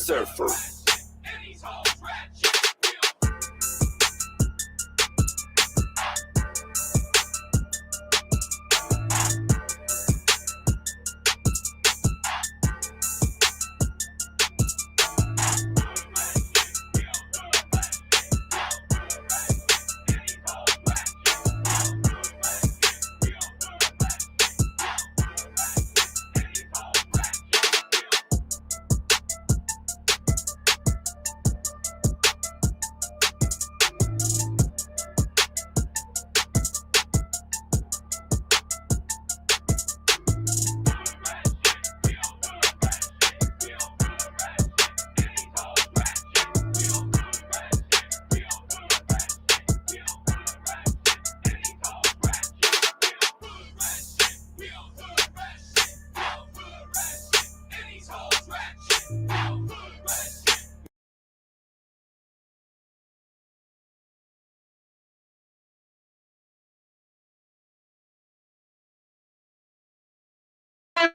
surfer.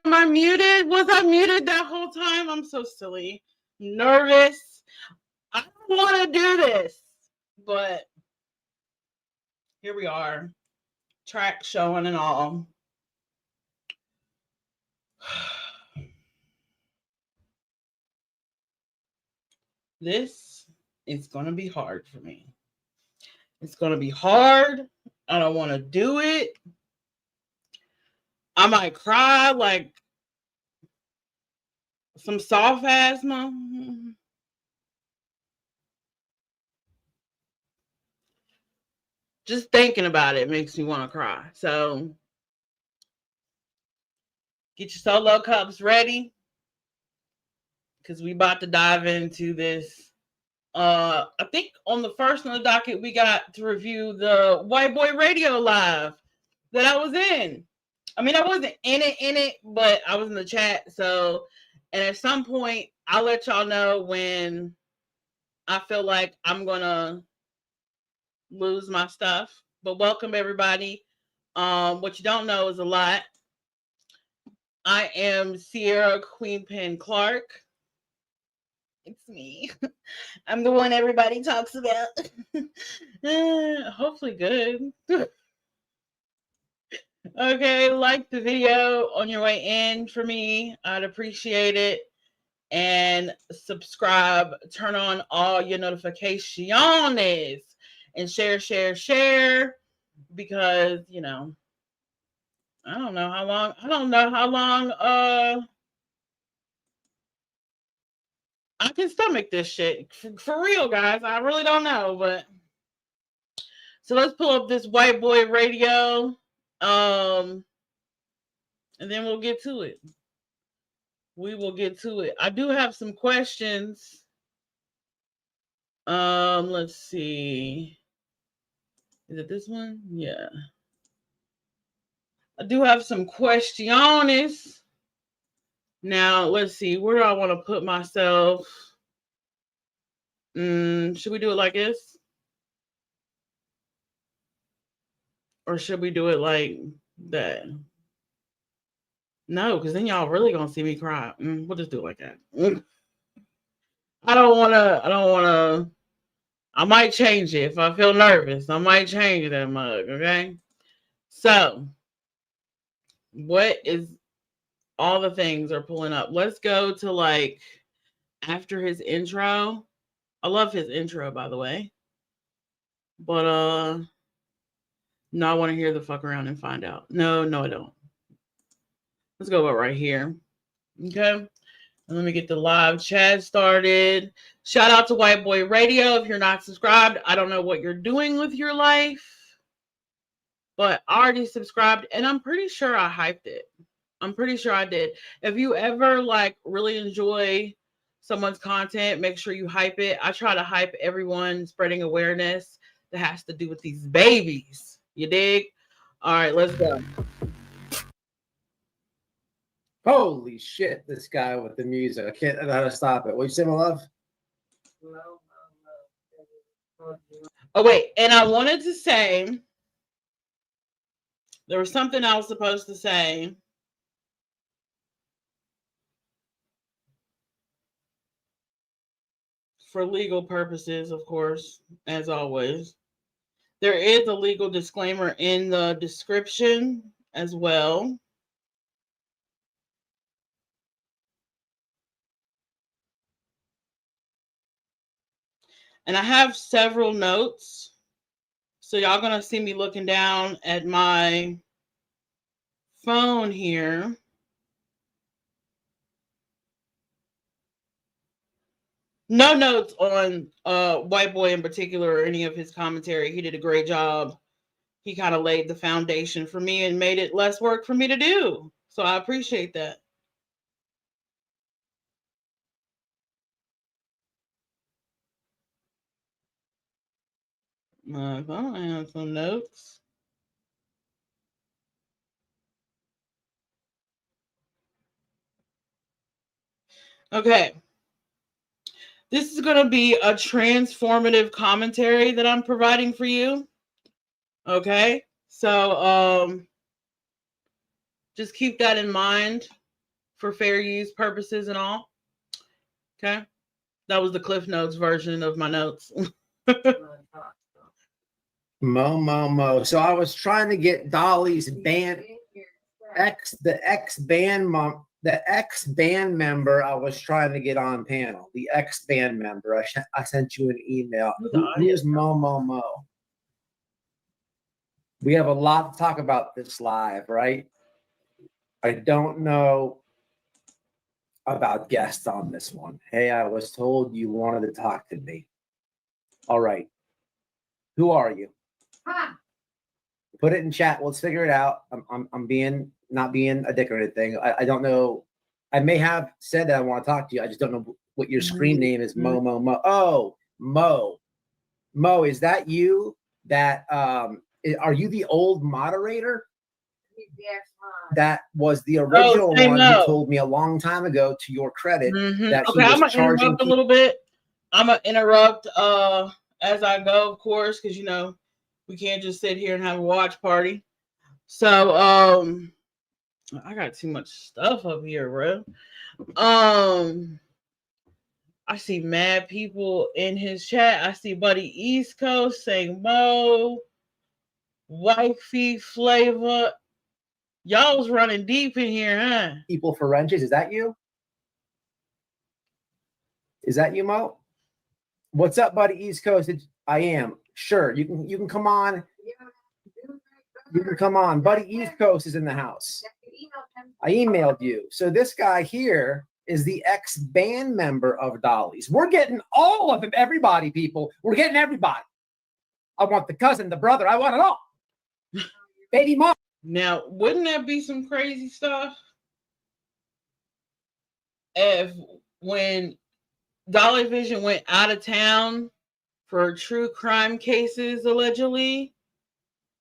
Am I muted? Was I muted that whole time? I'm so silly. Nervous. I don't want to do this, but here we are. Track showing and all. This is going to be hard for me. It's going to be hard. I don't want to do it. I might cry like some soft asthma. Just thinking about it makes me want to cry. So get your solo cups ready, because we about to dive into this. I think on the first on the docket, we got to review the White Boy Radio Live that I was in. I mean, I wasn't in it, but I was in the chat. So, and at some point, I'll let y'all know when I feel like I'm going to lose my stuff. But welcome, everybody. What you don't know is a lot. I am Sierra Queen Pen Clark. It's me. I'm the one everybody talks about. Hopefully good. Okay, like the video on your way in for me. I'd appreciate it. And subscribe. Turn on all your notifications. And share. Because, you know, I don't know how long I can stomach this shit. For real, guys. I really don't know, but so let's pull up this White Boy Radio. And then we'll get to it. We will get to it. I do have some questions. Let's see. Is it this one? Yeah. I do have some questions. Now, let's see. Where do I want to put myself? Should we do it like this? Or should we do it like that? No, because then y'all really gonna see me cry. We'll just do it like that. I don't wanna. I might change it if I feel nervous. I might change that mug, okay? So, what is all the things are pulling up? Let's go to like after his intro. I love his intro, by the way. But no, I want to hear the fuck around and find out. No, I don't. Let's go about right here. Okay. And let me get the live chat started. Shout out to White Boy Radio. If you're not subscribed, I don't know what you're doing with your life, but I already subscribed and I'm pretty sure I hyped it. I'm pretty sure I did. If you ever like really enjoy someone's content, make sure you hype it. I try to hype everyone spreading awareness that has to do with these babies. You dig? All right, let's go. Holy shit, this guy with the music. I don't know how to stop it. What you say, my love? Oh, wait. And I wanted to say, there was something I was supposed to say. for legal purposes, of course, as always. There is a legal disclaimer in the description as well. And I have several notes. So y'all gonna see me looking down at my phone here. No notes on White Boy in particular or any of his commentary. He did a great job. He kind of laid the foundation for me and made it less work for me to do. So I appreciate that. My phone, I have some notes. Okay. This is going to be a transformative commentary that I'm providing for you. Okay. So just keep that in mind for fair use purposes and all. Okay. That was the Cliff Notes version of my notes. Mo. So I was trying to get Dolly's band the ex band member I was trying to get on panel. The ex band member. I sent you an email. Who's Mo? We have a lot to talk about this live, right? I don't know about guests on this one. Hey, I was told you wanted to talk to me. All right. Who are you? Huh. Put it in chat. Let's figure it out. I'm not being a dick or anything. I don't know. I may have said that I want to talk to you. I just don't know what your screen name is. Mo. Oh, Mo, is that you? That are you the old moderator? Yes, That was the original one Mo. who told me a long time ago, to your credit, that okay, I'm gonna interrupt a little bit. I'm gonna interrupt as I go, of course, because we can't just sit here and have a watch party. So I got too much stuff up here, bro. I see mad people in his chat. I see Buddy East Coast saying Mo, Wifey Flavor. Y'all was running deep in here, huh? People for wrenches. Is that you? Is that you, Mo? What's up, Buddy East Coast? I am. Sure. You can come on. You can come on. Buddy East Coast is in the house. I emailed you. So this guy here is the ex-band member of Dolly's. We're getting all of them. Everybody, people. We're getting everybody. I want the cousin, the brother. I want it all. Baby mom. Now, wouldn't that be some crazy stuff? If when Dolly Vision went out of town for true crime cases, allegedly,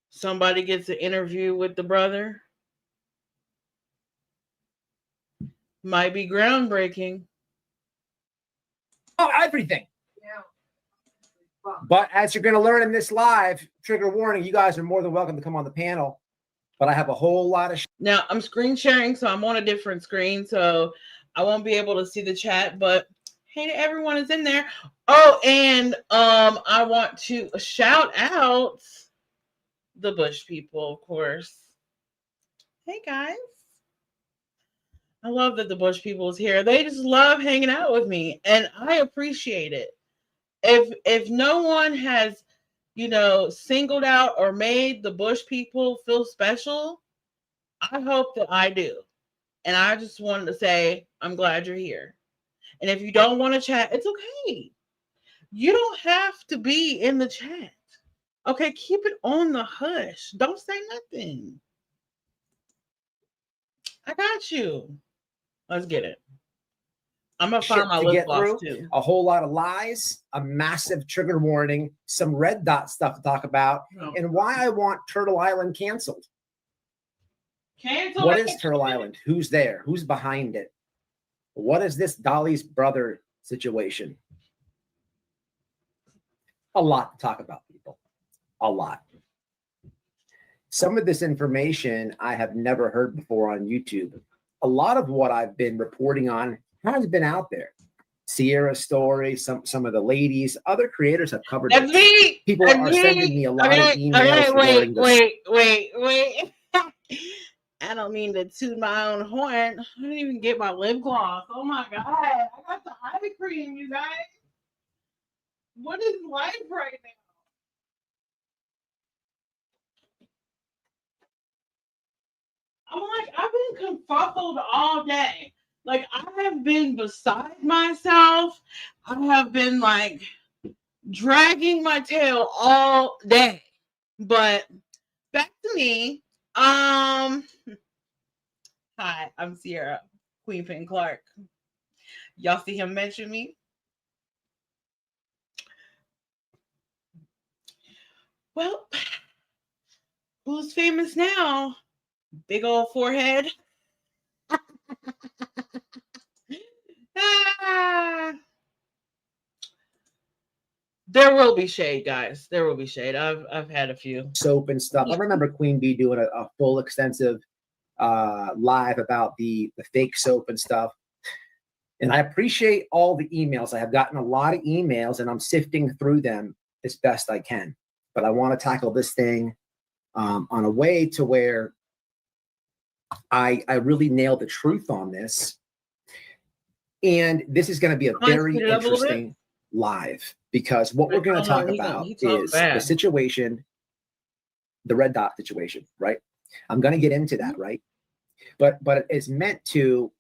somebody gets an interview with the brother. Might be groundbreaking. Oh, everything. Yeah. But as you're going to learn in this live, trigger warning, you guys are more than welcome to come on the panel. But I have a whole lot of now I'm screen sharing, so I'm on a different screen, so I won't be able to see the chat, but hey, everyone is in there. Oh, and I want to shout out the Bush people, of course. Hey guys. I love that the Bush people is here. They just love hanging out with me, and I appreciate it. If no one has, singled out or made the Bush people feel special, I hope that I do. And I just wanted to say, I'm glad you're here. And if you don't want to chat, it's okay. You don't have to be in the chat. Okay, keep it on the hush. Don't say nothing. I got you. Let's get it. I'm going to find my lip gloss too. A whole lot of lies, a massive trigger warning, some red dot stuff to talk about, and why I want Turtle Island canceled. What is Turtle Island? Who's there? Who's behind it? What is this Dolly's brother situation? A lot to talk about, people. A lot. Some of this information I have never heard before on YouTube. A lot of what I've been reporting on has been out there. Sierra's story, some of the ladies, other creators have covered That's it. me. People That's are me. sending me a lot of Okay, emails regarding this. wait. I don't mean to toot my own horn. I didn't even get my lip gloss. Oh my god. I got the eye cream, you guys. What is life right now? I'm like, I've been confuzzled all day. Like, I have been beside myself. I have been like dragging my tail all day. But back to me. Hi, I'm Sierra, Queen Pin Clark. Y'all see him mention me? Well, who's famous now? Big old forehead. There will be shade, guys. There will be shade. I've had a few Soap and stuff. I remember Queen Bee doing a full extensive live about the fake soap and stuff. And I appreciate all the emails. I have gotten a lot of emails and I'm sifting through them as best I can. But I want to tackle this thing on a way to where I really nail the truth on this. And this is going to be a very interesting live, because what we're going to talk about is the situation, the red dot situation, right? I'm going to get into that, right? But it's meant to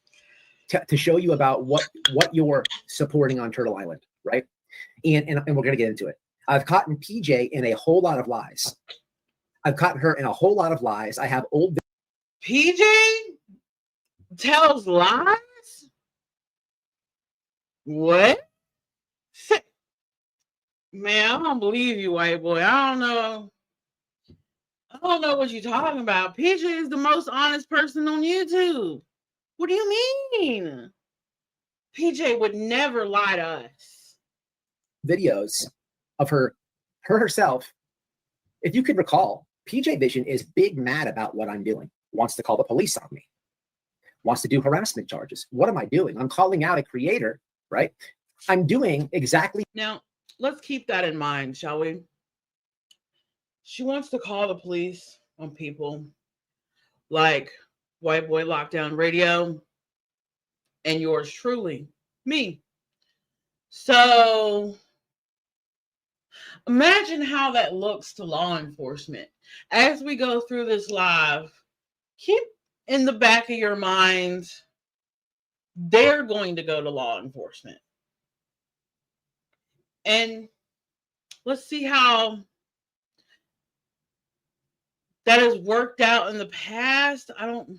show you about what you're supporting on Turtle Island, right? And we're going to get into it. I've caught PJ in a whole lot of lies. I've caught her in a whole lot of lies. I have old PJ tells lies? What? Man, I don't believe you, white boy. I don't know what you're talking about. PJ is the most honest person on YouTube. What do you mean? PJ would never lie to us. Videos of her herself. If you could recall, PJ Vision is big mad about what I'm doing. Wants to call the police on me. Wants to do harassment charges. What am I doing? I'm calling out a creator, right? I'm doing exactly. Now, let's keep that in mind, shall we? She wants to call the police on people like White Boy Lockdown Radio and yours truly, me. So imagine how that looks to law enforcement. As we go through this live, keep in the back of your mind, they're going to go to law enforcement. And let's see how that has worked out in the past. I don't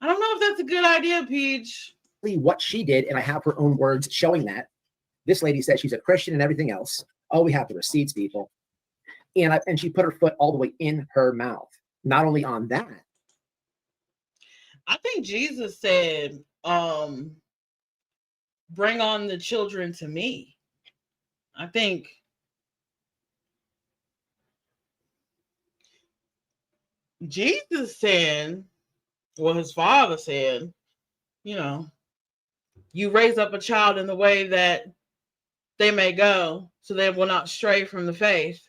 know if that's a good idea, Peach. What she did, and I have her own words showing that. This lady said she's a Christian and everything else. Oh, we have the receipts, people. And she put her foot all the way in her mouth. Not only on that. I think Jesus said, bring on the children to me. I think Jesus said, well, his father said, you raise up a child in the way that they may go, so they will not stray from the faith.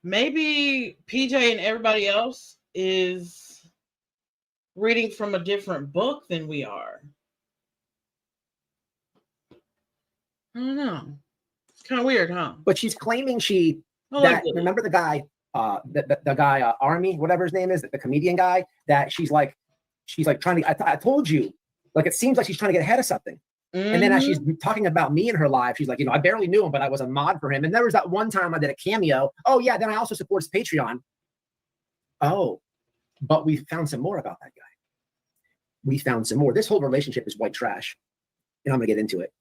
Maybe PJ and everybody else is reading from a different book than we are. I don't know. It's kind of weird, huh? But she's claiming remember the guy, the guy, Army, whatever his name is, the comedian guy, that she's like trying to, I told you, like, it seems like she's trying to get ahead of something. Mm-hmm. And then as she's talking about me in her live, she's like, I barely knew him, but I was a mod for him. And there was that one time I did a cameo. Oh yeah. Then I also support his Patreon. Oh, but we found some more about that guy. We found some more. This whole relationship is white trash. And I'm going to get into it.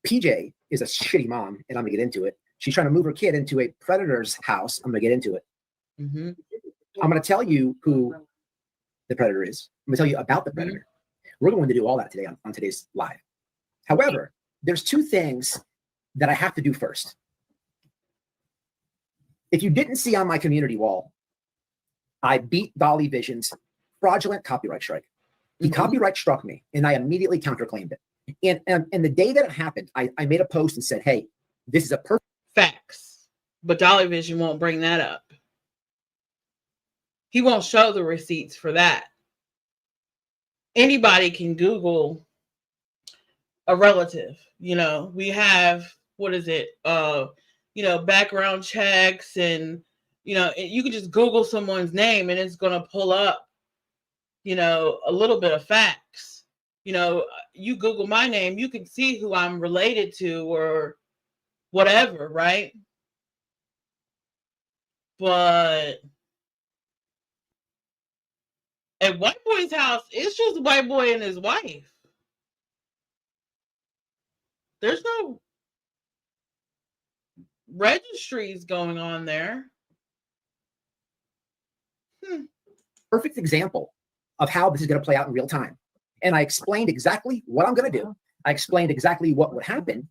PJ is a shitty mom, and I'm going to get into it. She's trying to move her kid into a predator's house. I'm going to get into it. Mm-hmm. I'm going to tell you who the predator is. I'm going to tell you about the predator. Mm-hmm. We're going to do all that today on today's live. However, there's two things that I have to do first. If you didn't see on my community wall, I beat Dolly Vision's fraudulent copyright strike. He Mhm. copyright struck me, and I immediately counterclaimed it. And the day that it happened, I made a post and said, hey, this is a perfect. Facts. But Dolly Vision won't bring that up. He won't show the receipts for that. Anybody can Google a relative. You know, we have, what is it? You know, background checks, and, you know, you can just Google someone's name and it's going to pull up, you know, a little bit of facts. You know, you Google my name, you can see who I'm related to or whatever, right? But at White Boy's house, it's just White Boy and his wife. There's no registries going on there. Perfect example of how this is going to play out in real time. And I explained exactly what I'm going to do. I explained exactly what would happen.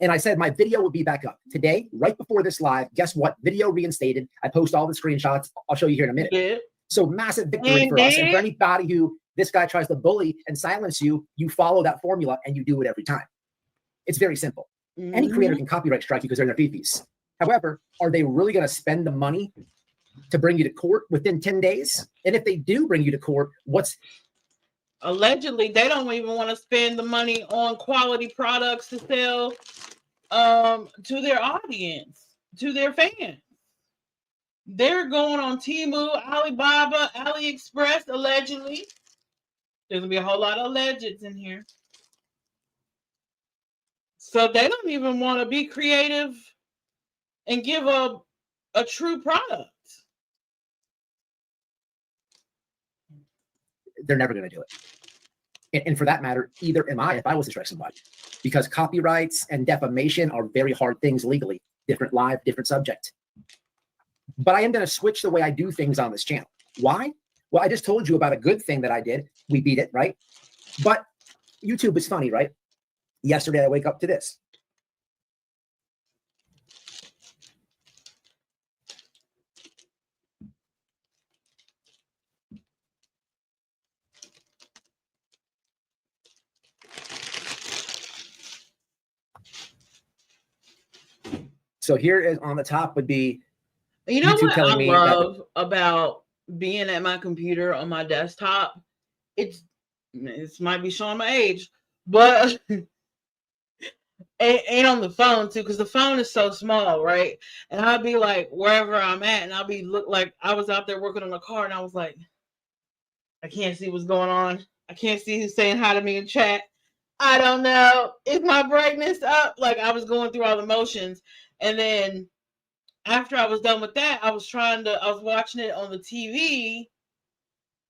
And I said my video would be back up today, right before this live. Guess what? Video reinstated. I post all the screenshots. I'll show you here in a minute. Yeah. So massive victory for us. And for anybody who this guy tries to bully and silence you, you follow that formula and you do it every time. It's very simple. Any creator can copyright strike you because they're in their fifis. However, are they really going to spend the money to bring you to court within 10 days? And if they do bring you to court, what's allegedly they don't even want to spend the money on quality products to sell to their audience, to their fans. They're going on Temu, Alibaba, AliExpress, allegedly. There's gonna be a whole lot of allegeds in here. So they don't even want to be creative and give a true product. they're never going to do it. And for that matter, either am I if I was to strike somebody, because copyrights and defamation are very hard things legally. Different live, different subject. But I am going to switch the way I do things on this channel. Why? Well, I just told you about a good thing that I did. We beat it, right? But YouTube is funny, right? Yesterday, I wake up to this. So here is on the top would be, you know YouTube what I telling me love about being at my computer on my desktop? It might be showing my age, but and on the phone too, because the phone is so small, right? And I'll be like wherever I'm at, and I'll be look like I was out there working on the car, and I was like, I can't see what's going on. I can't see who's saying hi to me in chat. I don't know. Is my brightness up? Like I was going through all the motions, and then after I was done with that, I was watching it on the TV,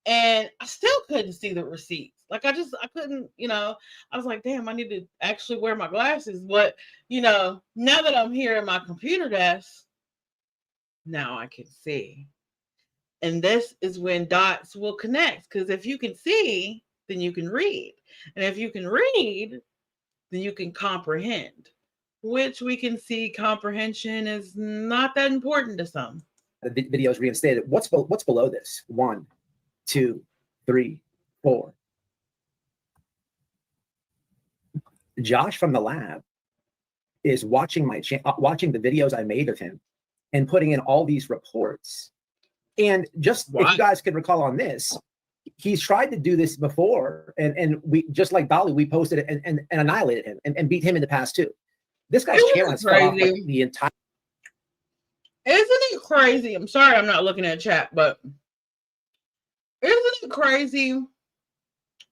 and I still couldn't see the receipts. Like I couldn't, I was like, damn, I need to actually wear my glasses. But, now that I'm here at my computer desk, now I can see. And this is when dots will connect. Because if you can see, then you can read. And if you can read, then you can comprehend. Which we can see comprehension is not that important to some. The video is reinstated. What's below this? 1, 2, 3, 4. Josh from the lab is watching watching the videos I made of him and putting in all these reports. And just if you guys could recall on this, he's tried to do this before, and we, just like Dolly, we posted it and annihilated him and beat him in the past too. This guy's channel has fell off like the entire. Isn't it crazy? I'm sorry I'm not looking at chat, but isn't it crazy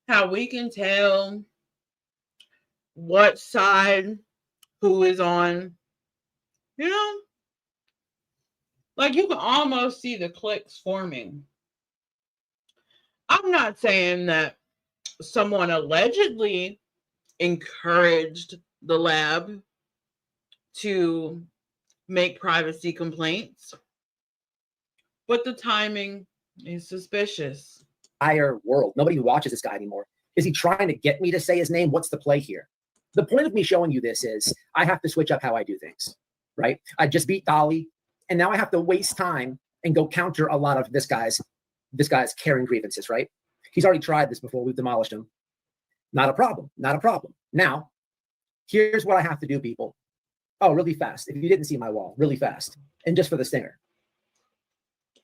how we can tell what side who is on? Like you can almost see the clicks forming. I'm not saying that someone allegedly encouraged the lab to make privacy complaints, but the timing is suspicious. Entire world, nobody watches this guy anymore. Is he trying to get me to say his name? What's the play here? The point of me showing you this is I have to switch up how I do things, right? I just beat Dolly, and now I have to waste time and go counter a lot of this guy's this guy's caring grievances, right? He's already tried this before. We've demolished him. Not a problem. Not a problem. Now, here's what I have to do, people. Oh, really fast. If you didn't see my wall, really fast. And just for the stinger.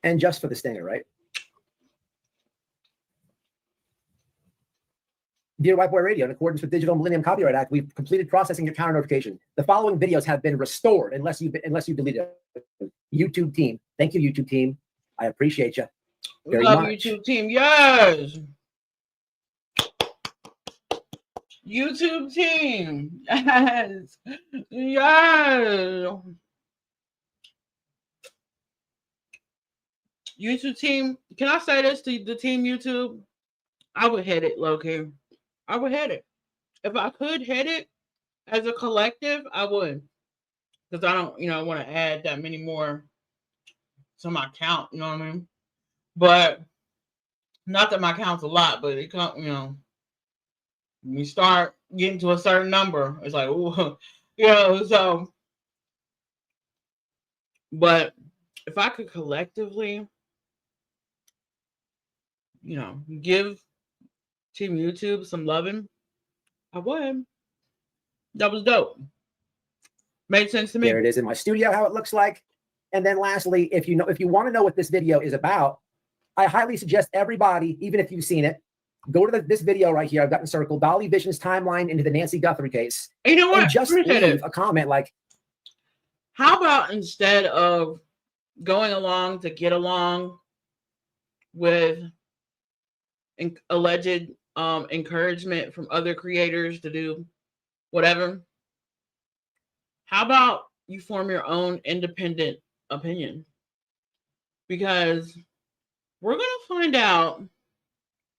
And just for the stinger, right? Dear White Boy Radio, in accordance with Digital Millennium Copyright Act, we've completed processing your counter notification. The following videos have been restored unless you deleted it. YouTube team. Thank you, YouTube team. I appreciate you. We love YouTube team. Yes. YouTube team. Yes. Yes. YouTube team. Can I say this to the team YouTube? I would head it, low-key. I would head it. If I could head it as a collective, I would. Because I don't, want to add that many more to my count, you know what I mean? But not that my count's a lot, but it comes, when you start getting to a certain number, it's like, ooh, so. But if I could collectively, give Team YouTube some loving, I would. That was dope. Made sense to me. There it is in my studio, how it looks like. And then lastly, if you want to know what this video is about, I highly suggest everybody, even if you've seen it, go to this video right here. I've got in circle, Dolly Vision's timeline into the Nancy Guthrie case. And you know what? And just leave a comment like, how about instead of going along to get along with alleged encouragement from other creators to do whatever, how about you form your own independent opinion? Because we're going to find out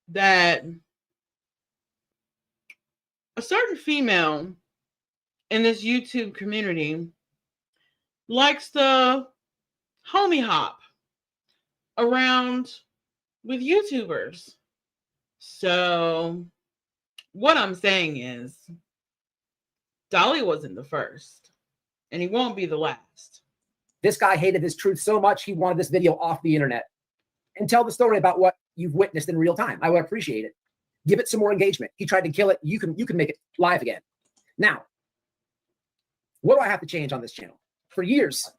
that a certain female in this YouTube community likes to homie hop around with YouTubers. So what I'm saying is Dolly wasn't the first, and he won't be the last. This guy hated his truth so much, he wanted this video off the internet. And tell the story about what you've witnessed in real time. I would appreciate it. Give it some more engagement. He tried to kill it. You can make it live again. Now, what do I have to change on this channel? For years,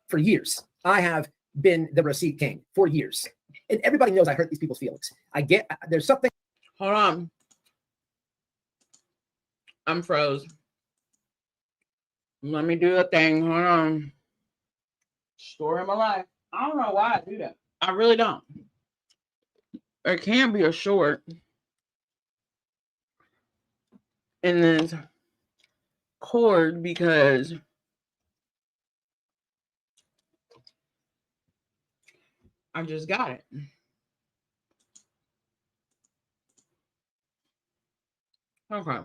I have been the receipt king for years. And everybody knows I hurt these people's feelings. There's something. Hold on. I'm froze. Let me do a thing. Hold on. Story of my life. I don't know why I do that. I really don't. It can be a short in this cord because I just got it. Okay.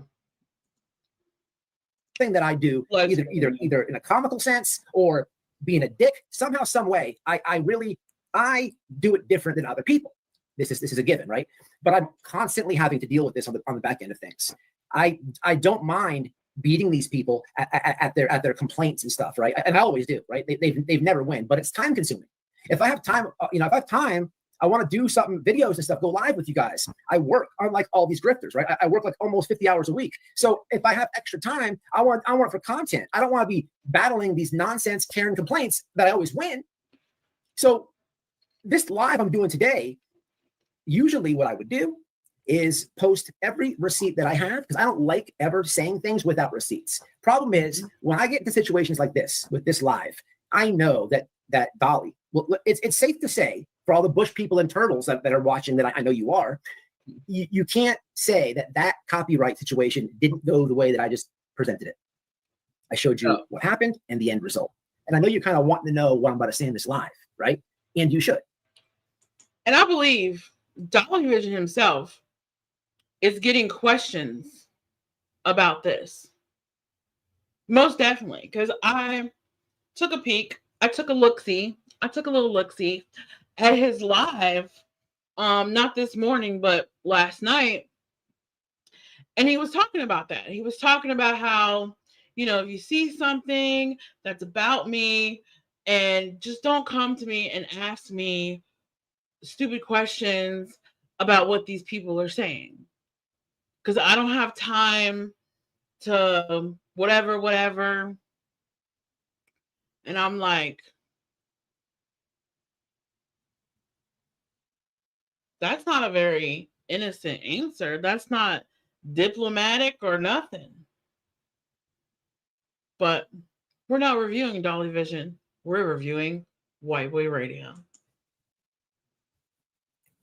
Thing that I do, either in a comical sense or being a dick, somehow, some way, I do it different than other people. This is a given, right? But I'm constantly having to deal with this on the back end of things. I don't mind beating these people at their complaints and stuff, right? And I always do, right? They've never win, but it's time consuming. If I have time, I want to do something, videos and stuff, go live with you guys. I work unlike all these grifters, right? I work like almost 50 hours a week. So if I have extra time, I want it for content. I don't want to be battling these nonsense Karen complaints that I always win. So this live I'm doing today, usually what I would do is post every receipt that I have, because I don't like ever saying things without receipts. Problem is, when I get into situations like this, with this live, I know that Dolly, well, it's safe to say, for all the bush people and turtles that are watching, that I know you are, you can't say that copyright situation didn't go the way that I just presented it. I showed you what happened and the end result. And I know you're kind of wanting to know what I'm about to say in this live, right? And you should. And I believe Dolly Vision himself is getting questions about this. Most definitely. Because I took a peek. I took a look-see. I took a little look-see at his live, not this morning, but last night. And he was talking about that. He was talking about how, if you see something that's about me, and just don't come to me and ask me stupid questions about what these people are saying. Because I don't have time to whatever. And I'm like, that's not a very innocent answer. That's not diplomatic or nothing. But we're not reviewing Dolly Vision. We're reviewing White Boy Radio.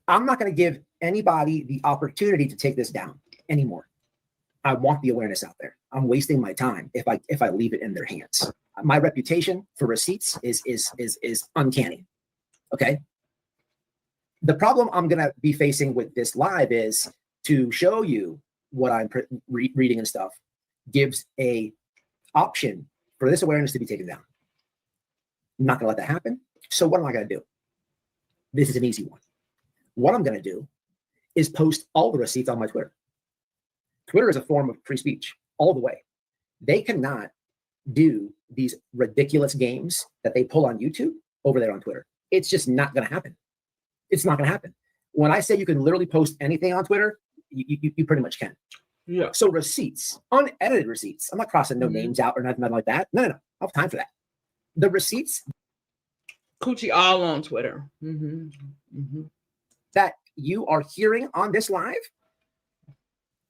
I'm not going to give anybody the opportunity to take this down anymore. I want the awareness out there. I'm wasting my time if I leave it in their hands. My reputation for receipts is uncanny. Okay. The problem I'm going to be facing with this live is to show you what I'm reading and stuff gives a option for this awareness to be taken down. I'm not going to let that happen. So what am I going to do? This is an easy one. What I'm going to do is post all the receipts on my Twitter. Twitter is a form of free speech all the way. They cannot do these ridiculous games that they pull on YouTube over there on Twitter. It's just not going to happen. It's not going to happen. When I say you can literally post anything on Twitter, you pretty much can. Yeah. So receipts, unedited receipts. I'm not crossing no names out or nothing like that. No. I don't have time for that. The receipts. Coochie all on Twitter. That you are hearing on this live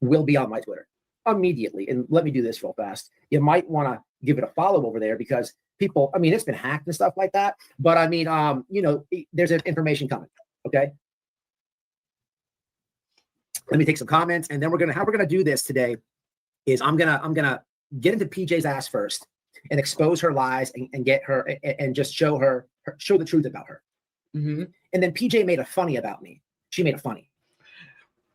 will be on my Twitter immediately. And let me do this real fast. You might want to give it a follow over there because people, I mean, it's been hacked and stuff like that. But I mean, there's information coming. Okay. Let me take some comments, and then how we're gonna do this today is I'm gonna get into PJ's ass first and expose her lies and get her and just show the truth about her. And then PJ made a funny about me. She made a funny.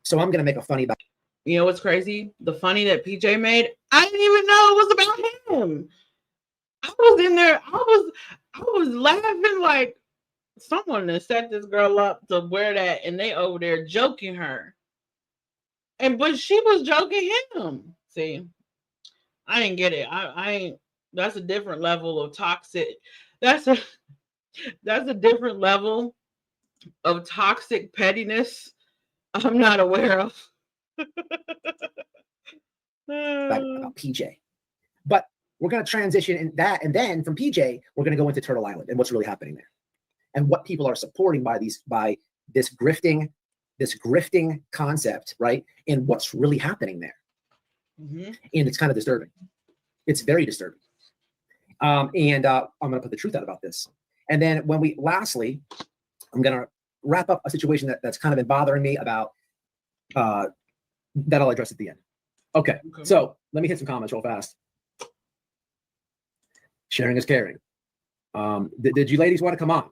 So I'm gonna make a funny about. You know what's crazy? The funny that PJ made, I didn't even know it was about him. I was in there, I was laughing like someone that set this girl up to wear that, and they over there joking her. But she was joking him. See, I didn't get it. I ain't. That's a different level of toxic. That's a different level of toxic pettiness I'm not aware of. About PJ. But we're going to transition in that, and then from PJ, we're going to go into Turtle Island and what's really happening there, and what people are supporting by this grifting concept, right? And what's really happening there. And it's kind of disturbing. It's very disturbing. I'm going to put the truth out about this. And then lastly, I'm going to wrap up a situation that's kind of been bothering me about that I'll address at the end. Okay. So let me hit some comments real fast. Sharing is caring. Did you ladies want to come on?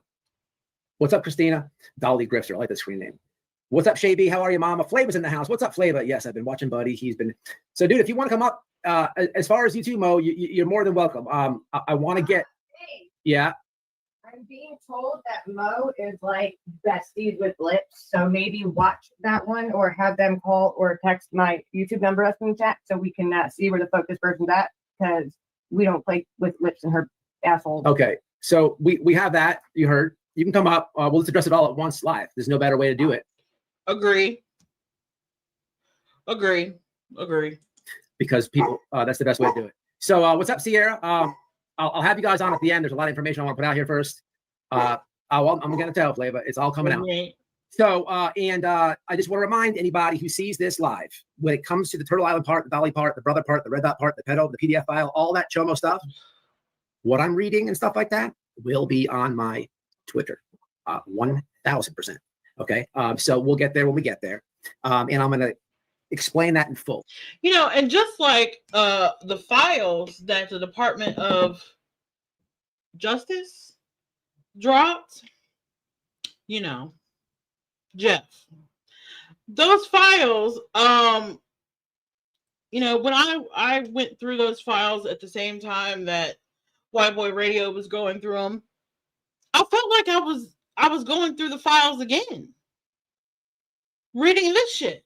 What's up, Christina? Dolly Grifter. I like the screen name. What's up, Shay B? How are you, Mama? Flava's in the house. What's up, Flava? Yes, I've been watching Buddy. So, dude, if you want to come up, as far as you two, Mo, you're more than welcome. I want to get. Hey, yeah. I'm being told that Mo is like besties with Lips, so maybe watch that one or have them call or text my YouTube number up in the chat so we can see where the focus person's at, because we don't play with Lips and her asshole. Okay, so we have that. You heard. You can come up. We'll just address it all at once live. There's no better way to do it. Agree. Because people, that's the best way to do it. So what's up, Sierra? I'll have you guys on at the end. There's a lot of information I want to put out here first. I'm going to tell Flava. It's all coming out. So, I just want to remind anybody who sees this live, when it comes to the Turtle Island part, the Dolly part, the brother part, the red dot part, the pedo, the PDF file, all that chomo stuff, what I'm reading and stuff like that will be on my Twitter, 1000%. Okay. So we'll get there when we get there. And I'm going to explain that in full. And just like the files that the Department of Justice dropped, Jeff, those files, when I went through those files at the same time that White Boy Radio was going through them, I felt like I was going through the files again, reading this shit.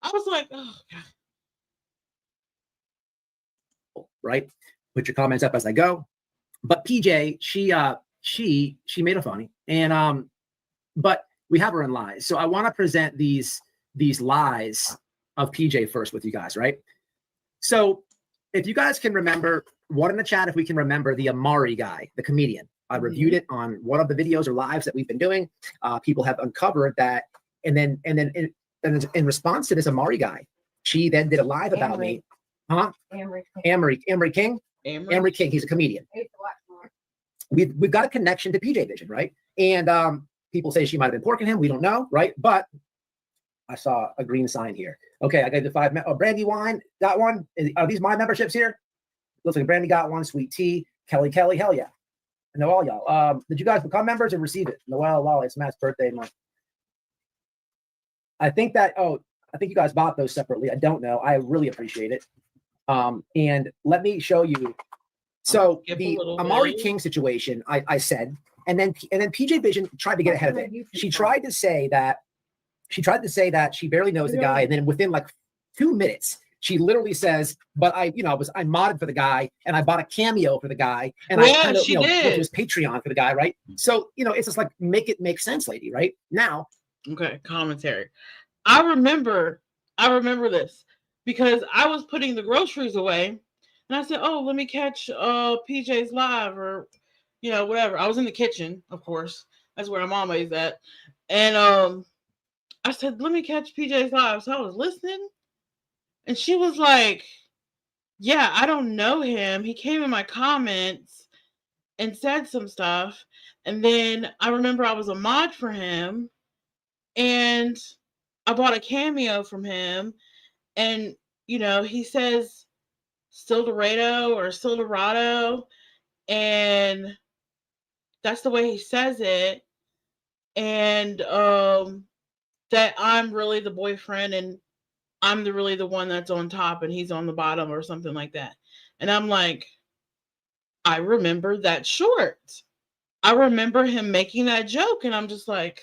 I was like, oh God. Right. Put your comments up as I go. But PJ, she made a funny, and but we have her in lies. So I want to present these lies of PJ first with you guys, right? So if you guys can remember, one in the chat, if we can remember the Amari guy, the comedian. I reviewed it on one of the videos or lives that we've been doing. People have uncovered that. And then in response to this Amari guy, she then did a live about me. Huh? Amory King. Amory King. He's a comedian. We've got a connection to PJ Vision, right? And people say she might have been porking him. We don't know, right? But I saw a green sign here. Okay, I gave the 5. Brandy Wine got one. Are these my memberships here? Looks like Brandy got one. Sweet Tea. Kelly. Hell yeah. I know all y'all. Did you guys become members or receive it? Noel, Lolly, it's Matt's birthday month. I think you guys bought those separately. I don't know. I really appreciate it. And let me show you. So the Amari King situation, I said, and then PJ Vision tried to get ahead of it. She tried to say that she barely knows the guy, and then within like 2 minutes, she literally says, "But I modded for the guy, and I bought a cameo for the guy, and I kind of went to his Patreon for the guy, right?" So it's just like make it make sense, lady, right? Now, okay, commentary. I remember this because I was putting the groceries away, and I said, "Oh, let me catch PJ's live or whatever." I was in the kitchen, of course. That's where I'm always at, and I said, "Let me catch PJ's live." So I was listening. And she was like, "Yeah, I don't know him. He came in my comments and said some stuff. And then I remember I was a mod for him. And I bought a cameo from him. And, he says Silverado or Silverado. And that's the way he says it. And that I'm really the boyfriend and I'm really the one that's on top and he's on the bottom or something like that." And I'm like, I remember that short. I remember him making that joke. And I'm just like,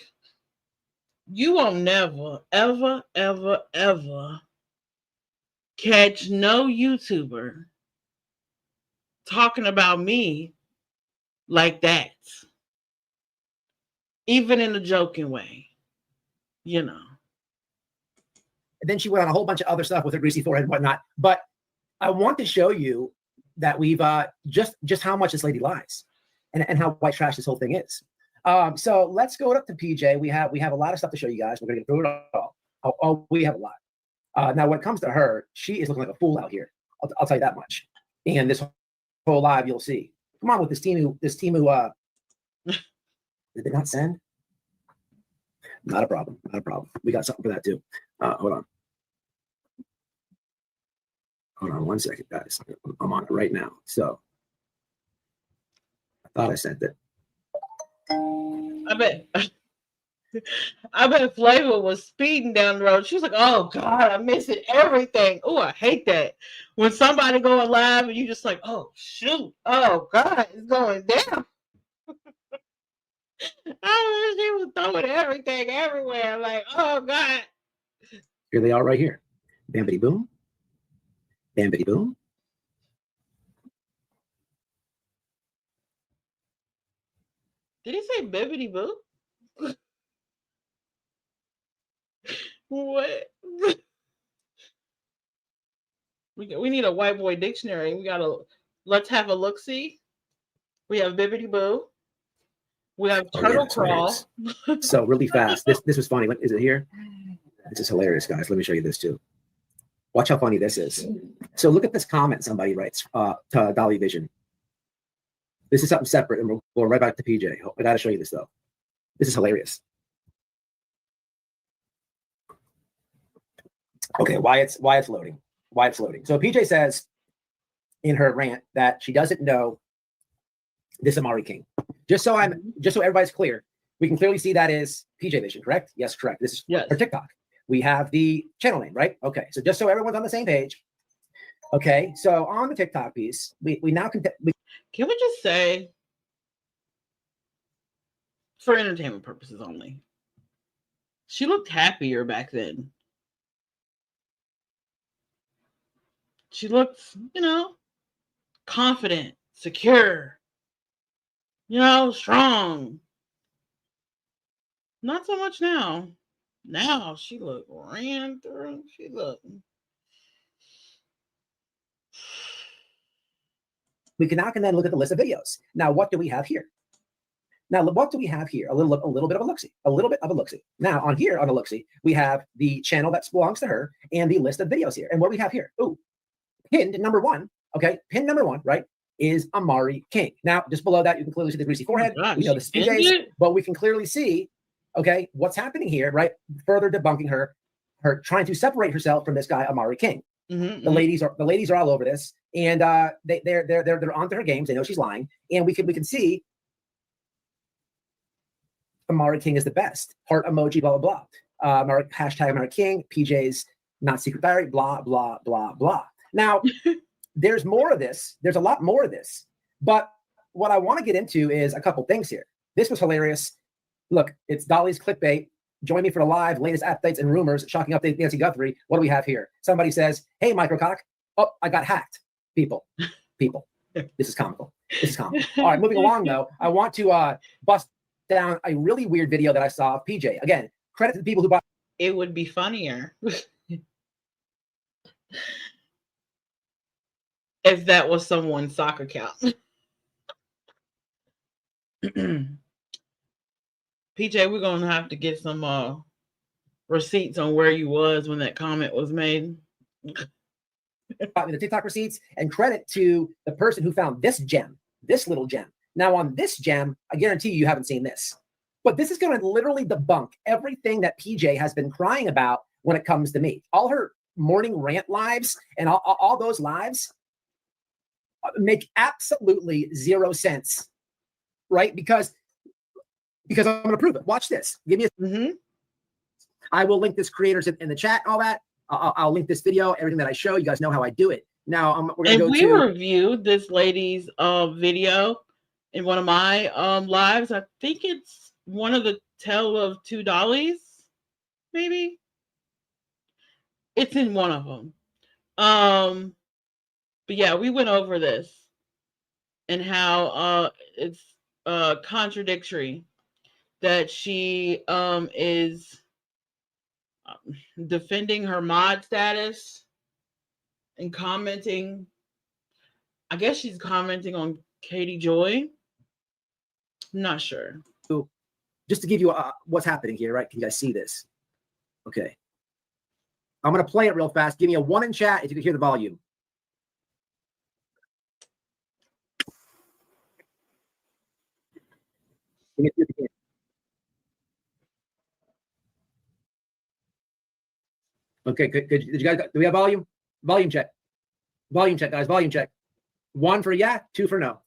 you will never, ever, ever, ever catch no YouTuber talking about me like that. Even in a joking way, And then she went on a whole bunch of other stuff with her greasy forehead and whatnot. But I want to show you that we've just how much this lady lies and how white trash this whole thing is. So let's go up to PJ. We have a lot of stuff to show you guys. We're gonna get through it all. Oh, we have a lot. Now when it comes to her, she is looking like a fool out here. I'll tell you that much. And this whole live, you'll see. Come on with this team who did they not send? Not a problem. We got something for that too. Hold on. Hold on 1 second, guys. I'm on it right now. So I thought I sent it. I bet Flavor was speeding down the road. She was like, "Oh God, I'm missing everything." Oh, I hate that. When somebody going live and you just like, "Oh shoot, oh God, it's going down." I wish he was throwing everything everywhere. Like, oh God. Here they are right here. Bambity boom. Bambity boom. Did he say bibbity boo? What? We need a white boy dictionary. Let's have a look see. We have bibbity boo. We have turtle crawl. So really fast. This was funny. Is it here? This is hilarious, guys. Let me show you this too. Watch how funny this is. So look at this comment somebody writes to Dolly Vision. This is something separate, and we'll go right back to PJ. I gotta show you this though. This is hilarious. Okay, why it's loading. So PJ says in her rant that she doesn't know this Amari King. Just so everybody's clear, we can clearly see that is PJ Vision, correct? Yes, correct. This is her TikTok. We have the channel name, right? Okay, so just so everyone's on the same page. Okay, so on the TikTok piece, we now can we just say, for entertainment purposes only, she looked happier back then. She looked, confident, secure, strong. Not so much now. Now she look ran through. She look. We can now can then look at the list of videos. Now, what do we have here? Now, what do we have here? A little bit of a look-see, a little bit of a look-see. Now, on here on a look-see, we have the channel that belongs to her and the list of videos here. And what do we have here? Ooh, pinned number one. Okay, pinned number one, right, is Amari King. Now, just below that, you can clearly see the greasy forehead. gosh, We know the she pinned PJs, it? but we can clearly see, okay, what's happening here, right? Further debunking her trying to separate herself from this guy, Amari King. The ladies are all over this, and they're onto her games. They know she's lying, and we can see Amari King is the best. Heart emoji, blah blah blah. Hashtag Amari King. PJ's not secret diary. Blah blah blah blah. Now, there's more of this. There's a lot more of this, but what I want to get into is a couple things here. This was hilarious. Look, it's Dolly's clickbait. Join me for the live latest updates and rumors. Shocking update, Nancy Guthrie. What do we have here? Somebody says, "Hey, Microcock. Oh, I got hacked." People. This is comical. This is comical. All right, moving along though. I want to bust down a really weird video that I saw of PJ. Again, credit to the people who bought. It would be funnier if that was someone's soccer account. PJ, we're gonna have to get some receipts on where you was when that comment was made. Bought me the TikTok receipts, and credit to the person who found this gem, this little gem. Now on this gem, I guarantee you haven't seen this, but this is going to literally debunk everything that PJ has been crying about when it comes to me. All her morning rant lives and all those lives make absolutely zero sense, right? Because I'm going to prove it. Watch this. Give me a. I will link this creators in the chat, all that. I'll link this video, everything that I show. You guys know how I do it. Now we're going to go we to. reviewed this lady's video in one of my lives. I think it's one of the Tale of Two Dollies, maybe. It's in one of them. But yeah, we went over this and how it's contradictory that she is defending her mod status and commenting. I guess she's commenting on Katie Joy. I'm not sure. Just to give you what's happening here, right? Can you guys see this? Okay. I'm going to play it real fast. Give me a 1 in chat if you can hear the volume. Okay, good. Did you guys? Do we have volume? Volume check. Volume check, guys. Volume check. 1 for yeah, 2 for no.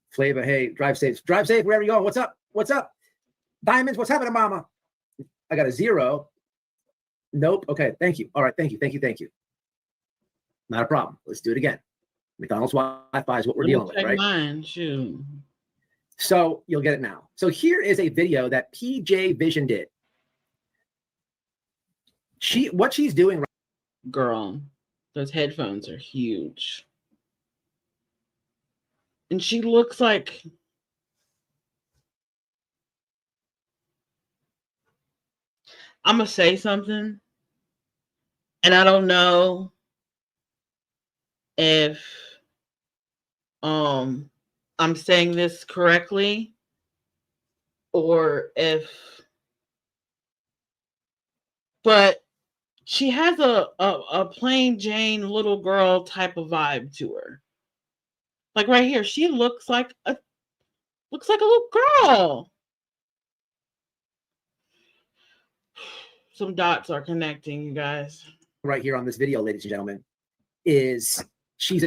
Flava, hey, drive safe. Drive safe wherever you go. What's up? What's up? Diamonds, what's happening, mama? I got a 0. Nope. Okay, thank you. All right, thank you. Not a problem. Let's do it again. McDonald's Wi-Fi is what we're dealing with, right? Mine, shoot. So you'll get it now. So here is a video that PJ Vision did. What she's doing right. Girl, those headphones are huge. And she looks like I'm gonna say something, and I don't know if I'm saying this correctly or if, but she has a plain Jane little girl type of vibe to her. Like right here, she looks like a little girl. Some dots are connecting, you guys. Right here on this video, ladies and gentlemen, is she's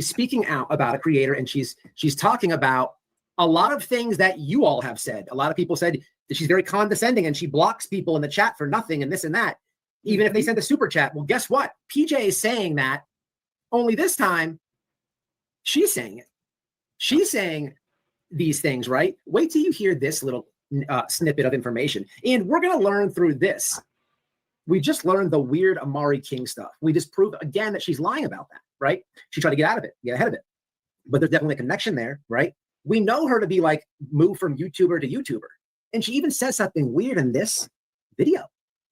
speaking out about a creator, and she's talking about a lot of things that you all have said. A lot of people said that she's very condescending and she blocks people in the chat for nothing and this and that, even if they send a super chat. Well, guess what? PJ is saying that, only this time she's saying it. She's saying these things, right? Wait till you hear this little snippet of information. And we're going to learn through this. We just learned the weird Amari King stuff. We just proved again that she's lying about that, right? She tried to get out of it, get ahead of it. But there's definitely a connection there, right? We know her to be like move from YouTuber to YouTuber. And she even says something weird in this video.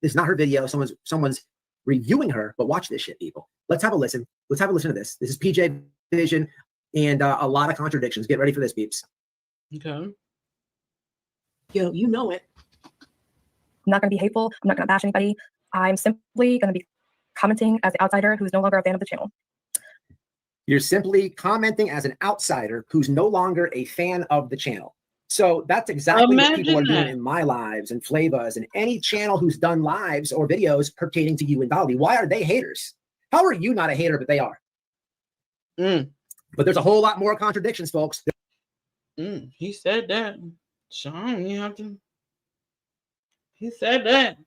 This is not her video. Someone's reviewing her, but watch this shit, people. Let's have a listen. Let's have a listen to this. This is PJ Vision and a lot of contradictions. Get ready for this, peeps. Okay. Yo, you know it. I'm not going to be hateful. I'm not going to bash anybody. I'm simply going to be commenting as the outsider who's no longer a fan of the channel. You're simply commenting as an outsider who's no longer a fan of the channel. So that's exactly what people are doing in my lives and Flava's and any channel who's done lives or videos pertaining to you and Dolly. Why are they haters? How are you not a hater, but they are? But there's a whole lot more contradictions, folks. He said that. Sean, you have to. He said that.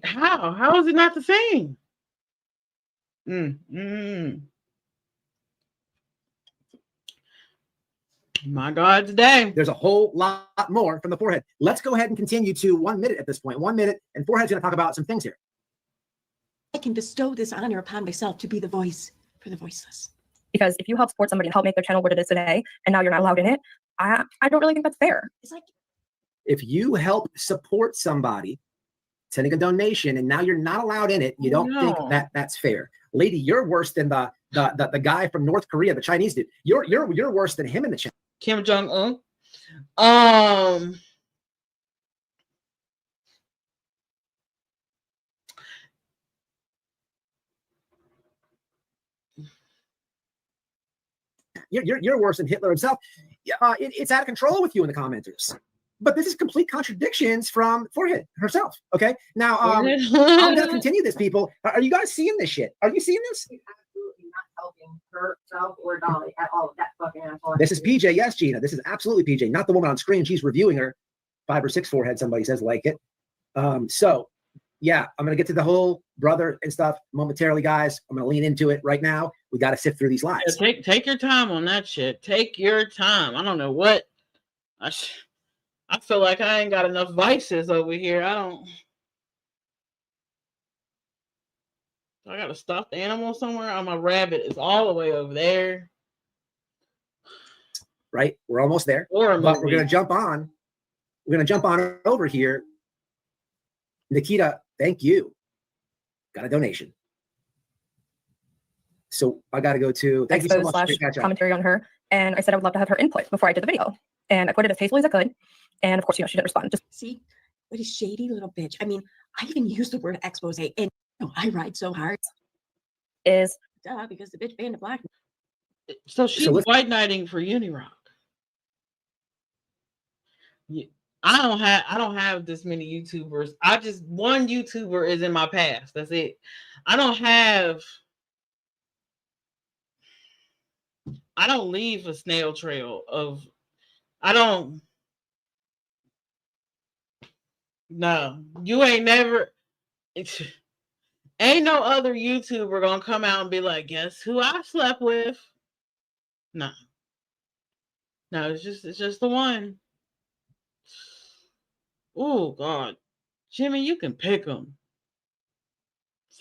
How? How is it not the same? My God, today. There's a whole lot more from the forehead. Let's go ahead and continue to 1 minute at this point. 1 minute, and forehead's going to talk about some things here. I can bestow this honor upon myself to be the voice for the voiceless. Because if you help support somebody and help make their channel what it is today, and now you're not allowed in it, I don't really think that's fair. It's like, if you help support somebody, sending a donation, and now you're not allowed in it, you don't think that that's fair. Lady, you're worse than the guy from North Korea, the Chinese dude. You're worse than him in the channel. Kim Jong-un. You're worse than Hitler himself. It's out of control with you in the commenters. But this is complete contradictions from Forehead herself. Okay, now I'm gonna continue this, people. Are you guys seeing this shit? Are you seeing this? She's absolutely not helping herself or Dolly at all. That fucking asshole. This is PJ. Yes, Gina. This is absolutely PJ, not the woman on screen. She's reviewing her 5 or 6 Forehead. Somebody says like it. So yeah, I'm gonna get to the whole brother and stuff momentarily, guys. I'm gonna lean into it right now. We got to sift through these lies. Yeah, take your time on that shit. Take your time. I don't know what. I feel like I ain't got enough vices over here. I got a stuffed animal somewhere. Oh, my rabbit is all the way over there. Right, we're almost there. But we're gonna jump on. We're gonna jump on over here. Nikita, thank you. Got a donation. So I got to go to thank you so much. Commentary on her, and I said I would love to have her input before I did the video, and I put it as tastefully as I could. And of course, she didn't respond. Just see what a shady little bitch. I mean, I even used the word expose, and I ride so hard. Is because the bitch banned the black. So she's white knighting for Unirock. I don't have this many YouTubers. One YouTuber is in my past. That's it. I don't leave a snail trail of. No, you ain't never. Ain't no other YouTuber gonna come out and be like, guess who I slept with? No, it's just the one. Oh God, Jimmy, you can pick them.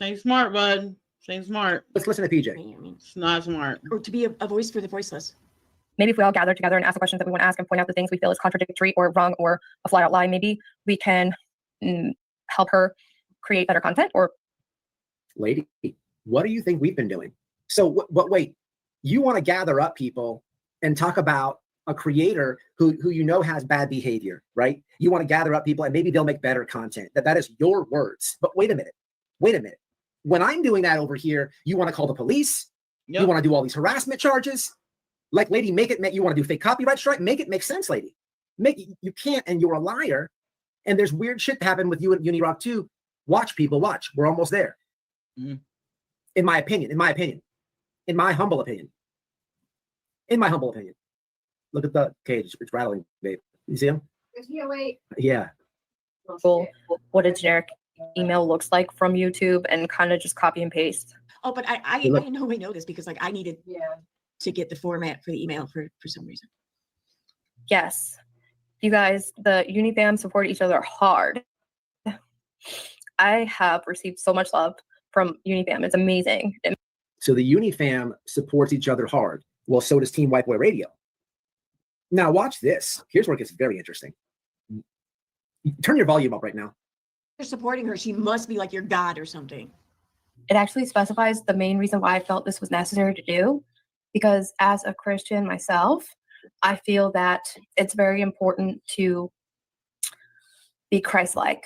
Ain't smart, bud. Ain't smart. Let's listen to PJ. I mean, it's not smart. Or to be a voice for the voiceless. Maybe if we all gather together and ask the questions that we want to ask and point out the things we feel is contradictory or wrong or a flat out lie, maybe we can help her create better content. Or lady, what do you think we've been doing? So wait, you want to gather up people and talk about a creator who you know has bad behavior, right? You want to gather up people and maybe they'll make better content. That is your words. But wait a minute. When I'm doing that over here, you want to call the police. Yep. You want to do all these harassment charges. Like, lady, you want to do fake copyright strike? Make it make sense, lady. You can't, and you're a liar. And there's weird shit to happen with you at Unirock too. Watch, people, watch. We're almost there. In my humble opinion. Look at the cage. It's rattling, babe. You see him? Is he awake? Yeah. What a generic email looks like from YouTube and kind of just copy and paste. Oh, but I know this because like I needed to get the format for the email for some reason. Yes. You guys, the Unifam support each other hard. I have received so much love from Unifam. It's amazing. So the Unifam supports each other hard. Well, so does Team White Boy Radio. Now watch this. Here's where it gets very interesting. Turn your volume up right now. You're supporting her. She must be like your God or something. It actually specifies the main reason why I felt this was necessary to do, because as a Christian myself, I feel that it's very important to be Christ-like.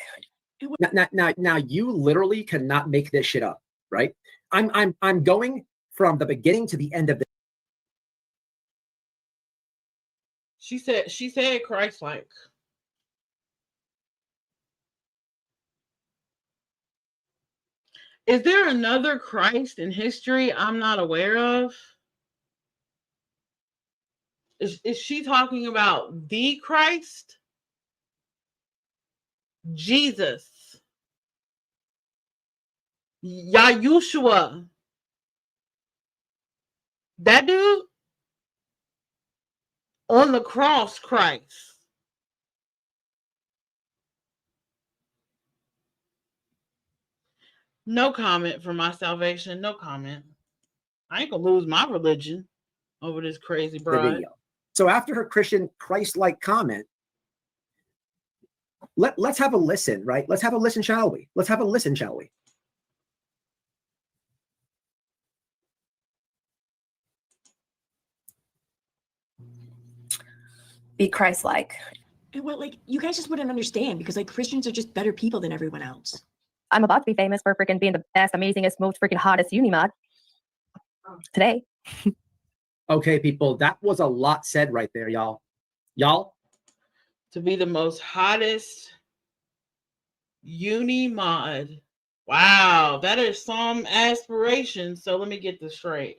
Now, you literally cannot make this shit up, right? I'm going from the beginning to the end of the. She said Christ-like. Is there another Christ in history I'm not aware of? Is she talking about the Christ? Jesus. Yahushua. That dude on the cross, Christ. No comment for my salvation. No comment. I ain't gonna lose my religion over this crazy broad. Video. So after her Christian Christ-like comment, let's have a listen, right? Let's have a listen, shall we? Let's have a listen, shall we? Be Christ-like. Well, like, you guys just wouldn't understand because, like, Christians are just better people than everyone else. I'm about to be famous for freaking being the best, amazingest, most freaking hottest Unimod today. Okay, people, that was a lot said right there, y'all. Y'all, To be the most hottest Unimod. Wow, that is some aspiration. So let me get this straight.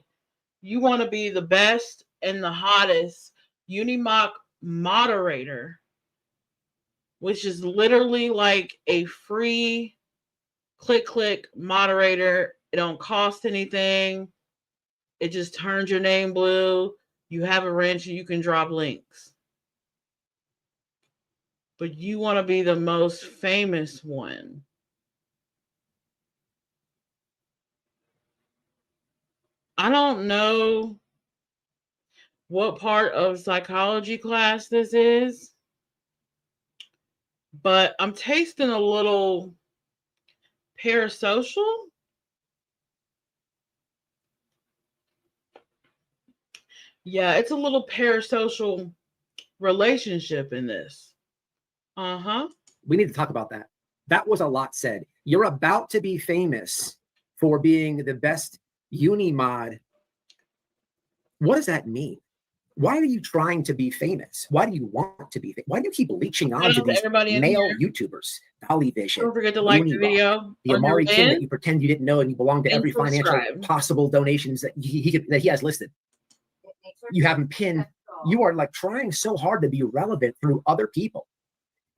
You want to be the best and the hottest Unimod moderator, which is literally like a free click moderator. It don't cost anything. It just turns your name blue. You have a wrench and you can drop links. But you want to be the most famous one. I don't know what part of psychology class this is, but I'm tasting a little parasocial. Yeah, it's a little parasocial relationship in this. we need to talk about that. That was a lot said. You're about to be famous for being the best Unimod. What does that mean? Why are you trying to be famous? Why do you want to be famous? Why do you keep leeching on to these male YouTubers? Dolly Vision. Don't forget to like the Unibot, video. the Amari King that you pretend you didn't know and you belong to every financial possible donations that he has listed. You have him pinned. You are like trying so hard to be relevant through other people.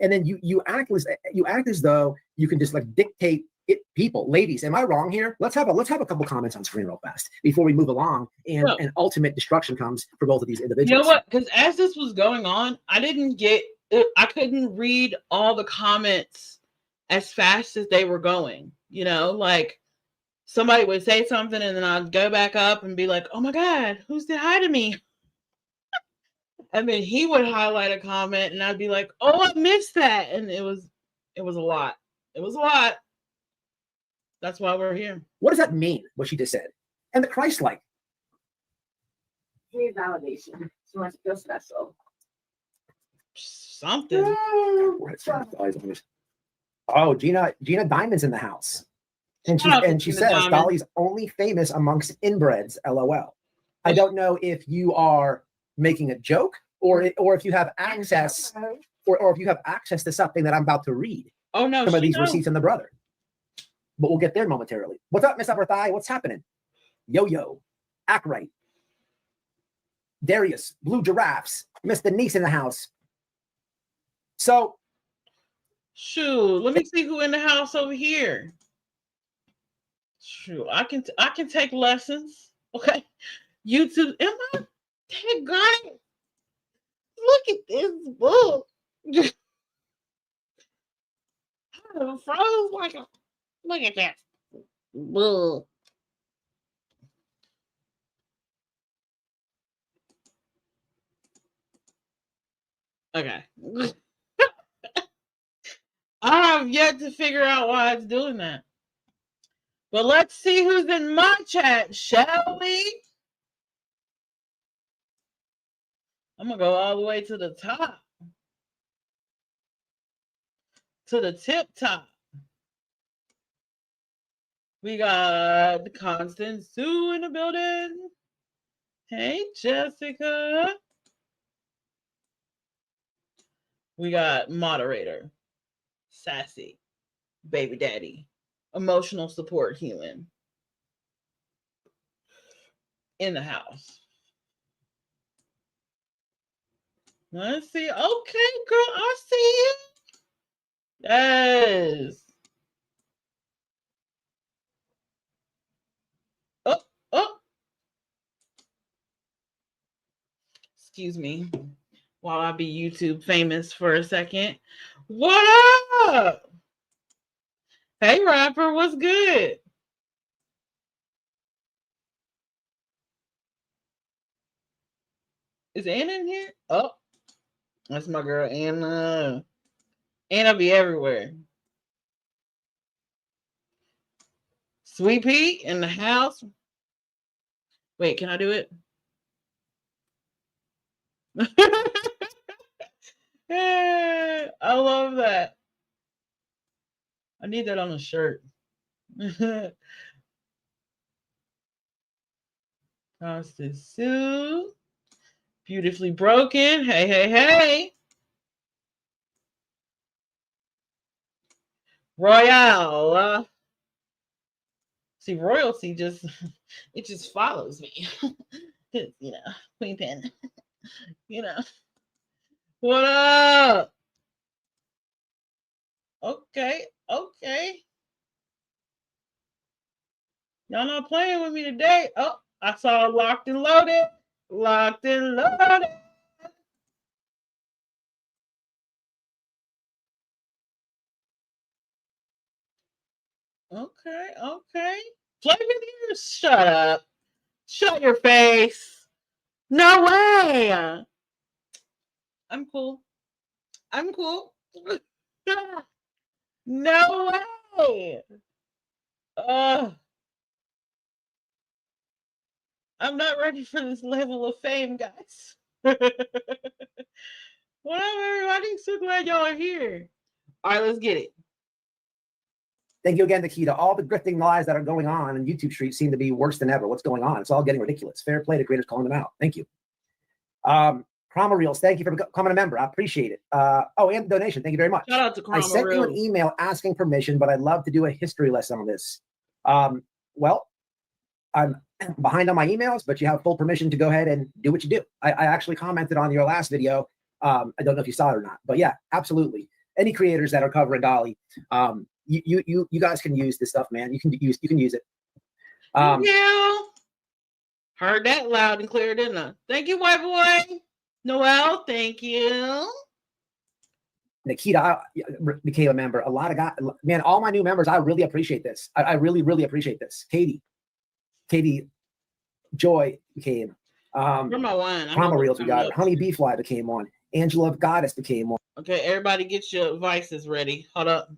And then you act as though you can just like dictate it. People, ladies, am I wrong here? Let's have a couple comments on screen real fast before we move along and ultimate destruction comes for both of these individuals. You know what? Because as this was going on, I couldn't read all the comments as fast as they were going. You know, like somebody would say something and then I'd go back up and be like, oh my God, who said hi to me? And then he would highlight a comment and I'd be like, oh, I missed that. And it was a lot. It was a lot. That's why we're here. What does that mean, what she just said? And the Christ-like. She needs validation. She wants to feel special. Something. Oh, Gina Diamond's in the house. And she says Dolly's only famous amongst inbreds, LOL. I don't know if you are making a joke or if you have access or if you have access to something that I'm about to read. Oh no, some of these receipts in the brother. But we'll get there momentarily. What's up, Miss Upper Thigh? What's happening? Yo, act right. Darius, Blue Giraffes, Miss Denise in the house. So, shoot, let me see who in the house over here. Shoot, I can take lessons. Okay, YouTube. Am I? Dang God, look at this book. I froze like a. Look at that. Bull. Okay. I have yet to figure out why it's doing that. But let's see who's in my chat, shall we? I'm going to go all the way to the top. To the tip top. We got the Constant Sue in the building. Hey, Jessica. We got moderator, sassy, baby daddy, emotional support human in the house. Let's see. Okay, girl, I see you. Yes. Oh. Excuse me. While I be YouTube famous for a second. What up? Hey, rapper, what's good? Is Anna in here? Oh, that's my girl, Anna. Anna be everywhere. Sweet Pea in the house. Wait, can I do it? I love that. I need that on a shirt. Constant Sue. Beautifully broken. Hey. Royale. See, royalty just follows me. Queen Pen. What up? Okay. Y'all not playing with me today. Oh, I saw Locked and Loaded. Locked and Loaded. Okay. Flavor here. Shut up. Shut your face. No way. I'm cool. No way. I'm not ready for this level of fame, guys. What up, everybody? So glad y'all are here. All right, let's get it. Thank you again, Nikita. All the grifting lies that are going on in YouTube Street seem to be worse than ever. What's going on? It's all getting ridiculous. Fair play to creators calling them out. Thank you. Chroma Reels, thank you for becoming a member. I appreciate it. And the donation. Thank you very much. Shout out to Chroma I sent you an email asking permission, but I'd love to do a history lesson on this. Well, I'm behind on my emails, but you have full permission to go ahead and do what you do. I actually commented on your last video. I don't know if you saw it or not, but yeah, absolutely. Any creators that are covering Dolly, you guys can use this stuff, man. You can use it. Thank you. Heard that loud and clear, didn't I? Thank you, white boy. Noel, thank you. Nikita became a member. A lot of guys, man, all my new members, I really appreciate this. I really, really appreciate this. Katie Joy became. For my wine. Chroma Reels, we got it. Honey Bee Fly became one. Angela Goddess became one. Okay, everybody get your vices ready. Hold up.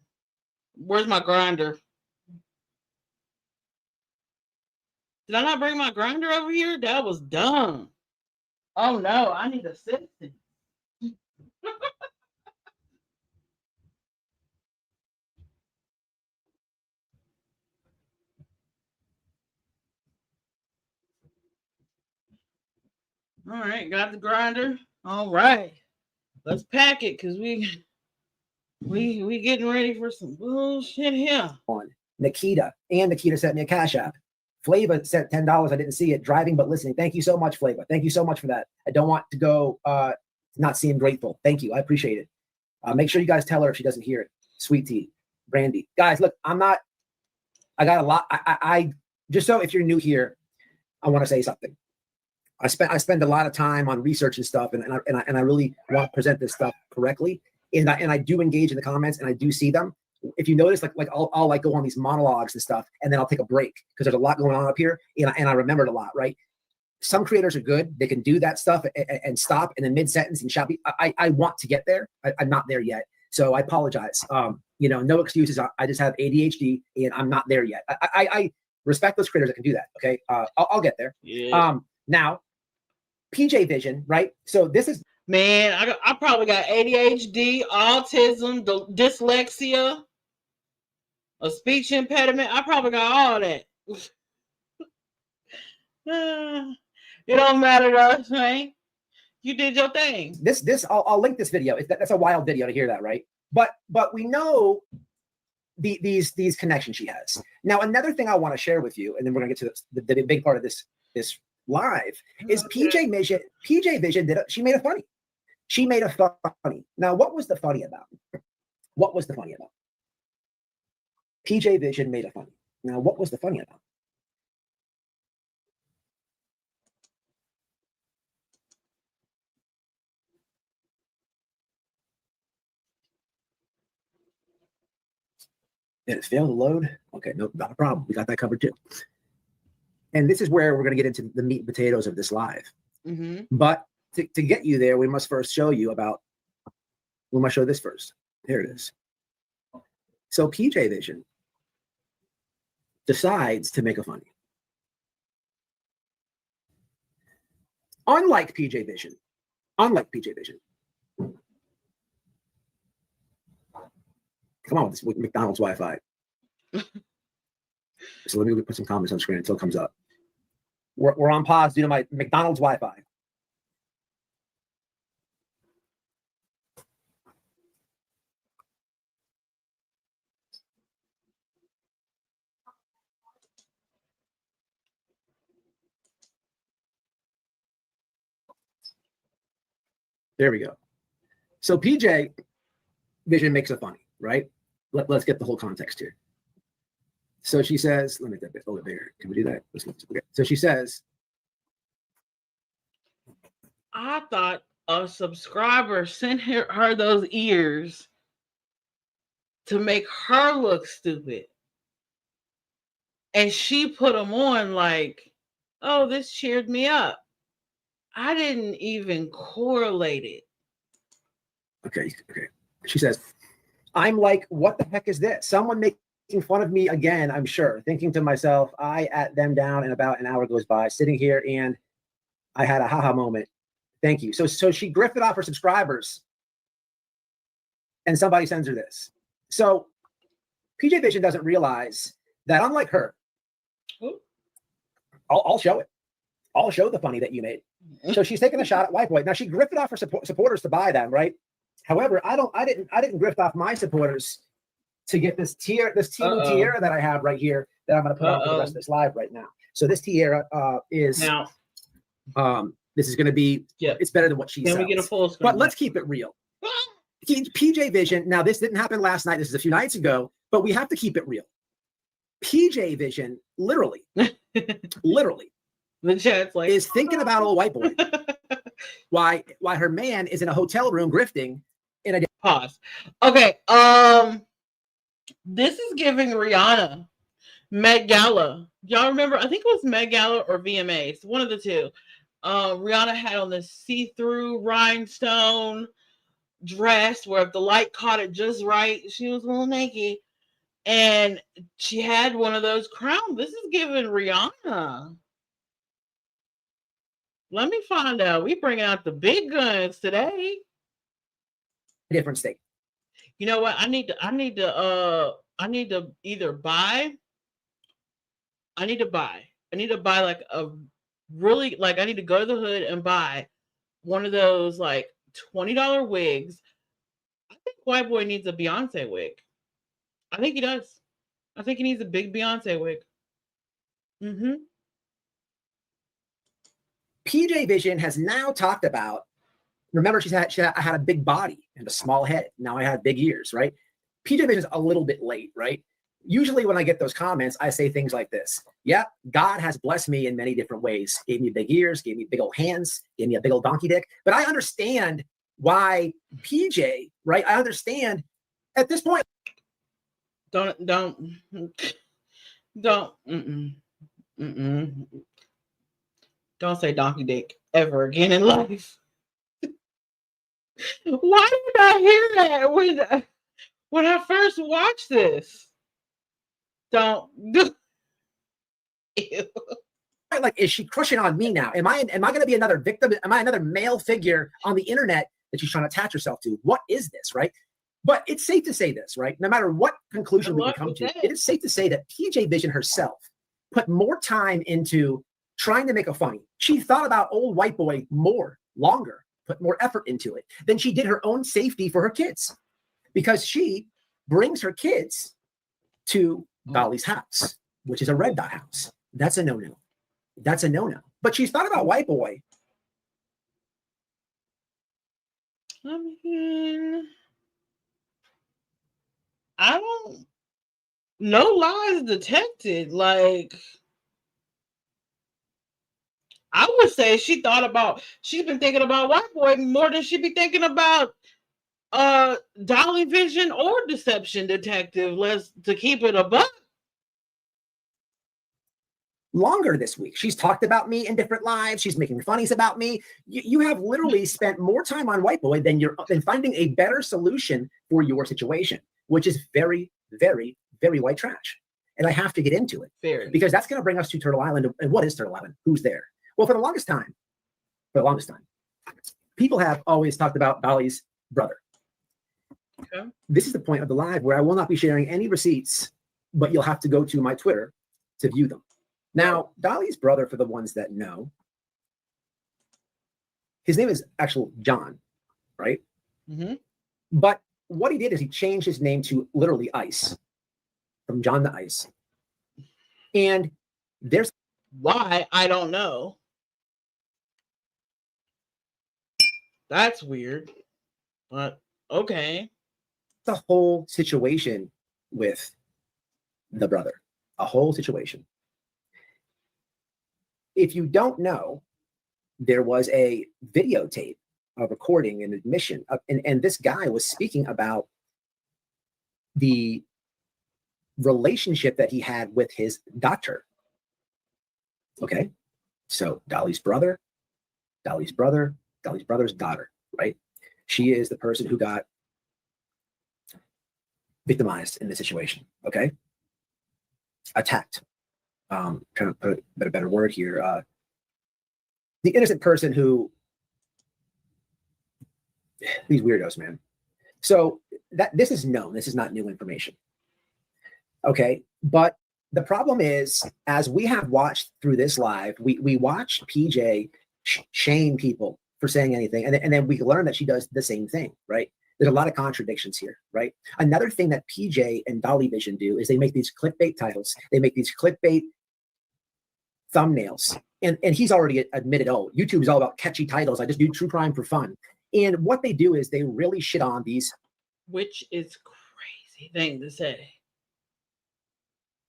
Where's my grinder? Did I not bring my grinder over here? That was dumb. Oh no, I need assistance. All right, got the grinder. All right, let's pack it because we getting ready for some bullshit here. Nikita sent me a cash app. Flava sent $10. I didn't see it. Driving but listening. Thank you so much, Flava. Thank you so much for that. I don't want to go not seem grateful. Thank you. I appreciate it. Make sure you guys tell her if she doesn't hear it. Sweet tea, Brandy. Guys, look, I got a lot. I just so if you're new here, I want to say something. I spend a lot of time on research and stuff, and I really want to present this stuff correctly. And I do engage in the comments, and I do see them. If you notice, like I'll like go on these monologues and stuff, and then I'll take a break because there's a lot going on up here, and I remembered a lot, right? some creators are good. They can do that stuff and stop in the mid-sentence and shout. I want to get there. I'm not there yet. So I apologize. No excuses. I just have ADHD and I'm not there yet. I respect those creators that can do that. Okay. I'll get there. Yeah. Now, PJ Vision, right? So this is, man, I probably got ADHD, autism, dyslexia, a speech impediment. I probably got all that. It don't matter to us, man. You did your thing. I'll link this video. That's a wild video to hear that, right? But we know these connections she has. Now, another thing I want to share with you, and then we're gonna get to the big part of this live, is PJ Vision. PJ Vision she made a funny. She made a funny. Now, what was the funny about? What was the funny about? PJ Vision made a funny. Now, what was the funny about? Did it fail to load? Okay, no, not a problem. We got that covered too. And this is where we're going to get into the meat and potatoes of this live. Mm-hmm. But to get you there, we must first show you we must show this first. Here it is. So PJ Vision decides to make a funny. Unlike PJ Vision, come on with McDonald's Wi-Fi. So let me put some comments on screen until it comes up. We're on pause due to my McDonald's Wi-Fi. There we go. So PJ Vision makes a funny, right? Let's get the whole context here. So she says, let me get that a little bit bigger. Can we do that? Okay. So she says, I thought a subscriber sent her those ears to make her look stupid. And she put them on like, oh, this cheered me up. I didn't even correlate it. Okay. She says, I'm like, what the heck is this? Someone making fun of me again, I'm sure. Thinking to myself, I at them down and about an hour goes by, sitting here and I had a haha moment. Thank you. So she grifted off her subscribers and somebody sends her this. So PJ Vision doesn't realize that unlike her, I'll show it. I'll show the funny that you made. So she's taking a shot at White Boy. Now she grifted off her supporters to buy them, right? However, I didn't grift off my supporters to get this tiara that I have right here that I'm going to put on for the rest of this live right now. So this tiara is now. This is going to be it's better than what she sells. Can we get a full screen? But let's keep it real. PJ Vision. Now this didn't happen last night. This is a few nights ago. But we have to keep it real. PJ Vision, literally, the chat's like is thinking about old White Boy. Why her man is in a hotel room grifting in a pause. Okay, this is giving Rihanna Met Gala. Y'all remember? I think it was Met Gala or VMAs, one of the two. Rihanna had on this see-through rhinestone dress where if the light caught it just right, she was a little naked. And she had one of those crowns. This is giving Rihanna. Let me find out. We bringing out the big guns today. different state. You know what? I need to either buy. I need to buy like a really like I need to go to the hood and buy one of those like $20 wigs. I think White Boy needs a Beyonce wig. I think he does. I think he needs a big Beyonce wig. Mm-hmm. PJ Vision has now talked about, remember I had a big body and a small head. Now I have big ears, right? PJ Vision is a little bit late, right? Usually when I get those comments, I say things like this. Yeah, God has blessed me in many different ways. Gave me big ears, gave me big old hands, gave me a big old donkey dick. But I understand why PJ, right? I understand at this point. Don't. Mm-mm. Don't say donkey dick ever again in life. Why did I hear that when I first watched this? Don't do. Ew. Like, is she crushing on me now? Am I going to be another victim? Am I another male figure on the internet that she's trying to attach herself to? What is this, right? But it's safe to say this, right? No matter what conclusion we can come to, it is safe to say that PJ Vision herself put more time into trying to make a funny. She thought about old white boy longer, put more effort into it than she did her own safety for her kids, because she brings her kids to Dolly's house, which is a red dot house. That's a no-no. That's a no-no. But she's thought about white boy. I mean, I don't. No lies detected. Like, I would say she's been thinking about white boy more than she'd be thinking about Dolly Vision or Deception Detective. Let's to keep it a buck. Longer this week. She's talked about me in different lives. She's making funnies about me. You have literally spent more time on white boy than finding a better solution for your situation, which is very, very, very white trash. And I have to get into it because that's going to bring us to Turtle Island. And what is Turtle Island? Who's there? Well, for the longest time, people have always talked about Dolly's brother. Okay. This is the point of the live where I will not be sharing any receipts, but you'll have to go to my Twitter to view them. Now, Dolly's brother, for the ones that know, his name is actual John, right? Mm-hmm. But what he did is he changed his name to literally Ice, from John to Ice. And there's why, I don't know. That's weird, but okay. The whole situation with the brother, a whole situation. If you don't know, there was a videotape, a recording, an admission, and this guy was speaking about the relationship that he had with his daughter. Okay, so Dolly's brother's daughter, right? She is the person who got victimized in this situation, okay? Attacked. Trying to put a better word here. The innocent person who, these weirdos, man. So this is known. This is not new information. Okay, but the problem is, as we have watched through this live, we watched PJ shame people for saying anything, and then we learn that she does the same thing, right? There's a lot of contradictions here, right? Another thing that PJ and Dolly Vision do is they make these clickbait titles. They make these clickbait thumbnails. And he's already admitted, oh, YouTube is all about catchy titles. I just do true crime for fun. And what they do is they really shit on these. Which is crazy thing to say.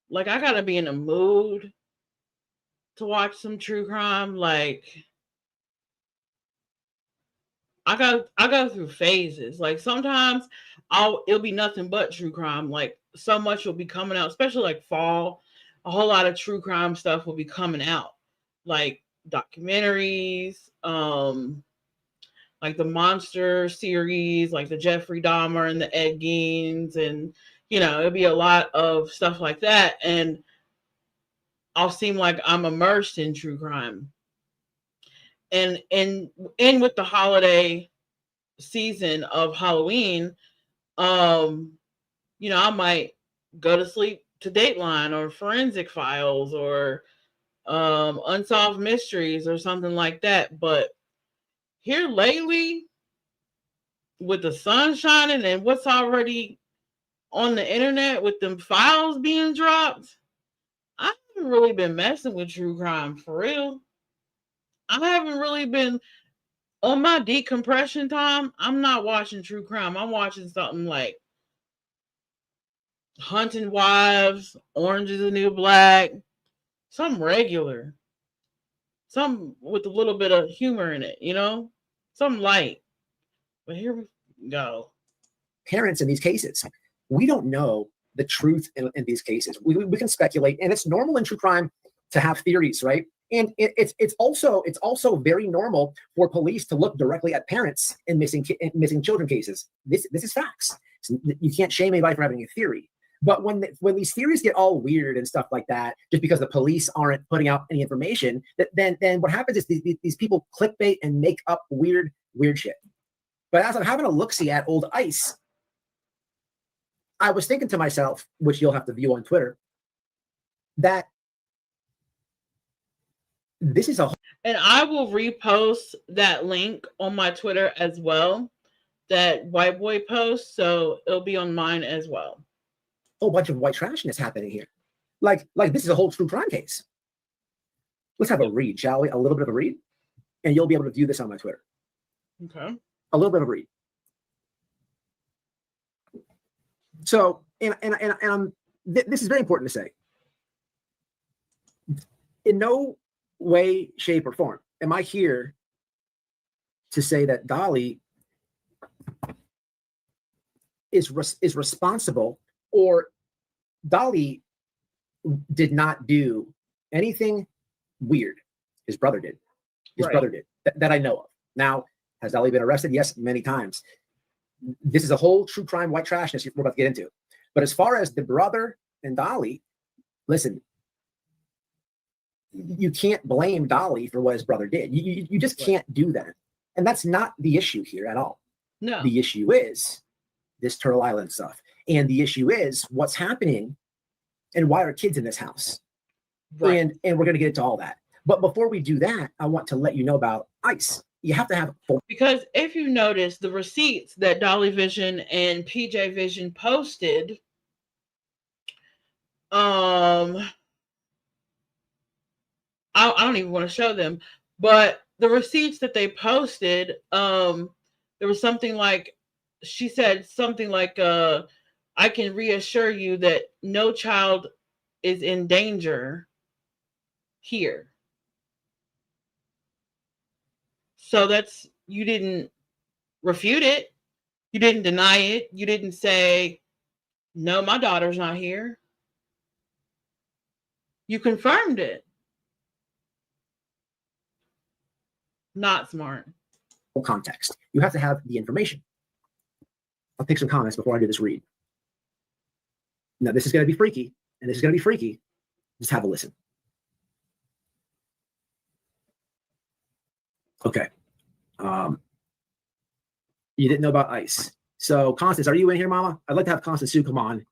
Like, I gotta be in a mood to watch some true crime. Like, I go through phases. Like, sometimes it'll be nothing but true crime. Like, so much will be coming out, especially like fall. A whole lot of true crime stuff will be coming out, like documentaries, like the Monster series, like the Jeffrey Dahmer and the Ed Geins, and it'll be a lot of stuff like that. And I'll seem like I'm immersed in true crime. And with the holiday season of Halloween, I might go to sleep to Dateline or Forensic Files or Unsolved Mysteries or something like that. But here lately, with the sun shining and what's already on the internet with them files being dropped, I haven't really been messing with true crime for real. I haven't really been on my decompression time. I'm not watching true crime. I'm watching something like Hunting Wives, Orange is the New Black, some regular, some with a little bit of humor in it, some light. But here we go. Parents in these cases, we don't know the truth in these cases. We can speculate, and it's normal in true crime to have theories, right? And it's also very normal for police to look directly at parents in missing children cases. This is facts. You can't shame anybody for having a theory. But when these theories get all weird and stuff like that, just because the police aren't putting out any information, then what happens is these people clickbait and make up weird shit. But as I'm having a look-see at old ICE, I was thinking to myself, which you'll have to view on Twitter, that this is a whole. And I will repost that link on my Twitter as well, that white boy post, so it'll be on mine as well. Whole bunch of white trashiness happening here. Like this is a whole true crime case. Let's have a read, shall we? A little bit of a read, and you'll be able to view this on my Twitter. Okay. A little bit of a read. So, and this is very important to say. In no way, shape, or form am I here to say that Dolly is responsible, or Dolly did not do anything weird. His brother did. His brother did that I know of. Now, has Dolly been arrested? Yes, many times. This is a whole true crime white trashness we're about to get into. But as far as the brother and Dolly, listen, you can't blame Dolly for what his brother did. You just can't do that. And that's not the issue here at all. No. The issue is this Turtle Island stuff. And the issue is what's happening and why are kids in this house? Right. And we're going to get into all that. But before we do that, I want to let you know about ICE. You have to have because if you notice the receipts that Dolly Vision and PJ Vision posted, I don't even want to show them, but the receipts that they posted, there was something like, she said something like, I can reassure you that no child is in danger here. So that's, you didn't refute it. You didn't deny it. You didn't say, no, my daughter's not here. You confirmed it. Not smart. Context. You have to have the information. I'll take some comments before I do this read. Now, this is going to be freaky, and this is going to be freaky. Just have a listen. Okay. You didn't know about ICE. So, Constance, are you in here, Mama? I'd like to have Constance Sue come on.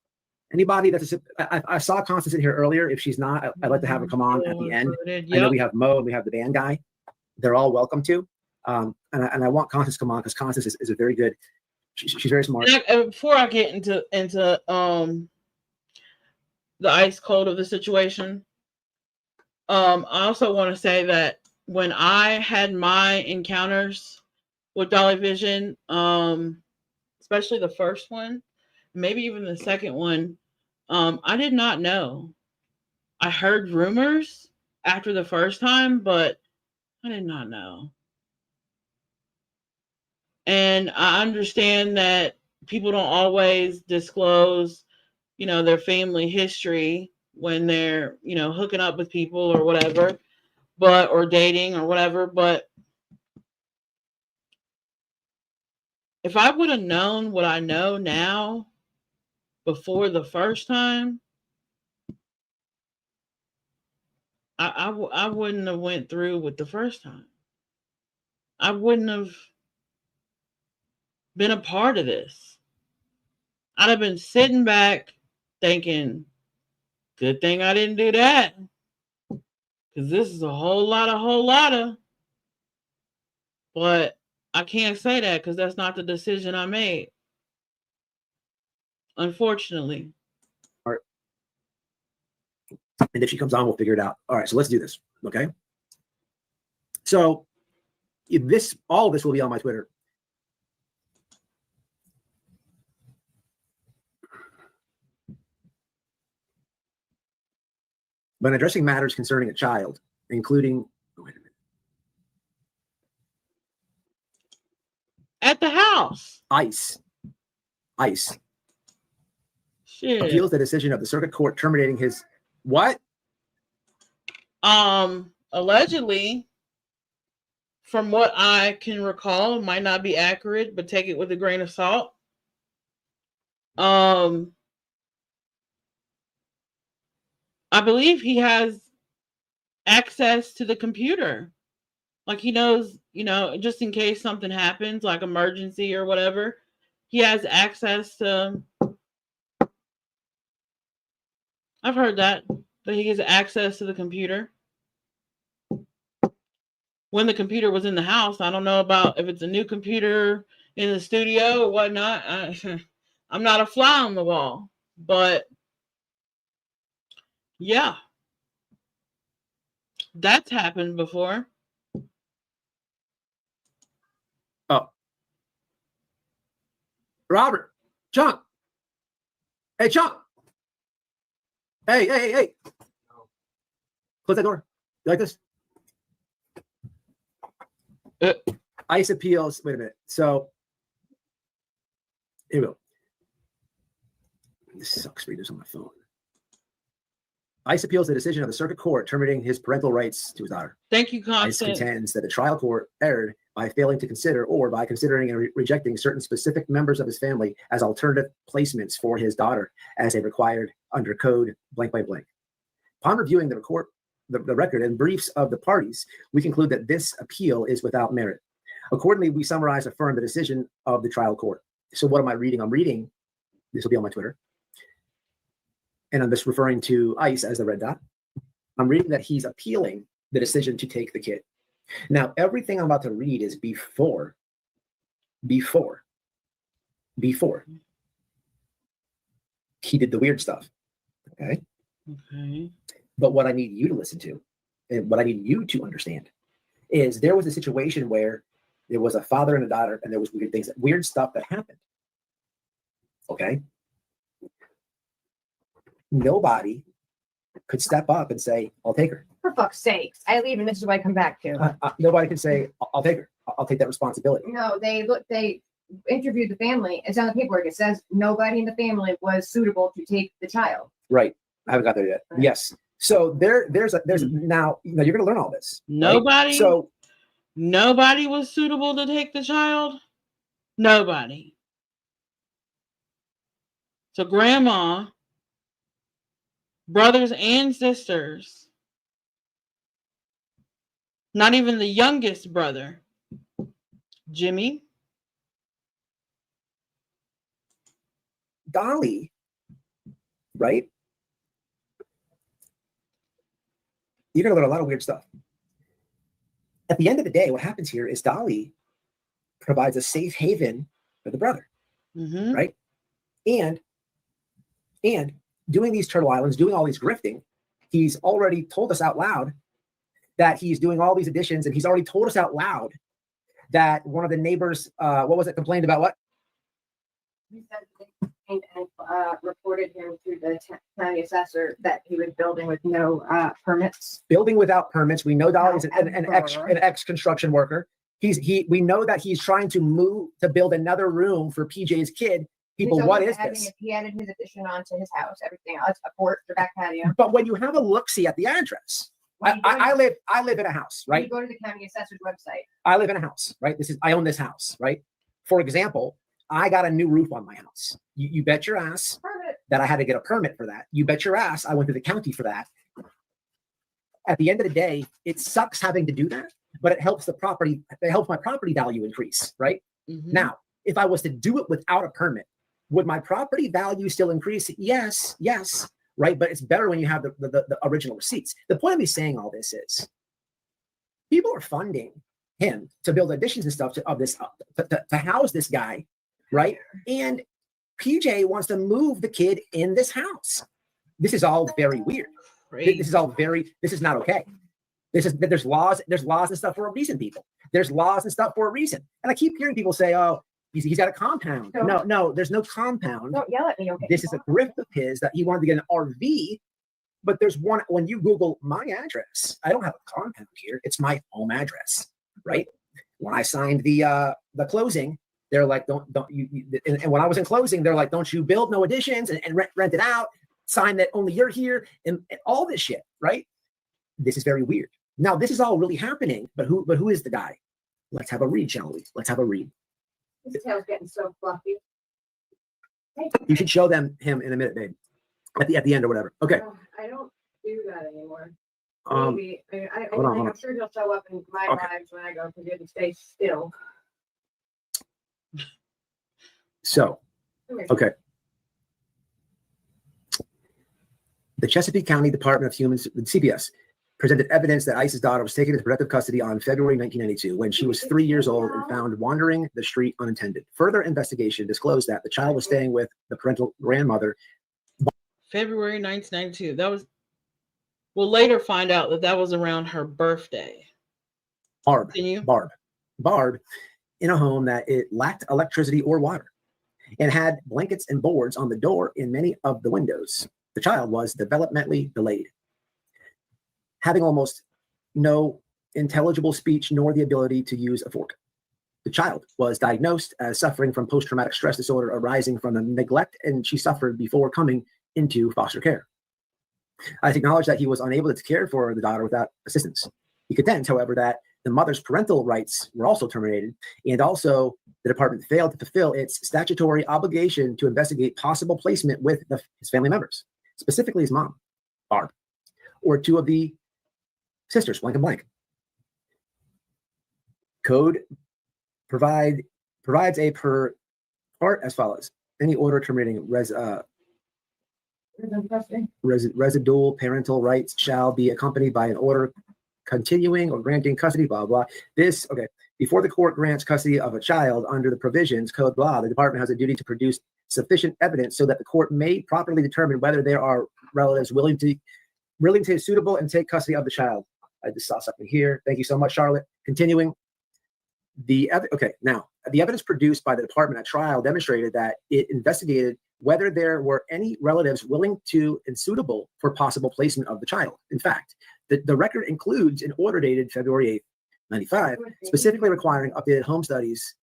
Anybody that's I saw Constance in here earlier. If she's not, I'd like to have her come on at the end. Yep. I know we have Mo and we have the band guy. They're all welcome to. And I want Constance to come on because Constance is a very good. She's very smart. And before I get into the ice cold of the situation, I also want to say that when I had my encounters with Dolly Vision, especially the first one, maybe even the second one, I did not know. I heard rumors after the first time, but I did not know. And I understand that people don't always disclose, their family history when they're, hooking up with people or whatever, or dating or whatever. But if I would have known what I know now before the first time, I wouldn't have went through with the first time. I wouldn't have been a part of this. I'd have been sitting back thinking, good thing I didn't do that. Because this is a whole lot of. But I can't say that because that's not the decision I made. Unfortunately. All right. And if she comes on, we'll figure it out. All right, so let's do this. Okay. So all this will be on my Twitter. When addressing matters concerning a child, including at the house, ICE shit, appeals the decision of the circuit court terminating his what? allegedly, from what I can recall, might not be accurate, but take it with a grain of salt. I believe he has access to the computer. Like he knows, just in case something happens, like emergency or whatever, he has access to. I've heard that he has access to the computer. When the computer was in the house, I don't know about if it's a new computer in the studio or whatnot. I'm not a fly on the wall, but yeah, that's happened before. Oh, Robert, Chunk. Hey, Chunk. Hey. Close that door. You like this? ICE appeals. Wait a minute. So, here we go. This sucks readers on my phone. ICE appeals the decision of the circuit court terminating his parental rights to his daughter. Thank you, ICE Constant. contends that the trial court erred by failing to consider or by considering and rejecting certain specific members of his family as alternative placements for his daughter as they required under code blank, blank, blank. Upon reviewing the record and briefs of the parties, we conclude that this appeal is without merit. Accordingly, we summarize and affirm the decision of the trial court. So what am I reading? I'm reading, this will be on my Twitter, and I'm just referring to ICE as the red dot. I'm reading that he's appealing the decision to take the kid. Now, everything I'm about to read is before he did the weird stuff. Okay. But what I need you to listen to and what I need you to understand is there was a situation where there was a father and a daughter and there was weird stuff that happened. Okay. Nobody could step up and say, I'll take her. For fuck's sakes. I leave and this is what I come back to. Nobody can say, I'll take her. I'll take that responsibility. No, they interviewed the family. It's on the paperwork. It says nobody in the family was suitable to take the child. Right. I haven't got there yet. Right. Yes. So there's now, you're going to learn all this. Nobody. Right? So nobody was suitable to take the child. Nobody. So grandma, brothers and sisters, not even the youngest brother, Jimmy, Dolly, right? You're going to learn a lot of weird stuff. At the end of the day, what happens here is Dolly provides a safe haven for the brother, right? And doing these Turtle Islands, doing all these grifting, he's already told us out loud that he's doing all these additions, and he's already told us out loud that one of the neighbors, complained about what? He said they reported him to the county assessor that he was building with no permits. Building without permits. We know Dolly's an ex-construction worker. We know that he's trying to build another room for PJ's kid. People, what is this? He added his addition onto his house, everything else, a porch, the back patio. But when you have a look-see at the address, I live in a house, right? You go to the county assessor's website. I live in a house, right? I own this house, right? For example, I got a new roof on my house. You bet your ass that I had to get a permit for that. You bet your ass I went to the county for that. At the end of the day, it sucks having to do that, but it helps the property. It helps my property value increase, right? Now, if I was to do it without a permit, would my property value still increase? Yes, right? But it's better when you have the original receipts. The point of me saying all this is people are funding him to build additions and stuff to house this guy, right? And PJ wants to move the kid in this house. This is all very weird. This is not okay. There's laws and stuff for a reason, people. There's laws and stuff for a reason. And I keep hearing people say, oh, he's got a compound. No, there's no compound. Don't yell at me, okay? This is a grift of his that he wanted to get an RV, but there's one, when you Google my address, I don't have a compound here. It's my home address, right? When I signed the closing, they're like, don't you, and when I was in closing, they're like, don't you build no additions and rent it out, sign that only you're here, and all this shit, right? This is very weird. Now, this is all really happening, but who is the guy? Let's have a read, shall we? Let's have a read. His tail's getting so fluffy. You should show them him in a minute, babe. At the end or whatever. Okay. I don't do that anymore. Um, Maybe. hold on. I'm sure he'll show up in my lives when I go because he didn't stay still. So, okay. The Chesapeake County Department of Human CPS presented evidence that Ice's daughter was taken into protective custody on February 1992 when she was 3 years old and found wandering the street unattended. Further investigation disclosed that the child was staying with the parental grandmother. February 1992. That was. We'll later find out that was around her birthday. Barb, Continue. Barb, in a home that it lacked electricity or water and had blankets and boards on the door in many of the windows. The child was developmentally delayed, having almost no intelligible speech nor the ability to use a fork. The child was diagnosed as suffering from post-traumatic stress disorder arising from the neglect and she suffered before coming into foster care. I acknowledged that he was unable to care for the daughter without assistance. He contends, however, that the mother's parental rights were also terminated, and also the department failed to fulfill its statutory obligation to investigate possible placement with his family members, specifically his mom, Barb, or two of the sisters, blank and blank. Code provides a per part as follows. Any order terminating residual parental rights shall be accompanied by an order continuing or granting custody, blah, blah. This, okay, before the court grants custody of a child under the provisions, code, blah, the department has a duty to produce sufficient evidence so that the court may properly determine whether there are relatives willing to suitable and take custody of the child. I just saw something here. Thank you so much, Charlotte. Continuing. The evidence produced by the department at trial demonstrated that it investigated whether there were any relatives willing to and suitable for possible placement of the child. In fact, the record includes an order dated February 8th, 95, specifically requiring updated home studies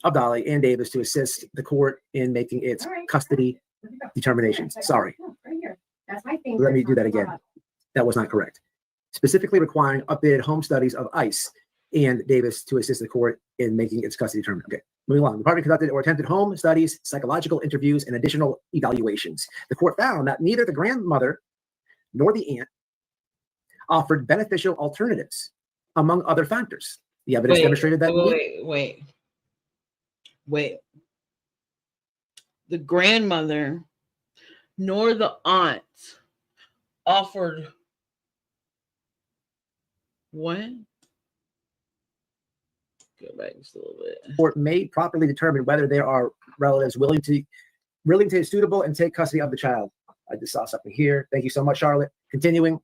of Dolly and Davis to assist the court in making its custody determinations. Sorry. Let me do that again. That was not correct. Specifically requiring updated home studies of ICE and Davis to assist the court in making its custody determination. Okay, moving on. The department conducted or attempted home studies, psychological interviews, and additional evaluations. The court found that neither the grandmother nor the aunt offered beneficial alternatives, among other factors. The evidence demonstrated that. Wait. The grandmother nor the aunt offered what? Go back just a little bit. Court may properly determine whether there are relatives willing to suitable and take custody of the child. I just saw something here. Thank you so much, Charlotte. Continuing.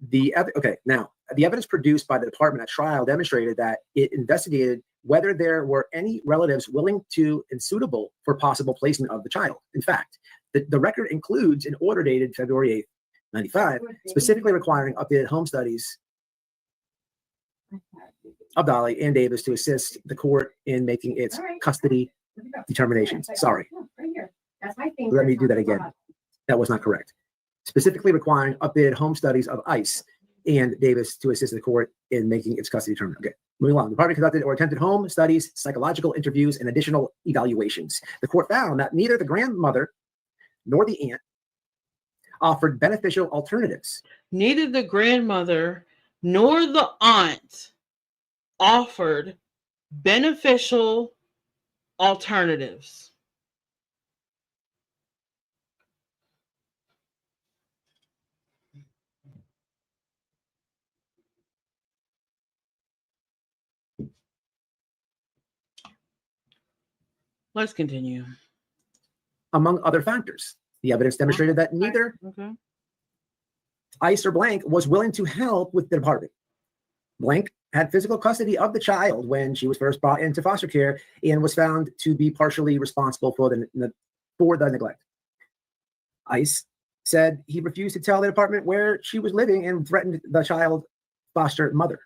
The evidence produced by the department at trial demonstrated that it investigated whether there were any relatives willing to and suitable for possible placement of the child. In fact, the record includes an order dated February 8th, 95, specifically requiring updated home studies of Dolly and Davis to assist the court in making its custody determinations. Sorry. Let me do that again. That was not correct. Specifically requiring updated home studies of ICE and Davis to assist the court in making its custody determination. Okay, moving on. The department conducted or attempted home studies, psychological interviews, and additional evaluations. The court found that neither the grandmother nor the aunt offered beneficial alternatives. Neither the grandmother nor the aunt offered beneficial alternatives. Let's continue. Among other factors, the evidence demonstrated that neither ICE or blank was willing to help with the department. Blank had physical custody of the child when she was first brought into foster care and was found to be partially responsible for the neglect. ICE said he refused to tell the department where she was living and threatened the child's foster mother.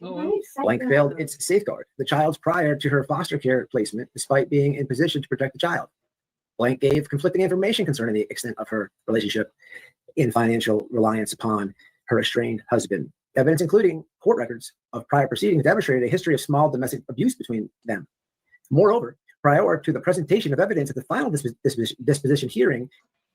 Blank failed its safeguard the child's prior to her foster care placement, despite being in position to protect the child. Blank gave conflicting information concerning the extent of her relationship in financial reliance upon her estranged husband. Evidence, including court records of prior proceedings, demonstrated a history of small domestic abuse between them. Moreover, prior to the presentation of evidence at the final disposition hearing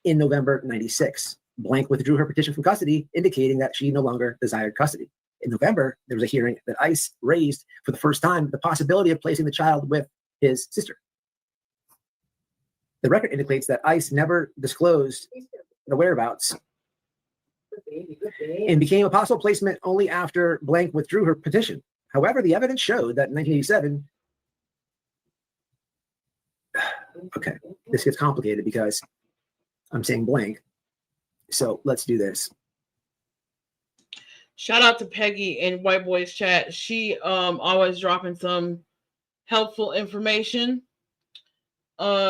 in November 96, Blank withdrew her petition from custody, indicating that she no longer desired custody. In November, there was a hearing that ICE raised for the first time the possibility of placing the child with his sister. The record indicates that ICE never disclosed the whereabouts and became a possible placement only after Blank withdrew her petition. However, the evidence showed that in 1987, okay, this gets complicated because I'm saying Blank. So let's do this. Shout out to Peggy in White Boys Chat. She always dropping some helpful information.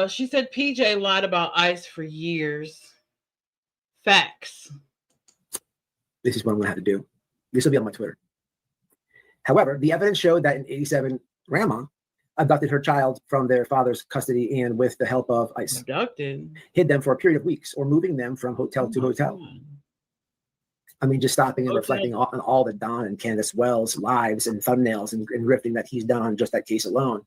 She said PJ lied about ICE for years. Facts. This is what I'm going to have to do. This will be on my Twitter. However, the evidence showed that in 87, Grandma abducted her child from their father's custody and, with the help of ICE, hid them for a period of weeks, or moving them from hotel to hotel. God. I mean, just stopping and reflecting on all the Don and Candace Wells lives and thumbnails and riffing that he's done on just that case alone.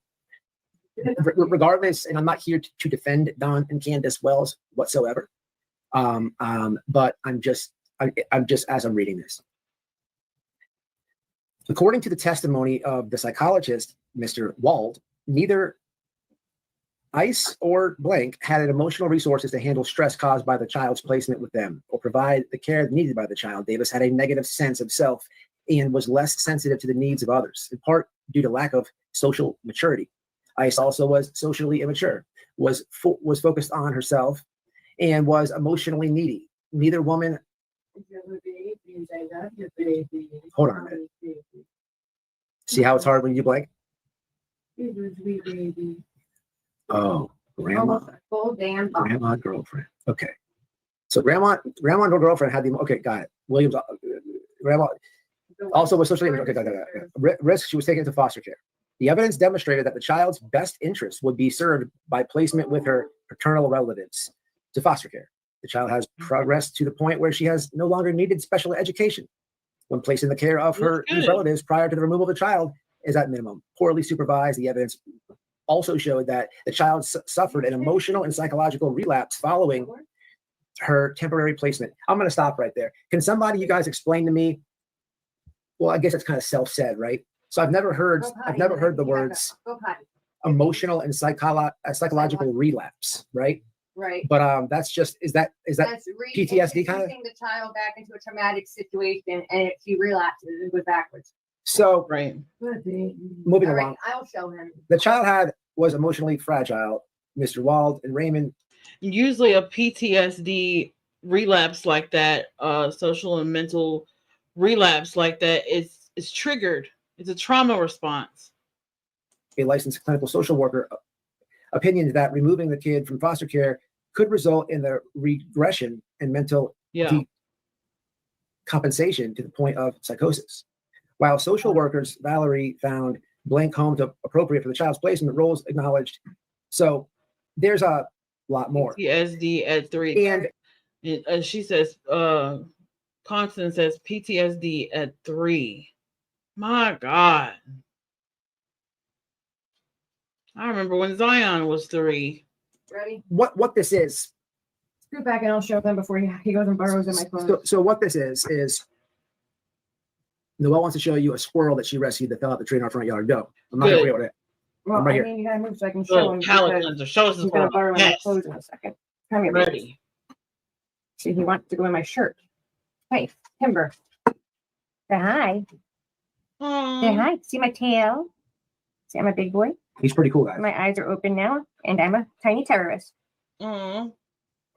Regardless, and I'm not here to defend Don and Candace Wells whatsoever, but I'm just as I'm reading this. According to the testimony of the psychologist, Mr. Wald, neither ICE or Blank had emotional resources to handle stress caused by the child's placement with them or provide the care needed by the child. Davis had a negative sense of self and was less sensitive to the needs of others, in part due to lack of social maturity. ICE also was socially immature, was focused on herself, and was emotionally needy. Neither woman. Hold on a minute. See how it's hard when you Blank? Oh, grandma. Full damn Grandma girlfriend. Okay. So grandma and her girlfriend had the, okay, got it. Williams, grandma also was socially, okay, got it. Risk, she was taken into foster care. The evidence demonstrated that the child's best interest would be served by placement with her paternal relatives to foster care. The child has progressed to the point where she has no longer needed special education. When placed in the care of these relatives prior to the removal of the child is at minimum poorly supervised. The evidence also showed that the child suffered an emotional and psychological relapse following her temporary placement. I'm going to stop right there. Can somebody, you guys, explain to me? Well, I guess it's kind of self-said, right? So I've never heard the words emotional and psychological relapse, right? Right. But that's just is that PTSD kind of the child back into a traumatic situation, and if he relapses, it goes backwards. So right. Moving along. I'll show him. The child was emotionally fragile. Mr. Wald and Raymond. Usually a PTSD relapse like that, social and mental relapse like that is triggered. It's a trauma response. A licensed clinical social worker opinions that removing the kid from foster care could result in the regression in mental compensation to the point of psychosis. While social workers Valerie found Blank home to appropriate for the child's placement, roles acknowledged. So there's a lot more. PTSD at 3. And she says, Constance says PTSD at 3. My God. I remember when Zion was 3. Ready? What this is. Scoot back and I'll show them before he goes and burrows in my phone. So what this is Noelle wants to show you a squirrel that she rescued that fell out the tree in our front yard. Go. I'm not going to with it. Well, I'm right here. you gotta move so I can show him. Palette cleanser. Show us the He's gonna burrow in my yes. clothes in a second. Come here. Ready. See, he wants to go in my shirt. Hey, Timber. Say hi. Say hi. See my tail? See, I'm a big boy. He's pretty cool, guys. My eyes are open now, and I'm a tiny terrorist. All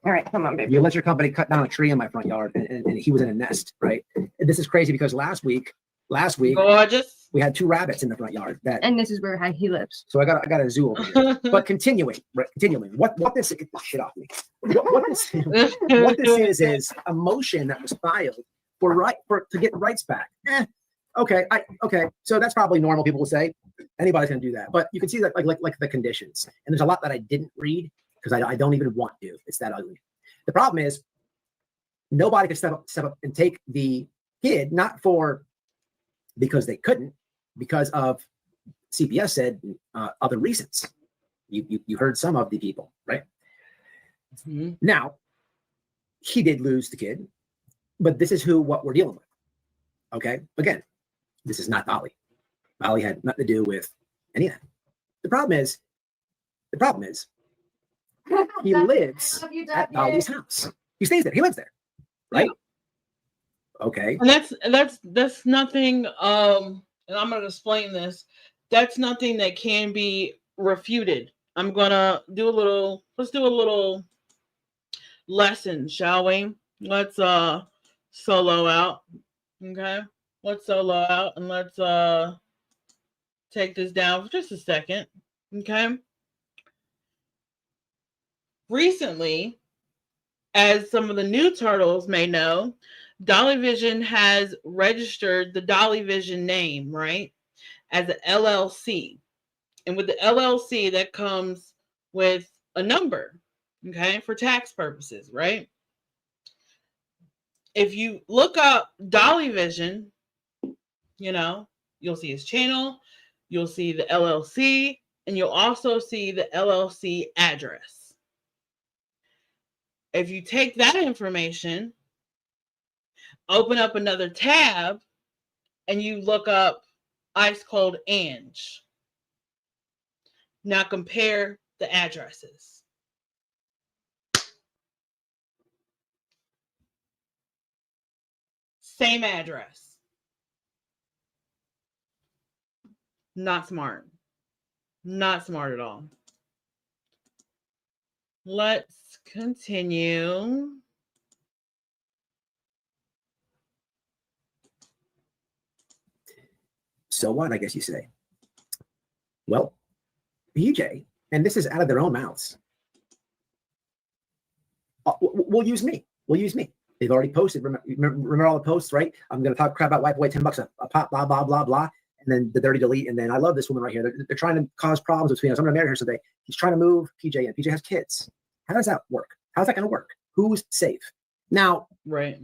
right, come on, baby. You let your company cut down a tree in my front yard, and he was in a nest, right? And this is crazy because last week, gorgeous. we had 2 rabbits in the front yard. And this is where he lives. So I got a zoo over here. But continuing. What this get the shit off me. What this is emotion that was filed to get rights back. Okay. So that's probably normal. People will say anybody's gonna do that. But you can see that like the conditions. And there's a lot that I didn't read because I don't even want to. It's that ugly. The problem is nobody could step up and take the kid, not because they couldn't, because of CPS said other reasons. You heard some of the people, right? Mm-hmm. Now, he did lose the kid, but this is what we're dealing with. Okay, again, this is not Dolly. Dolly had nothing to do with any of that. The problem is he lives at Dolly's house. He stays there. He lives there, right? Yeah. Okay. And that's nothing. And I'm gonna explain this. That's nothing that can be refuted. I'm gonna do let's do a little lesson, shall we? Let's solo out. Okay. Let's solo out and let's take this down for just a second. Okay. Recently, as some of the new turtles may know, Dolly Vision has registered the Dolly Vision name, right, as an LLC. And with the LLC, that comes with a number, okay, for tax purposes, right? If you look up Dolly Vision, you'll see his channel, you'll see the LLC, and you'll also see the LLC address. If you take that information, open up another tab, and you look up Ice Cold Ange. Now compare the addresses. Same address. Not smart. Not smart at all. Let's continue. So what, I guess you say? Well, PJ, and this is out of their own mouths. We'll use me. They've already posted. Remember all the posts, right? I'm going to talk crap about wipe away $10 a pop, blah, blah, blah, blah. And then the dirty delete. And then I love this woman right here. They're trying to cause problems between us. I'm going to marry her someday. He's trying to move PJ in. PJ has kids. How does that work? How's that going to work? Who's safe? Now, right.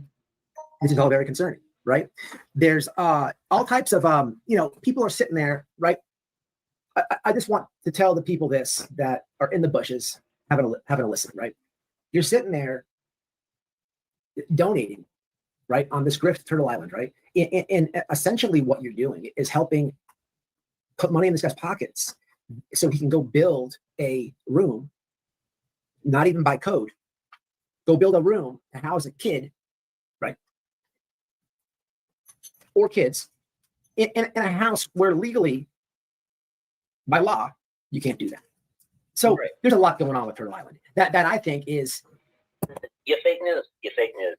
This is all very concerning, right? There's all types of, people are sitting there, right? I just want to tell the people this that are in the bushes having a listen, right? You're sitting there donating, right, on this grift Turtle Island, right? And essentially what you're doing is helping put money in this guy's pockets so he can go build a room, not even by code, go build a room to house a kid, right? Or kids in a house where legally, by law, you can't do that. So There's a lot going on with Turtle Island that I think is You're fake news.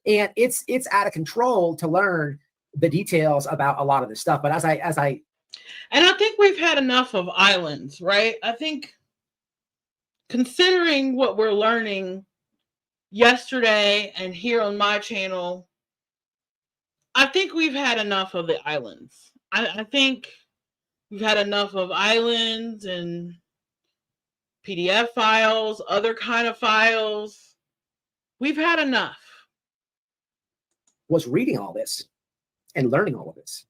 And it's out of control to learn the details about a lot of this stuff. But as I and I think we've had enough of islands, right? I think considering what we're learning yesterday and here on my channel, I think we've had enough of the islands. I think we've had enough of islands and PDF files, other kind of files. We've had enough. was reading all this and learning all of this,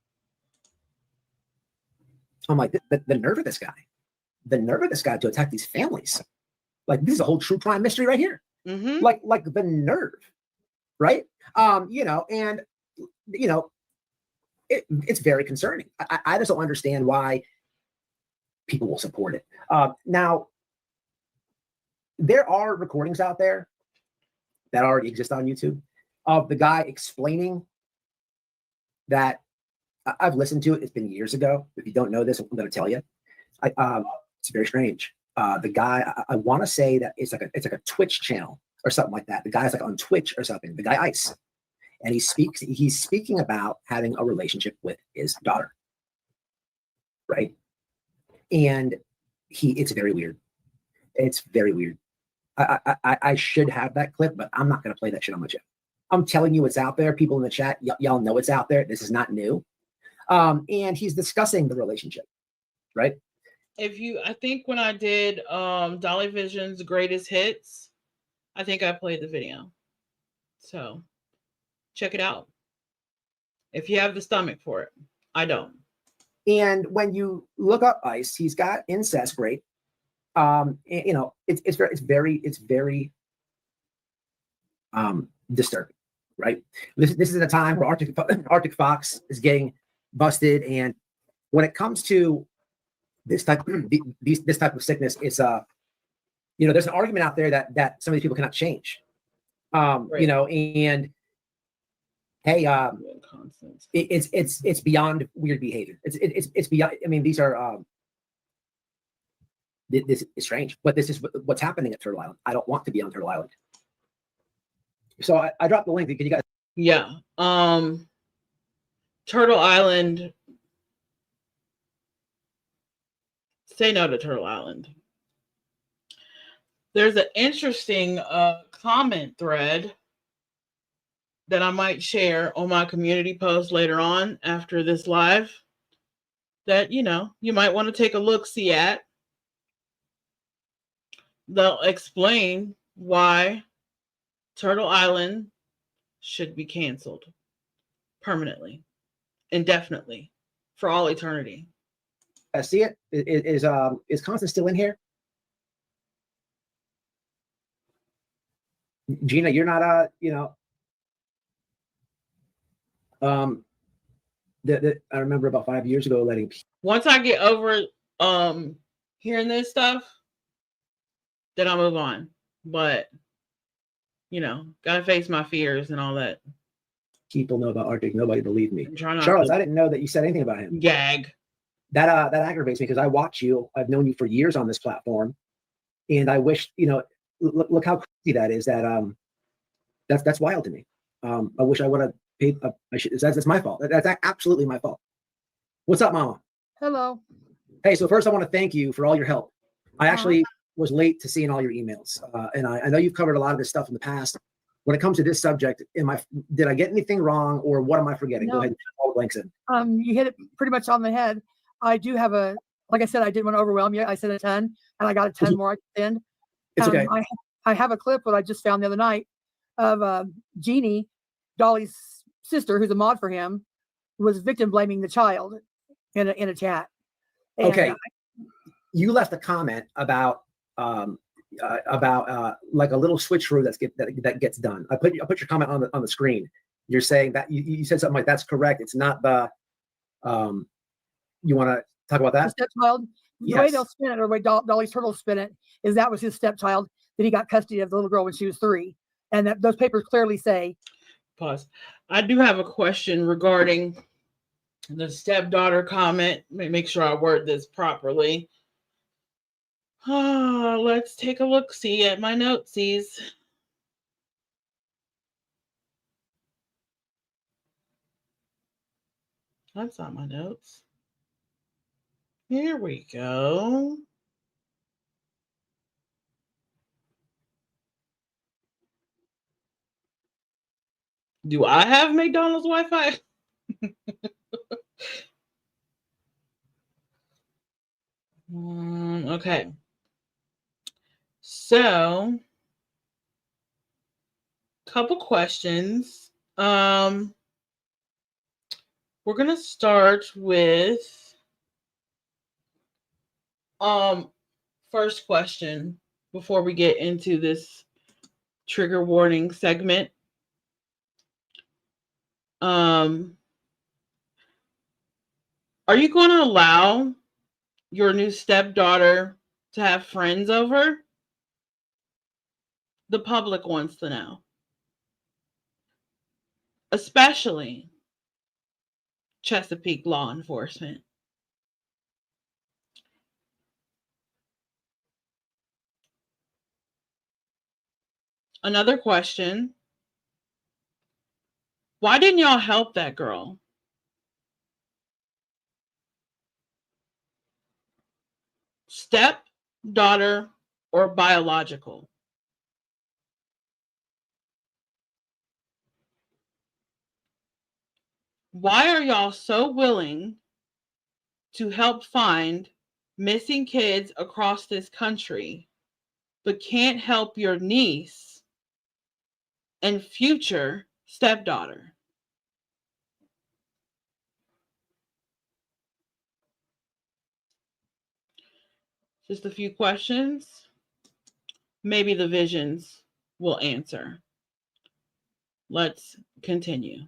I'm like, the nerve of this guy to attack these families. Like, this is a whole true crime mystery right here. Mm-hmm. Like the nerve, right? It's very concerning. I just don't understand why people will support it. Now, there are recordings out there that already exist on YouTube of the guy explaining that. I've listened to it. It's been years ago. If you don't know this, I'm going to tell you. It's very strange. The guy, I want to say that it's like a Twitch channel or something like that. The guy's like on Twitch or something. The guy Ice, and he's speaking about having a relationship with his daughter, right? And it's very weird. It's very weird. I should have that clip, but I'm not going to play that shit on my channel. I'm telling you, it's out there. People in the chat, y'all know it's out there. This is not new. And he's discussing the relationship, right? I think when I did Dolly Vision's greatest hits, I think I played the video. So check it out if you have the stomach for it. I don't. And when you look up Ice, he's got incest rate. You know, it's very disturbing, right? This is a time where Arctic Fox is getting busted, and when it comes to this type of sickness, it's you know, there's an argument out there that some of these people cannot change. Right. You know, and hey, it's beyond weird behavior. It's beyond. I mean, these are this is strange, but this is what's happening at Turtle Island. I don't want to be on Turtle Island. So I dropped the link. Can you guys? Yeah. Turtle Island. Say no to Turtle Island. There's an interesting comment thread that I might share on my community post later on after this live that, you know, you might want to take a look-see at. They'll explain why Turtle Island should be canceled permanently, indefinitely, for all eternity. I see it. Is Constance still in here? Gina, you're not you know. I remember about 5 years ago letting. Once I get over hearing this stuff, then I'll move on. But you know, gotta face my fears and all that. People know about Arctic. Nobody believed me. Charles, I didn't know that you said anything about him. Gag. That aggravates me because I watch you. I've known you for years on this platform, and I wish, you know, look how crazy that is. That's wild to me. I wish I would have paid. That's my fault. That's absolutely my fault. What's up, Mama? Hello. Hey, so first I want to thank you for all your help. I actually was late to seeing all your emails, and I know you've covered a lot of this stuff in the past. When it comes to this subject, did I get anything wrong, or what am I forgetting? No. Go ahead, all the blanks in. You hit it pretty much on the head. I do have like I said, I didn't want to overwhelm you. I said a 10, and I got a 10 more at the end. It's okay. I have a clip that I just found the other night of Jeannie, Dolly's sister, who's a mod for him, was victim blaming the child in a chat. And okay, you left a comment about like a little switcheroo that gets done. I put your comment on the screen. You're saying that you said something like that's correct. It's not the you want to talk about that? The stepchild. Yes. The way they'll spin it, or the way Dolly's Turtles spin it, is that was his stepchild that he got custody of the little girl when she was 3, and that those papers clearly say. Pause. I do have a question regarding the stepdaughter comment. Let me make sure I word this properly. Let's take a look. See at my notesies. That's not my notes. Here we go. Do I have McDonald's Wi-Fi? Okay. So, couple questions. We're gonna start with first question before we get into this trigger warning segment. Are you going to allow your new stepdaughter to have friends over? The public wants to know. Especially Chesapeake law enforcement. Another question. Why didn't y'all help that girl? Stepdaughter or biological? Why are y'all so willing to help find missing kids across this country, but can't help your niece and future stepdaughter. Just a few questions. Maybe the visions will answer. Let's continue.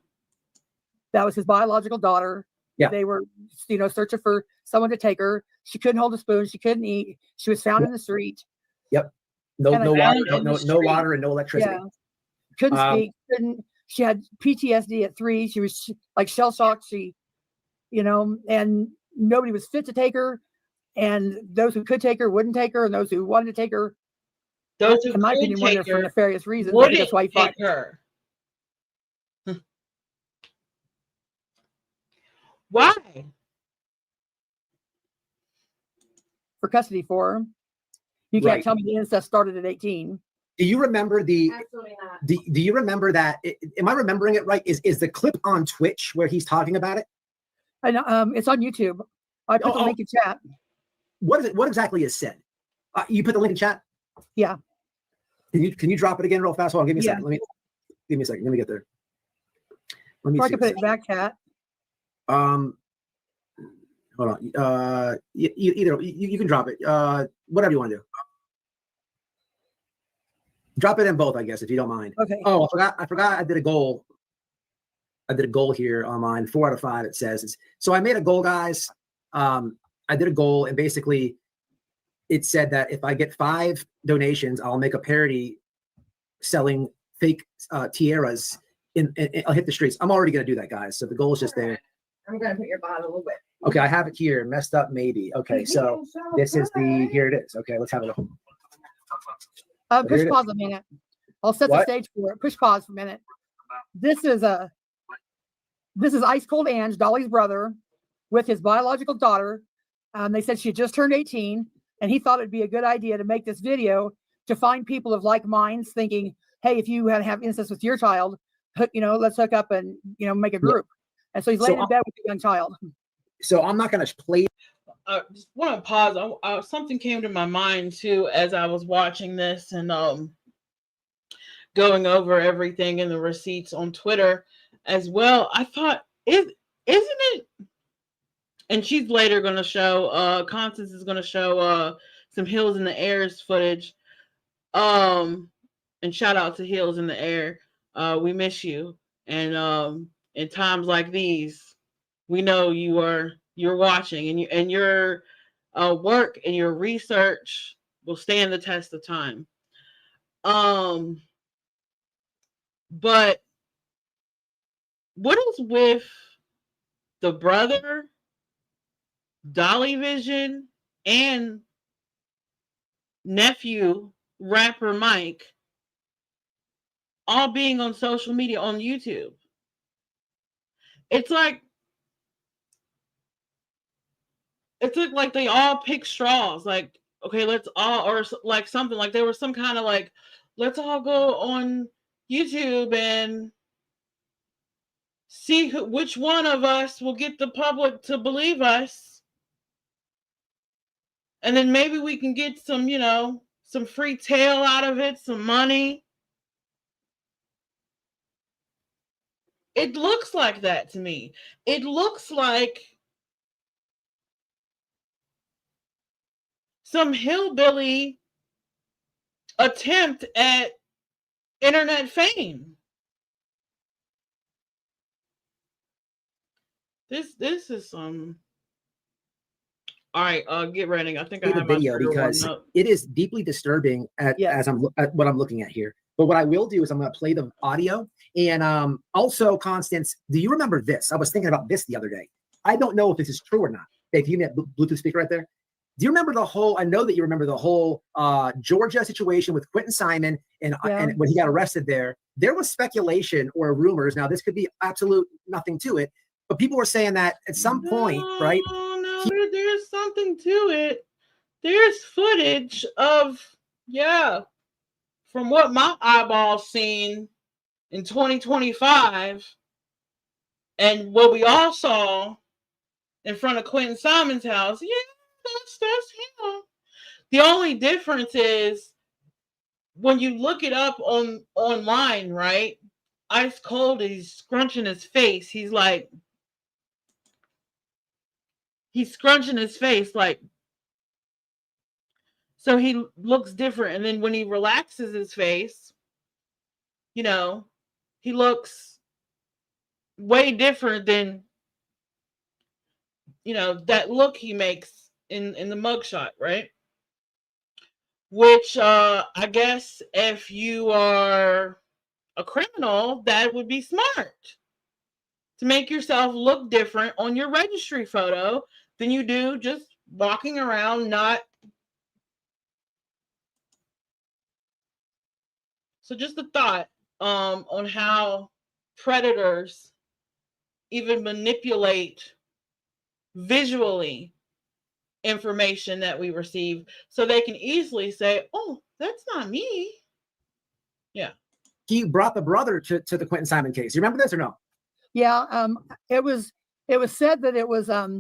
That was his biological daughter. Yeah. They were, searching for someone to take her. She couldn't hold a spoon. She couldn't eat. She was found in the street. Yep. No And I water, found in no the street. water and no electricity. Yeah. Couldn't speak. She had PTSD at 3. She was like shell shocked. And nobody was fit to take her. And those who could take her wouldn't take her. And those who wanted to take her, Those who in my could opinion, were there take for her nefarious reasons. I think wouldn't that's why he fought. take her. Why? For custody for her. You can't Right. tell me the incest started at 18. Do you remember Absolutely not. do you remember that? Am I remembering it right? Is the clip on Twitch where he's talking about it? And it's on YouTube. I put the link in chat. What is it? What exactly is said? You put the link in chat? Yeah. Can you drop it again real fast? Hold on, give me a Yeah. second. Give me a second. Let me get there. Let me Or I see. can put it in back chat. Hold on. Either you can drop it. Whatever you want to do. Drop it in both, I guess, if you don't mind. Okay. Oh, I forgot. I did a goal. Here on mine. 4 out of 5. It says. So I made a goal, guys. I did a goal, and basically, it said that if I get 5 donations, I'll make a parody selling fake tiaras. I'll hit the streets. I'm already gonna do that, guys. So the goal is just there. I'm gonna put your bottle a little bit. Okay, I have it here. Messed up, maybe. Okay, so this is here it is. Okay, let's have it. Push Here it pause a minute. I'll set the What? stage for it. Push pause for a minute. This is Ice Cold Ange, Dolly's brother, with his biological daughter. They said she had just turned 18, and he thought it'd be a good idea to make this video to find people of like minds, thinking, "Hey, if you have incest with your child, let's hook up and make a group." And so he's laying in bed with a young child. So I'm not gonna play. Just want to pause. Something came to my mind too as I was watching this and going over everything in the receipts on Twitter as well. I thought, isn't it? And she's later going to show. Constance is going to show some Hills in the Air's footage. And shout out to Hills in the Air. We miss you. And in times like these, we know you're watching, and your work and your research will stand the test of time. But what is with the brother, Dolly Vision, and nephew, rapper Mike, all being on social media on YouTube? It's like they all pick straws. Like, okay, let's all, or like something like there was some kind of like, let's all go on YouTube and see which one of us will get the public to believe us. And then maybe we can get some, some free tail out of it, some money. It looks like that to me. It looks like some hillbilly attempt at internet fame. This is some. All right, get ready. I think I The have my video trigger because warmed up. it is deeply disturbing at what I'm looking at here. But what I will do is I'm going to play the audio. And also, Constance, do you remember this? I was thinking about this the other day. I don't know if this is true or not. Dave, you have that Bluetooth speaker right there? Do you remember I know that you remember the whole Georgia situation with Quentin Simon and when he got arrested there. There was speculation or rumors. Now, this could be absolute nothing to it, but people were saying that at some point, right? No, there's something to it. There's footage of, from what my eyeballs seen in 2025 and what we all saw in front of Quentin Simon's house. Yeah, that's him. The only difference is when you look it up online, right? ice cold and he's scrunching his face. He's scrunching his face like, so he looks different. And then when he relaxes his face, you know, he looks way different than, you know, that look he makes in the mugshot, right? Which I guess if you are a criminal, that would be smart to make yourself look different on your registry photo than you do just walking around not. So just a thought on how predators even manipulate visually information that we receive so they can easily say, oh, that's not me. Yeah. He brought the brother to the Quentin Simon case. You remember this or no? Yeah. It was said that it was she's a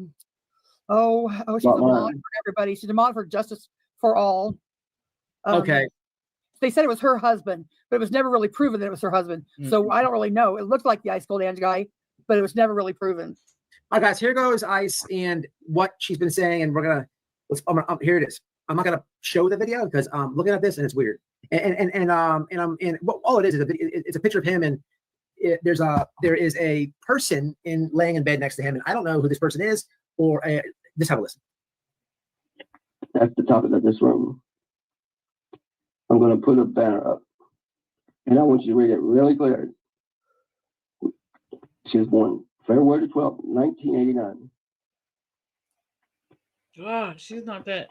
mod for everybody. She's a mod for Justice for All. Okay. They said it was her husband, but it was never really proven that it was her husband. Mm-hmm. So I don't really know. It looked like the Ice Cold Ange guy, but it was never really proven. All right, guys, here goes Ice and what she's been saying, and here it is. I'm not gonna show the video because I'm looking at this and it's weird. All it is it's a picture of him, and there is a person laying in bed next to him, and I don't know who this person is, or just have a listen. That's the topic of this room. I'm going to put a banner up, and I want you to read it really clear. She was born February 12th, 1989. God, she's not that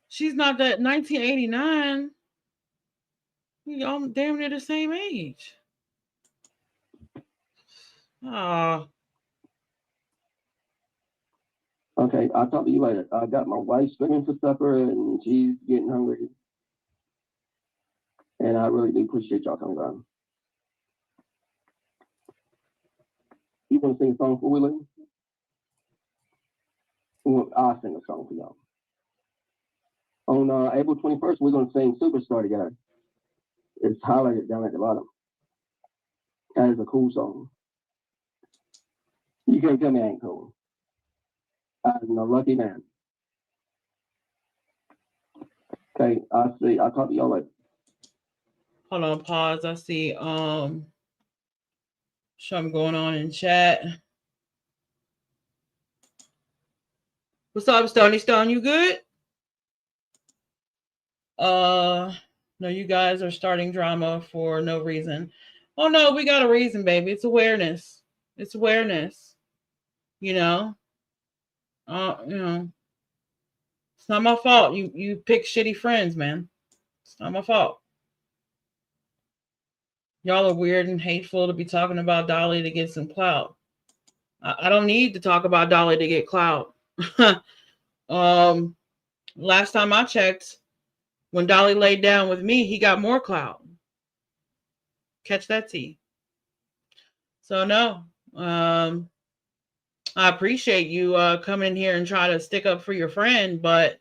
1989. Y'all damn near the same age. Oh. Okay, I'll talk to you later. I got my wife screaming for supper, and she's getting hungry. And I really do appreciate y'all coming down. You want to sing a song for Willie? I'll sing a song for y'all. On April 21st, we're going to sing Superstar together. It's highlighted down at the bottom. That is a cool song. You can't tell me I ain't cool. I'm a lucky man. Okay, I'll talk to y'all later. Hold on, pause. I see something going on in chat. What's up, Stony Stone? You good? No, you guys are starting drama for no reason. Oh no, we got a reason, baby. It's awareness. It's awareness. You know? It's not my fault. You pick shitty friends, man. It's not my fault. Y'all are weird and hateful to be talking about Dolly to get some clout. I don't need to talk about Dolly to get clout. Last time I checked, when Dolly laid down with me, he got more clout. Catch that tea. So no, I appreciate you coming in here and try to stick up for your friend, but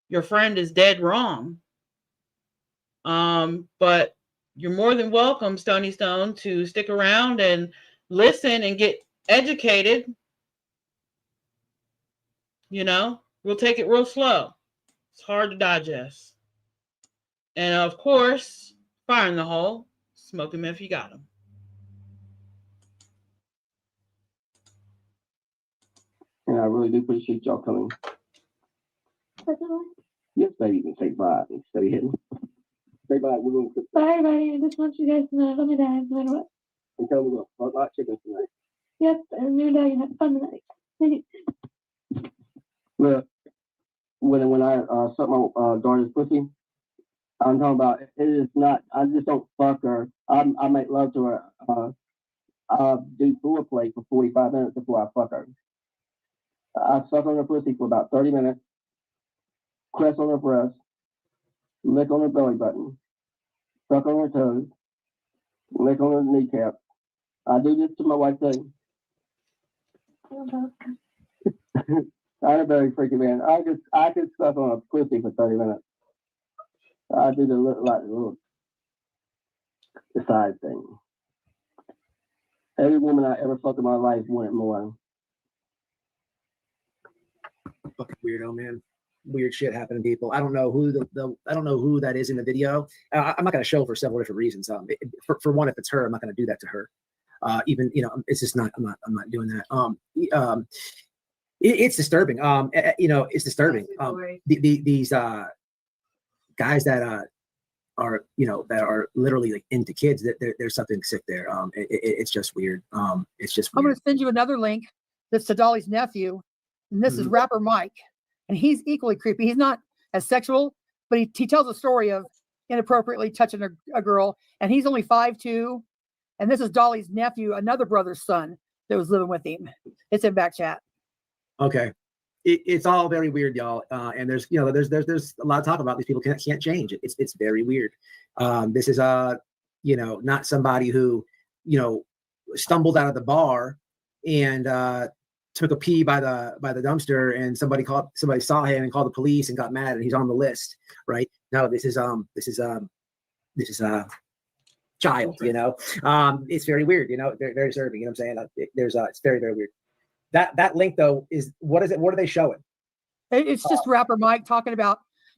your friend is dead wrong. But you're more than welcome, Stony Stone, to stick around and listen and get educated. You know, we'll take it real slow. It's hard to digest. And of course, fire in the hole. Smoke him if you got him. And I really do appreciate y'all coming. Yes, baby, you can say bye and stay hidden. Say bye. We're going to cook. Bye, everybody. I just want you guys to know I love my dad no matter what. And tell me we're going to fuck lot chickens tonight. Yep, and me and dad can have fun tonight. Look, when I suck my daughter's pussy, I'm talking about it is not. I just don't fuck her. I make love to her. I'll do foreplay for 45 minutes before I fuck her. I suck on her pussy for about 30 minutes, caress on her breast, lick on her belly button, suck on her toes, lick on her kneecap. I do this to my wife too. I'm a very freaky man. I could suck on a pussy for 30 minutes. I do the little side thing. Every woman I ever fucked in my life wanted more. Fucking weirdo, man. Weird shit happening to people. I don't know who I don't know who that is in the video. I'm not going to show for several different reasons. For one, if it's her, I'm not going to do that to her. Even it's just not. I'm not doing that. It's disturbing. It's disturbing. These guys that are that are literally like into kids. That there's something sick there. It's just weird. It's just. I'm Weird. going to send you another link. That's to Dolly's nephew, and this is rapper Mike, and he's equally creepy. He's not as sexual, but he tells a story of inappropriately touching a girl, and he's only 5'2", and this is Dolly's nephew, another brother's son that was living with him. It's in back chat. Okay. It's all very weird, y'all. And there's a lot of talk about these people can't change. It's very weird. This is not somebody who stumbled out of the bar and took a pee by the dumpster, and somebody saw him and called the police and got mad and he's on the list, right? No, this is a child. It's very weird. They're very disturbing. You know what I'm saying? It's very, very weird. That link though is what is it? What are they showing? It's just rapper Mike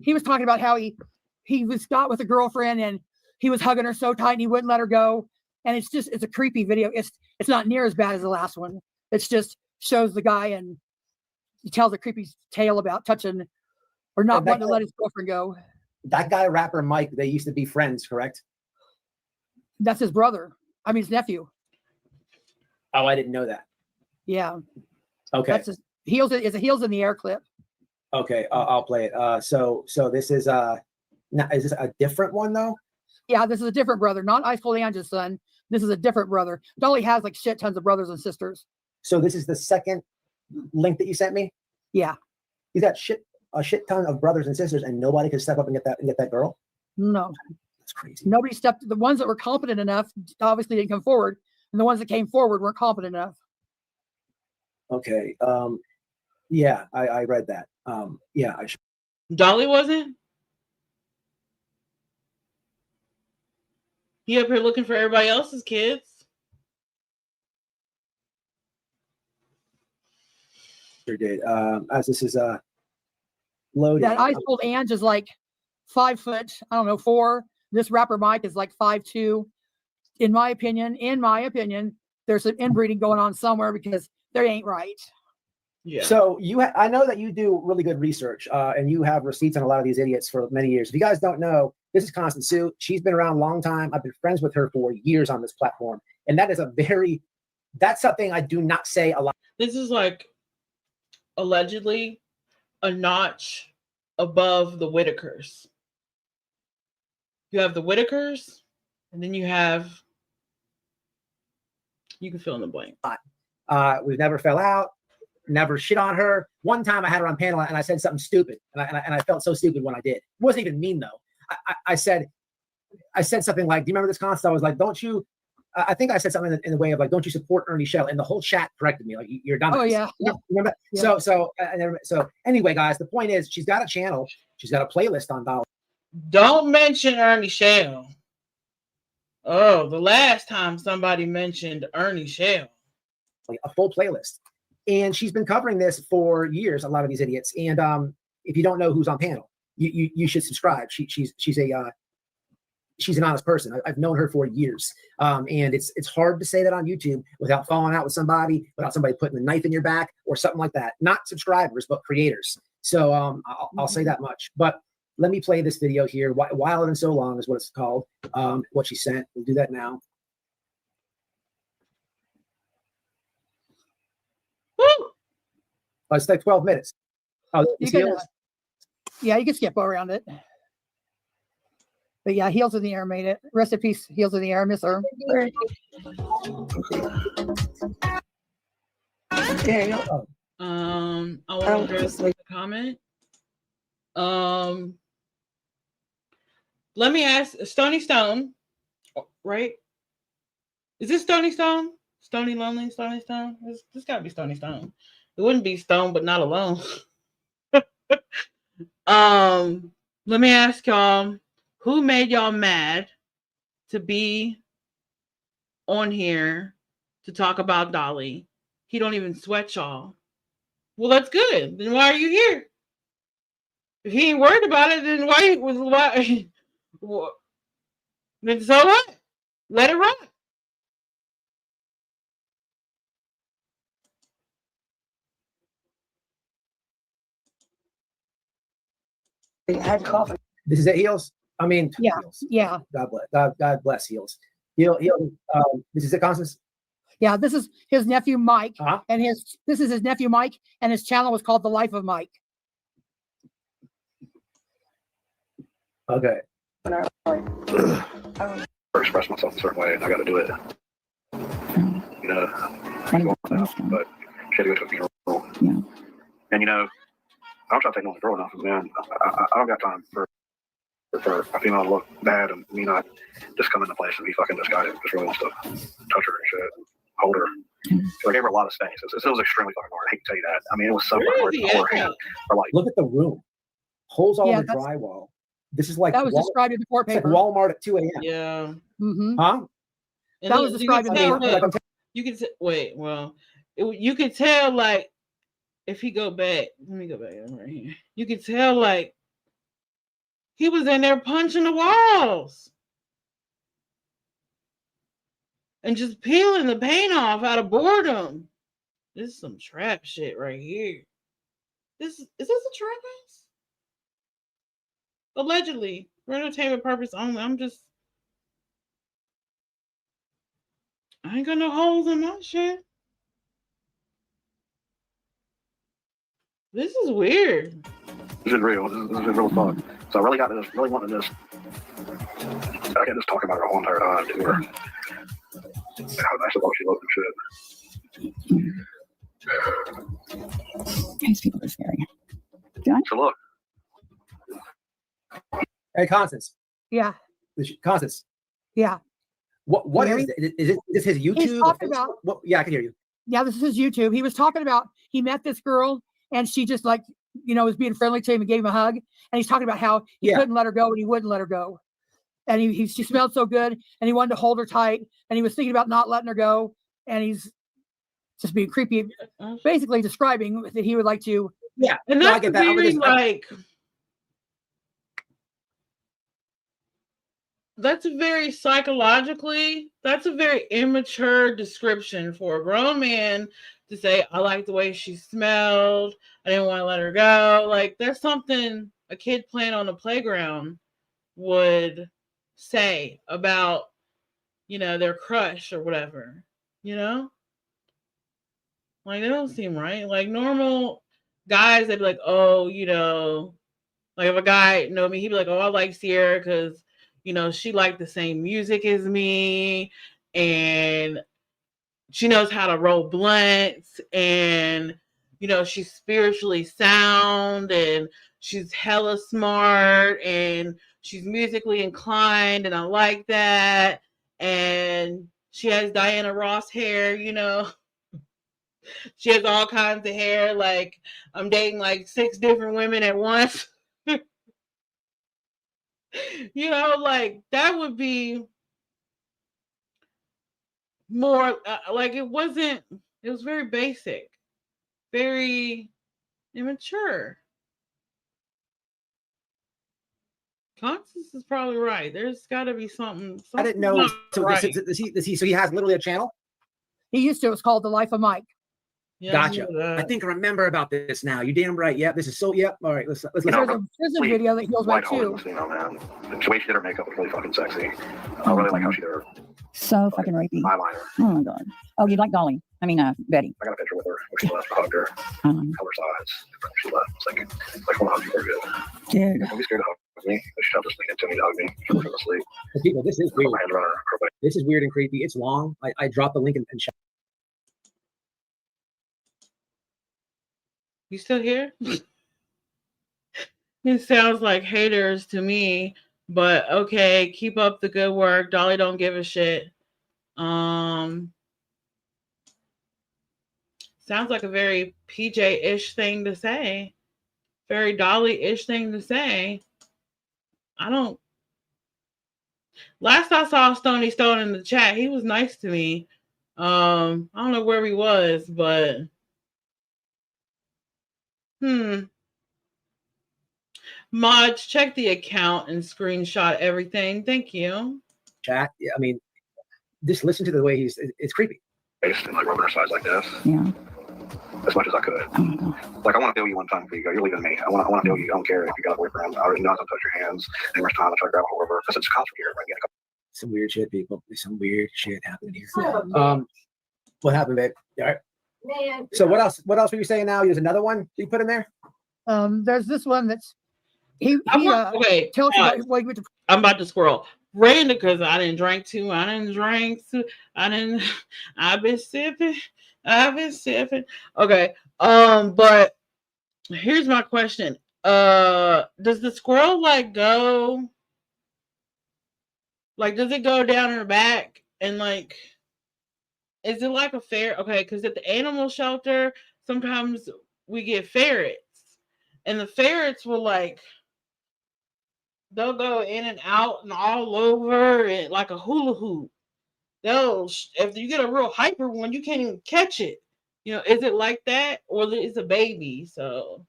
he was talking about how he was got with a girlfriend and he was hugging her so tight and he wouldn't let her go. And it's a creepy video. It's not near as bad as the last one. It's just shows the guy and he tells a creepy tale about touching or not wanting to let his girlfriend go. That guy, rapper Mike, they used to be friends, correct? That's his brother. I mean his nephew. Oh, I didn't know that. Yeah. Okay. That's his heels in the air clip. Okay, I'll play it. So this is is this a different one though? Yeah, this is a different brother, not Ice Cold Angela's son. This is a different brother. Dolly has like shit tons of brothers and sisters. So this is the second link that you sent me? Yeah. He's got a shit ton of brothers and sisters, and nobody could step up and get that girl? No. That's crazy. Nobody stepped. The ones that were competent enough obviously didn't come forward, and the ones that came forward weren't competent enough. Okay. Yeah, I read that. Yeah, Dolly wasn't? He up here looking for everybody else's kids. sure did. As this is loaded. That Ice Cold Ange is like 5 foot, I don't know, 4. This rapper Mike is like 5'2". In my opinion, there's some inbreeding going on somewhere because they ain't right. Yeah. So I know that you do really good research, and you have receipts on a lot of these idiots for many years. If you guys don't know, this is Constance Sue. She's been around a long time. I've been friends with her for years on this platform, and that's something I do not say a lot. This is like allegedly a notch above the Whitakers. You have the Whitakers, and then you can fill in the blank. We've never fell out. Never shit on her. One time I had her on panel and I said something stupid, and I felt so stupid when I did. It wasn't even mean though. I said something like, "Do you remember this concept?" I was like, "Don't you?" I think I said something in the way of like, "Don't you support Ernie Shell?" And the whole chat corrected me, like, "You're dumb." Oh yeah. Remember? Yeah. So anyway, guys, the point is, she's got a channel. She's got a playlist on Dolly. Don't mention Ernie Shell. Oh, the last time somebody mentioned Ernie Shell. Like a full playlist. And she's been covering this for years, a lot of these idiots. And if you don't know who's on panel, you should subscribe. She's an honest person. I've known her for years. And it's hard to say that on YouTube without falling out with somebody, without somebody putting a knife in your back or something like that. Not subscribers, but creators. So I'll say that much. But let me play this video here. Wild and So Long is what it's called. What she sent. We'll do that now. It's like 12 minutes. Oh, you can skip around it. But yeah, Heels in the Air made it. Rest in peace, Heels in the Air, miss her. There you go. I want to address the comment. Let me ask Stony Stone, right? Is this Stony Stone? Stony Lonely, Stony Stone? This gotta be Stony Stone. It wouldn't be Stone, but not alone. Let me ask y'all, who made y'all mad to be on here to talk about Dolly. He don't even sweat y'all. Well, that's good. Then why are you here? If he ain't worried about it, then why? Then so what? Let it run. This is it, Heels. I mean, Yeah. Heels. Yeah. God bless Heels. This is it, Constance. Yeah. This is his nephew Mike, Uh-huh. and this is his nephew Mike, and his channel was called The Life of Mike. Okay. Express myself a certain way, and I got to do it. You know, but she had to go to a funeral. Yeah. And you know, I'm trying to take on the girl enough, man. I don't got time for a female to look bad and me not just come into place and be fucking this guy that just really wants to touch her and shit, and hold her. So I gave her a lot of space. It was extremely fucking hard. I hate to tell you that. I mean, it was so fucking hard to hold her hand. Or like, Look at the room. Holes all Yeah, in the drywall. This is like That was described in the court it's like paper. Walmart at 2 a.m. Yeah. Mm-hmm. Huh? And That was described in the court paper. You can wait. Well, you can tell like if he go back. Let me go back right here. You can tell like he was in there punching the walls and just peeling the paint off out of boredom. This is some trap shit right here. Is this a trap house? Allegedly, for entertainment purpose only. I ain't got no holes in my shit. This is weird. this is real. This is real talk. So I really wanted this. I got this talking about her whole entire time to her. How nice of all she looked and shit. These people are scary. So look. Hey, Constance. Yeah. Constance. Yeah. What Can is you it? Is this his YouTube? He's talking Facebook? about. What? Yeah, I can hear you. Yeah, this is his YouTube. He was talking about he met this girl and she just like, was being friendly to him and gave him a hug. And he's talking about how he couldn't let her go and he wouldn't let her go. And she smelled so good and he wanted to hold her tight and he was thinking about not letting her go. And he's just being creepy, basically describing that he would like to. Yeah. And No, I that's get that. very like that's a very psychologically, that's a very immature description for a grown man to say, I like the way she smelled. I didn't want to let her go. Like, there's something a kid playing on the playground would say about, their crush or whatever, Like, they don't seem right. Like, normal guys, they'd be like, oh, like if a guy know me, he'd be like, oh, I like Sierra because, she liked the same music as me and she knows how to roll blunts and, she's spiritually sound and she's hella smart and she's musically inclined and I like that. And she has Diana Ross hair, She has all kinds of hair. Like I'm dating like 6 different women at once. Like that would be more like it was very basic, very immature. Constance is probably right. There's got to be something. I didn't know. So, right. So he has literally a channel? He used to. It was called The Life of Mike. Yeah, Gotcha. I think I remember about this now. You damn right. Yep. This is so. Yep. All right. Let's There's a video that goes back too. Man. The way she did her makeup was really fucking sexy. I really like how she did her So fucking rapey. eyeliner. Oh my god. Oh, you like Dolly? I mean, Betty. I got a picture with her when she left. I hugged her. Color size. She left. It's like one hug you were good. Dude. Don't be scared to hug me. She just leaned into me to hug me. She was asleep. People, this is weird. My hands around her. This is weird and creepy. It's long. I dropped the link and shot. You still here? It sounds like haters to me, but okay, keep up the good work. Dolly don't give a shit. Sounds like a very PJ-ish thing to say. Very Dolly-ish thing to say. Last I saw Stony Stone in the chat, he was nice to me. I don't know where he was, but mods, check the account and screenshot everything. Thank you. Chat. Yeah, I mean, just listen to the way it's creepy. And like rubbing her sides like this. Yeah. As much as I could. Oh my God. Like, I want to feel you one time before you go. You're leaving me. I want to feel you. I don't care if you got a boyfriend. I already know I'm going to touch your hands. Numerous times I try to grab a hold of her. Because it's cops here. Right? Some weird shit, people. There's some weird shit happening here. What happened, babe? All right. Man. So what else? What else were you saying now? There's another one you put in there. There's this one that's he okay. tell us about what he went to. I'm about to scroll. Random, because I didn't drink too. I've been sipping. Okay. But here's my question. Does the squirrel go? Like, does it go down her back and like? Is it like a ferret? Okay, because at the animal shelter, sometimes we get ferrets, and the ferrets will they'll go in and out and all over it like a hula hoop. If you get a real hyper one, you can't even catch it. Is it like that, or is it a baby? So,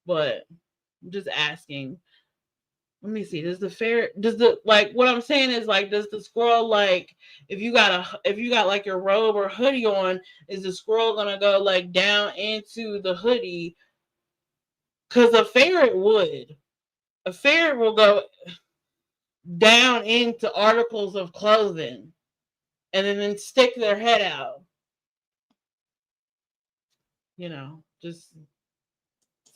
but I'm just asking. Let me see. What I'm saying is does the squirrel if you got like your robe or hoodie on, is the squirrel gonna go down into the hoodie? Because a ferret will go down into articles of clothing and then stick their head out. Just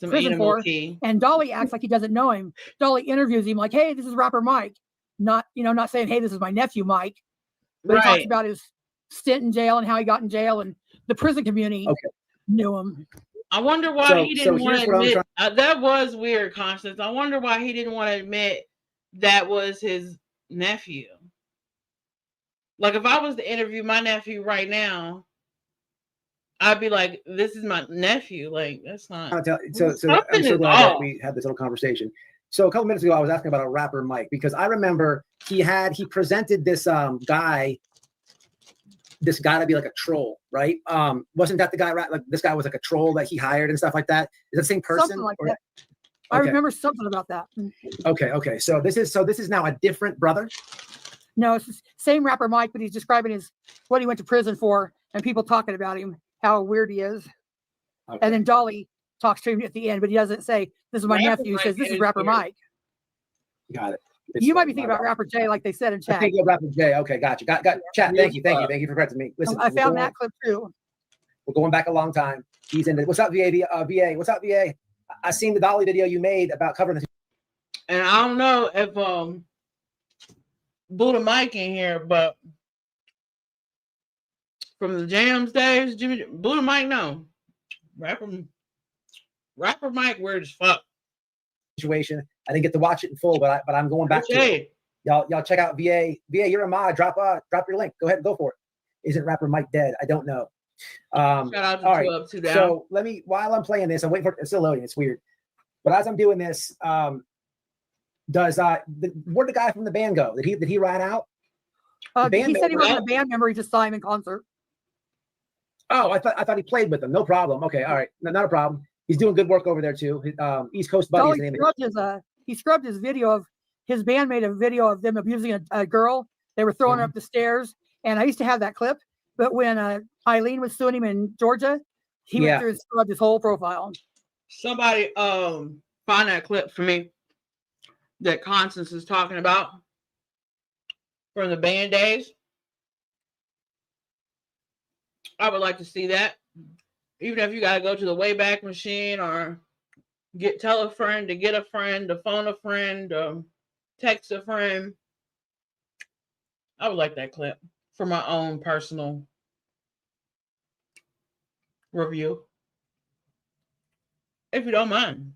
some animal key. And Dolly acts like he doesn't know him. Dolly interviews him like, "Hey, this is rapper Mike." Not saying, "Hey, this is my nephew Mike." But he talks about his stint in jail and how he got in jail, and the prison community knew him. I wonder why he didn't want to admit. That was weird, Constance. I wonder why he didn't want to admit that was his nephew. Like, if I was to interview my nephew right now, I'd be like, "This is my nephew." Like, that's not. I'm so glad that we had this little conversation. So a couple minutes ago, I was asking about a rapper Mike, because I remember he presented this guy. This got to be like a troll, right? Wasn't that the guy? Like, this guy was like a troll that he hired and stuff like that. Is that the same person? Something like that. I remember something about that. Okay. So this is now a different brother. No, it's the same rapper Mike, but he's describing what he went to prison for, and people talking about him, how weird he is. Okay. And then Dolly talks to him at the end, but he doesn't say, "This is my nephew." He says, "This is rapper Mike." Got it. You might be thinking about rapper Jay, like they said in chat. I think rapper Jay. Okay, gotcha. Got chat. Thank you for correcting me. Listen, I found that clip too. We're going back a long time. He's in it. What's up, VA? VA. What's up, VA? I seen the Dolly video you made about covering this. And I don't know if Buddha Mike in here, but from the Jams days, Buddha Mike, no. Rapper Mike, weird as fuck. Situation. I didn't get to watch it in full, but I'm going back to it. Y'all check out VA. VA, you're a mod. Drop your link. Go ahead and go for it. Isn't rapper Mike dead? I don't know. Shout out to all right. Up, 2 Down. So while I'm playing this, I'm waiting for it's still loading. It's weird. But as I'm doing this, where'd the guy from the band go? Did he ride out? He said he wasn't a band member. He just saw him in concert. Oh, I thought he played with them. No problem. Okay, all right, not a problem. He's doing good work over there too. East Coast Buddy. He scrubbed his video of his band made a video of them abusing a girl. They were throwing her up the stairs, and I used to have that clip. But when Eileen was suing him in Georgia, he went through and scrubbed his whole profile. Somebody find that clip for me that Constance is talking about from the band days. I would like to see that. Even if you got to go to the Wayback Machine or tell a friend to get a friend, to phone a friend, text a friend. I would like that clip for my own personal review. If you don't mind.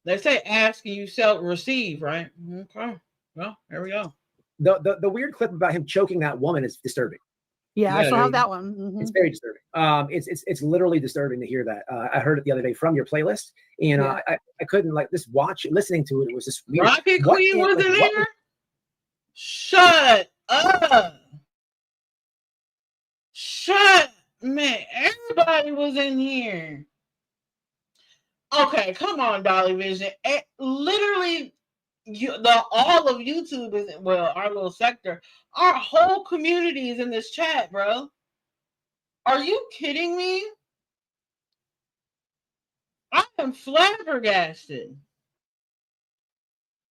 They say ask and you receive, right? Okay. Well, there we go. The weird clip about him choking that woman is disturbing. Yeah, I saw that one. Mm-hmm. It's very disturbing. It's literally disturbing to hear that. I heard it the other day from your playlist, and I couldn't listening to it. It was just weird. Rocket Queen was in there. Shut up. Shut, man, everybody was in here. Okay, come on, Dolly Vision. Literally, all of YouTube is, well, our little sector, our whole community is in this chat, bro. Are you kidding me? I am flabbergasted.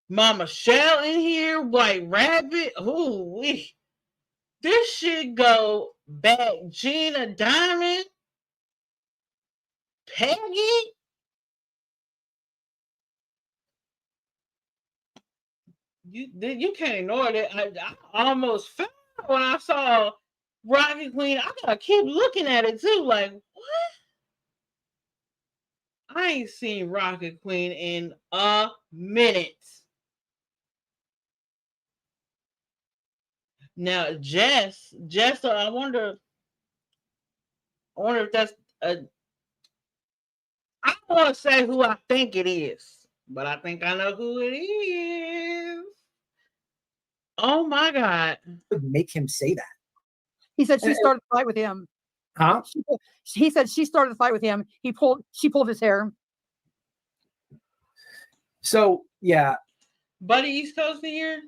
Mama Shell in here, White Rabbit. Ooh, this shit go back. Gina Diamond, Peggy. You can't ignore that. I almost fell when I saw Rocket Queen. I gotta keep looking at it too. Like, what? I ain't seen Rocket Queen in a minute. Now, Jess, I wonder if that's a. I don't want to say who I think it is, but I think I know who it is. Oh my God! Would make him say that? He said she started a fight with him. Huh? He said she started a fight with him. She pulled his hair. So yeah, Buddy East Coast here.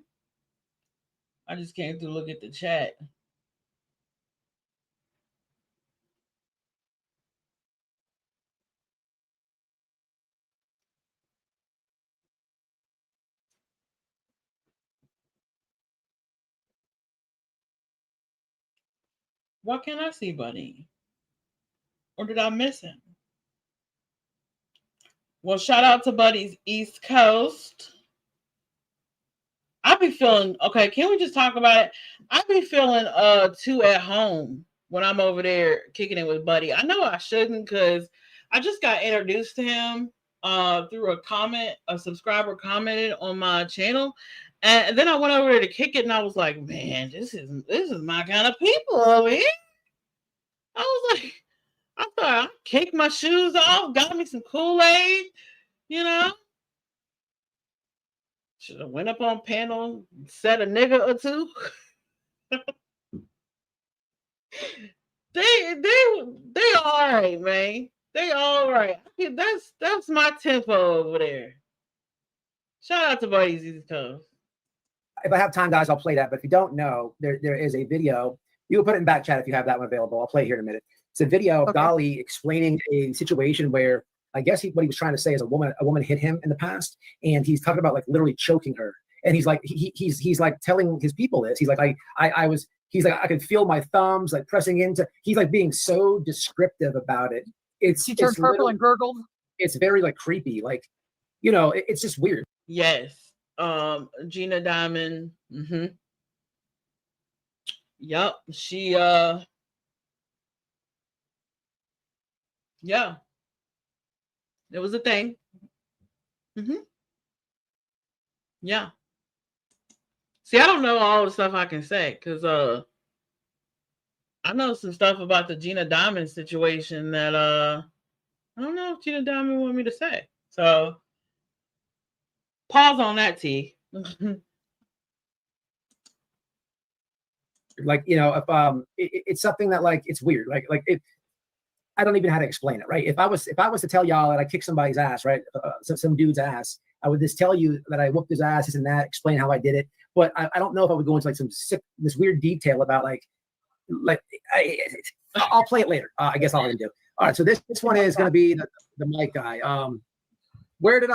I just came to look at the chat. Why can't I see Buddy? Or did I miss him? Well, shout out to Buddy's East Coast. I be feeling, okay, can we just talk about it? I be feeling too at home when I'm over there kicking it with Buddy. I know I shouldn't because I just got introduced to him through a comment. A subscriber commented on my channel. And then I went over there to kick it and I was like, man, this is my kind of people over here. I was like, I thought I'd kick my shoes off, got me some Kool-Aid, you know. Should have went up on panel, said a nigga or two. they all right, man. They all right. That's my tempo over there. Shout out to Buddy's East Coast. If I have time, guys, I'll play that. But if you don't know, there is a video. You can put it in back chat if you have that one available. I'll play it here in a minute. It's a video of Dolly explaining a situation where I guess what he was trying to say is a woman hit him in the past, and he's talking about like literally choking her. And he's like he's like telling his people this. He's like he's like I could feel my thumbs like pressing into. He's like being so descriptive about it. She turned purple and gurgled. It's very like creepy, like it's just weird. Yes. Gina Diamond. Mm-hmm. Yup. She yeah. It was a thing. Mm-hmm. Yeah. See, I don't know all the stuff I can say because I know some stuff about the Gina Diamond situation that I don't know if Gina Diamond wanted me to say. So pause on that, T. Like if it's something that like it's weird. Like it. I don't even know how to explain it, right? If I was to tell y'all that I kicked somebody's ass, right, some dude's ass, I would just tell you that I whooped his ass, this and that, explain how I did it. But I don't know if I would go into like this weird detail about I'll play it later. I guess I'll do. All right, so this one is going to be the mic guy. Where did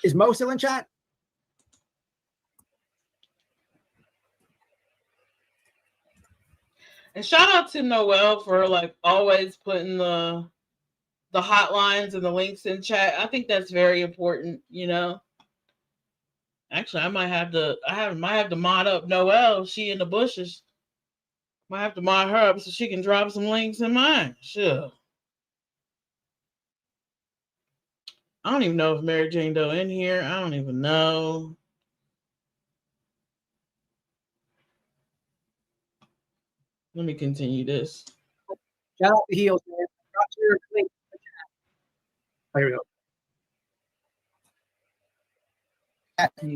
is Mo still in chat? And shout out to Noel for like always putting the hotlines and the links in chat. I think that's very important, Actually, I might have to mod up Noel. She in the bushes. Might have to mod her up so she can drop some links in mine. Sure. I don't even know if Mary Jane Doe in here. I don't even know. Let me continue this. Shout out to Heels, man. Drop your link. Oh, here we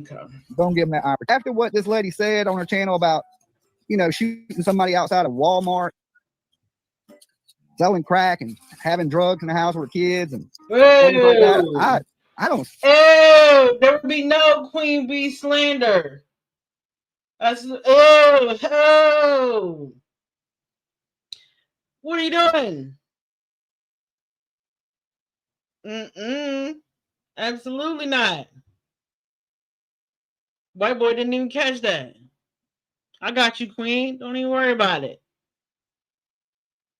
go. Don't give them that opportunity. After what this lady said on her channel about, shooting somebody outside of Walmart, selling crack and having drugs in the house with kids and things like Ew. that. I don't. Ew, there will be no Queen Bee slander. That's ew. What are you doing? Absolutely not. White boy didn't even catch that. I got you, Queen. Don't even worry about it.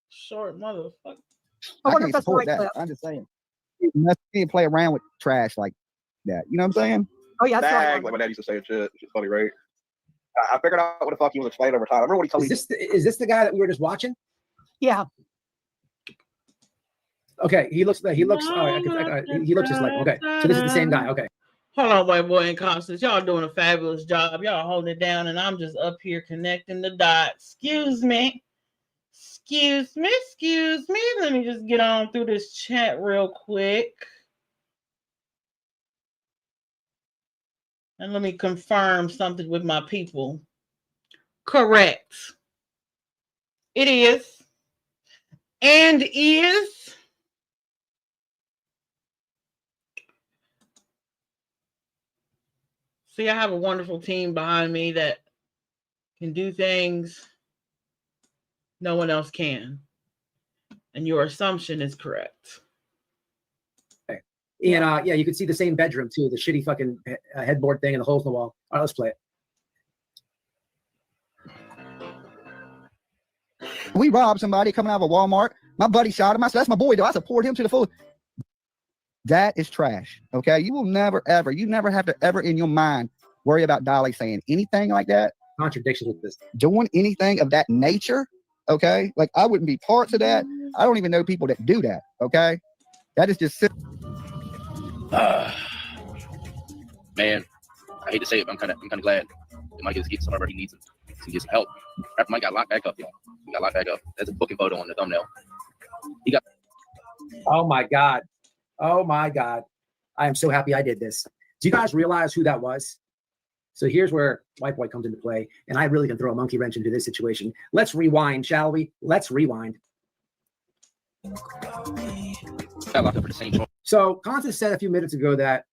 Short motherfucker. I I wonder if can't that's the support right that. clip. I'm just saying. You can't play around with trash like that. You know what I'm saying? Oh yeah, that's the right Bag, one. like my dad used to say and shit. It's funny, right? I figured out what the fuck he was explaining over time. I remember what he told me. Is this the guy that we were just watching? Yeah. Okay, he looks. He looks just like. Okay, so this is the same guy. Okay. Hold on, white boy and Constance. Y'all doing a fabulous job. Y'all holding it down, and I'm just up here connecting the dots. Excuse me. Excuse me. Excuse me. Let me just get on through this chat real quick. And let me confirm something with my people. Correct. It is. And is. See, I have a wonderful team behind me that can do things no one else can. And your assumption is correct. Okay. And yeah, you can see the same bedroom too, the shitty fucking headboard thing and the holes in the wall. All right, let's play it. We robbed somebody coming out of a Walmart. My buddy shot him. I said, that's my boy, though. I support him to the full. That is trash. Okay. You will never, ever, you never have to ever in your mind worry about Dolly saying anything like that. Contradictions with this. Doing anything of that nature. Okay. Like I wouldn't be parts of that. I don't even know people that do that. Okay. That is just. Man, I hate to say it, but I'm kind of glad that Mike is getting somewhere where he needs to get some help. After Mike got locked back up, y'all. He got locked back up. There's a booking photo on the thumbnail. He got. Oh my God. Oh my God. I am so happy I did this. Do you guys realize who that was? So here's where white boy comes into play, and I really can throw a monkey wrench into this situation. Let's rewind, shall we? Let's rewind. Got locked up for the same. So Constance said a few minutes ago that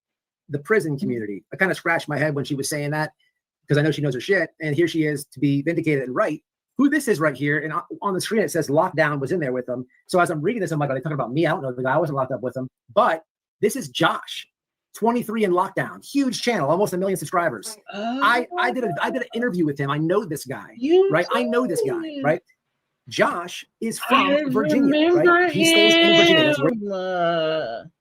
the prison community, I kind of scratched my head when she was saying that because I know she knows her shit. And here she is to be vindicated and right. Who this is right here. And on the screen, it says lockdown was in there with them. So as I'm reading this, I'm like, are they talking about me? I don't know the guy. I wasn't locked up with him. But this is Josh, 23 in lockdown. Huge channel, almost 1 million subscribers. I did an interview with him. I know this guy, right? I know this guy, right? Josh is from Virginia, right? He stays in Virginia. That's where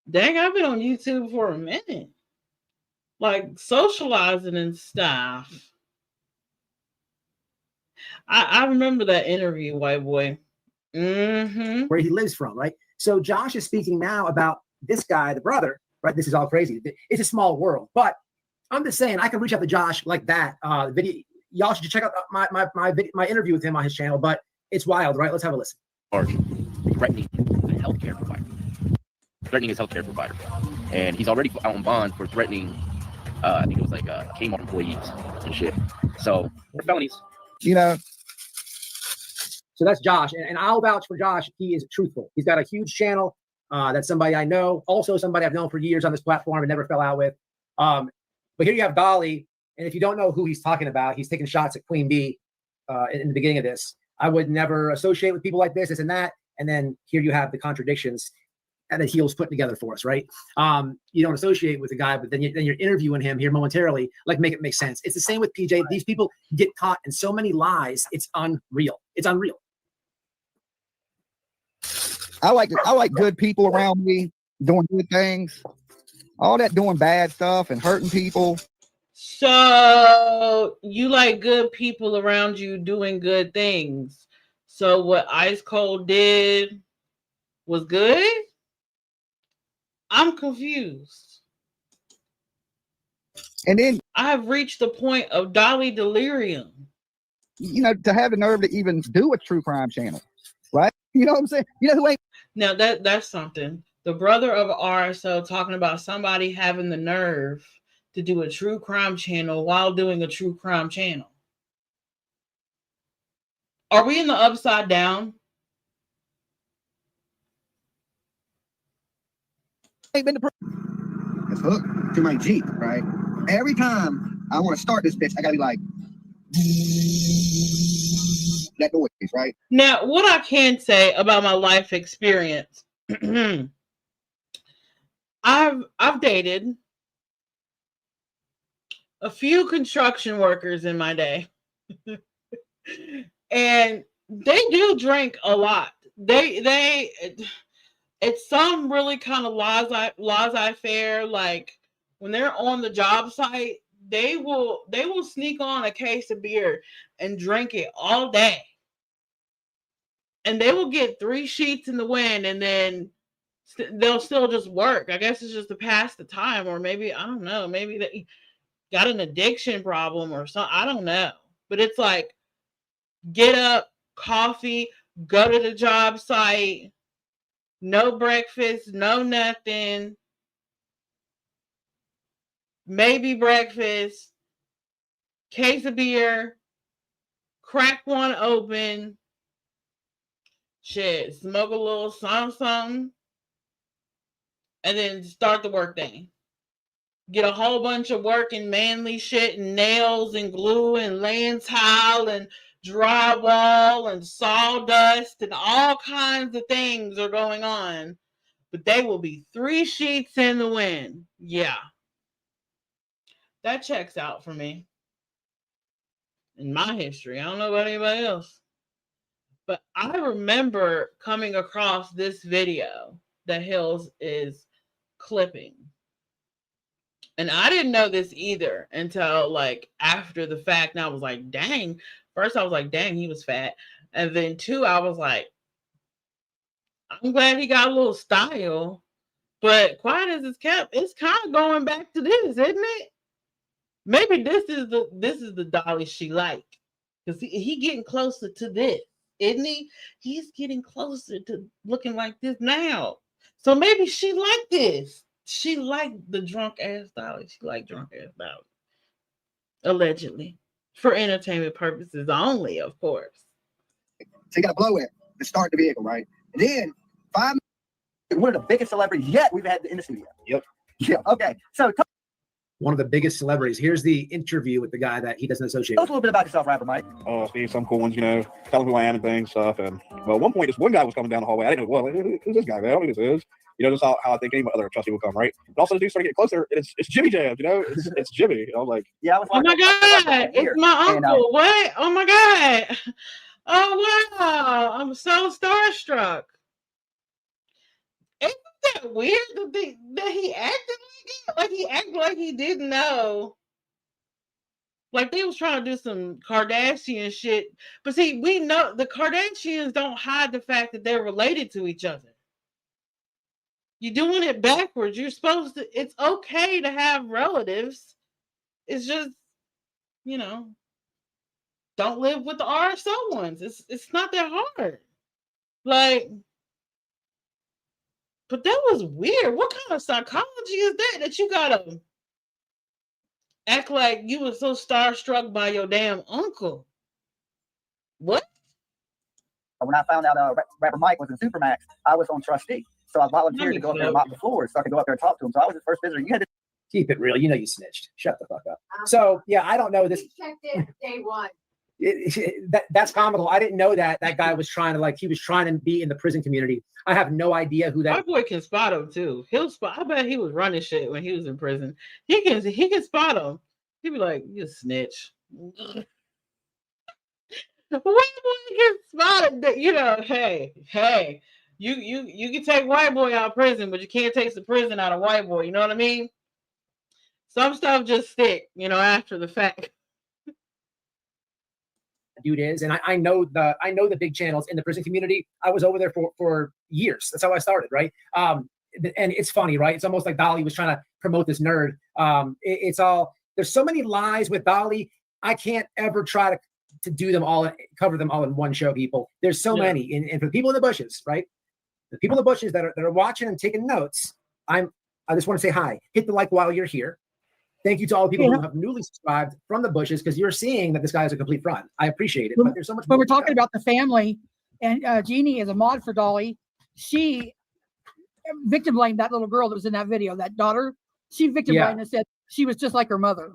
Dang, I've been on YouTube for a minute. Like socializing and stuff. I remember that interview, white boy. Where he lives from, right? So Josh is speaking now about this guy, the brother, right? This is all crazy. It's a small world, but I'm just saying I can reach out to Josh like that. Video, y'all should check out my interview with him on his channel, but it's wild, right? Let's have a listen. Threatening the healthcare provider. Threatening his healthcare provider. And he's already out on bond for threatening, I think it was like Kmart employees and shit. So, they're felonies. You know. So that's Josh. And I'll vouch for Josh. He is truthful. He's got a huge channel. That's somebody I know. Also somebody I've known for years on this platform and never fell out with. But here you have Dolly. And if you don't know who he's talking about, he's taking shots at Queen Bee in the beginning of this. I would never associate with people like this and that. And then here you have the contradictions and that Heel's putting together for us, right? You don't associate with the guy, but then you're interviewing him here momentarily, like make it make sense. It's the same with PJ. These people get caught in so many lies. It's unreal. It's unreal. I like good people around me doing good things. All that doing bad stuff and hurting people. So you like good people around you doing good things. So what Ice Cold did was good? I'm confused. And then I have reached the point of Dolly delirium. You know, to have the nerve to even do a true crime channel, right? You know what I'm saying? You know who ain't. Now that's something. The brother of RSO talking about somebody having the nerve to do a true crime channel while doing a true crime channel. Are we in the upside down? Ain't been to prison. It's hooked to my Jeep, right? Every time I want to start this bitch, I gotta be like that noise, right? Now, what I can say about my life experience, I've dated a few construction workers in my day. And they do drink a lot. It's some really kind of laissez-faire, like when they're on the job site, they will sneak on a case of beer and drink it all day. And they will get 3 sheets in the wind, and then they'll still just work. I guess it's just to pass the time, or maybe, I don't know, maybe they got an addiction problem or something. I don't know. But it's like, get up, coffee, go to the job site, no breakfast, no nothing, maybe breakfast, case of beer, crack one open, shit, smoke a little something, and then start the work day. Get a whole bunch of work and manly shit and nails and glue and laying tile and drywall and sawdust and all kinds of things are going on. But they will be 3 sheets in the wind. Yeah. That checks out for me. In my history. I don't know about anybody else. But I remember coming across this video that Hills is clipping. And I didn't know this either until like after the fact. And I was like, dang. First, I was like, dang, he was fat. And then 2, I was like, I'm glad he got a little style. But quiet as it's kept, it's kind of going back to this, isn't it? Maybe this is the Dolly she like. Because he getting closer to this, isn't he? He's getting closer to looking like this now. So maybe she like this. She liked the drunk ass Dolly. She liked drunk ass Dolly. Allegedly. For entertainment purposes only, of course. So you got to blow it to start the vehicle, right? And then 5 minutes, one of the biggest celebrities yet we've had in the studio. Yep. Yeah. Okay. So one of the biggest celebrities. Here's the interview with the guy that he doesn't associate tell us with. a little bit about yourself, rapper Mike. Steve, some cool ones, you know, tell them who I am and things, stuff. And well, at one point, this one guy was coming down the hallway. I didn't know, well, who's this guy, man? I don't know who this is. You know, just how I think any other trustee will come, right? But also, the dude started getting closer, and it's Jimmy Jam, you know? It's Jimmy. I was like, yeah, I was oh my God, it's my uncle. What? Oh my God. Oh, wow. I'm so starstruck. Isn't that weird that he acted like it? Like he acted like he didn't know. Like they was trying to do some Kardashian shit. But see, we know the Kardashians don't hide the fact that they're related to each other. You're doing it backwards. You're supposed to, it's okay to have relatives. It's just, you know, don't live with the RSO ones. It's not that hard. Like, but that was weird. What kind of psychology is that you gotta act like you were so starstruck by your damn uncle? What? When I found out rapper Mike was in Supermax, I was on trustee. So I volunteered to go up there and mop the floors so I could go up there and talk to him. So I was his first visitor. You had to keep it real. You know you snitched. Shut the fuck up. So yeah, I don't know this. He checked it day one. That's comical. I didn't know that guy was trying to he was trying to be in the prison community. I have no idea who that. My boy can spot him too. He'll spot. I bet he was running shit when he was in prison. He can spot him. He'd be like, "You snitch." White boy get spotted. You know, hey. You can take white boy out of prison, but you can't take the prison out of white boy. You know what I mean? Some stuff just stick, you know, after the fact. Dude is, and I know the big channels in the prison community. I was over there for years. That's how I started, right? And it's funny, right? It's almost like Dolly was trying to promote this nerd. It's all, there's so many lies with Dolly. I can't ever try to do them all, cover them all in one show, people. There's so many, and for the people in the bushes, right? The people in the bushes that are watching and taking notes, I just want to say hi. Hit the like while you're here. Thank you to all the people who have newly subscribed from the bushes, because you're seeing that this guy is a complete front. I appreciate it, but there's so much When more we're to talking go. about the family, and Jeannie is a mod for Dolly, she victim blamed that little girl that was in that video, that daughter. She victim blamed and said she was just like her mother.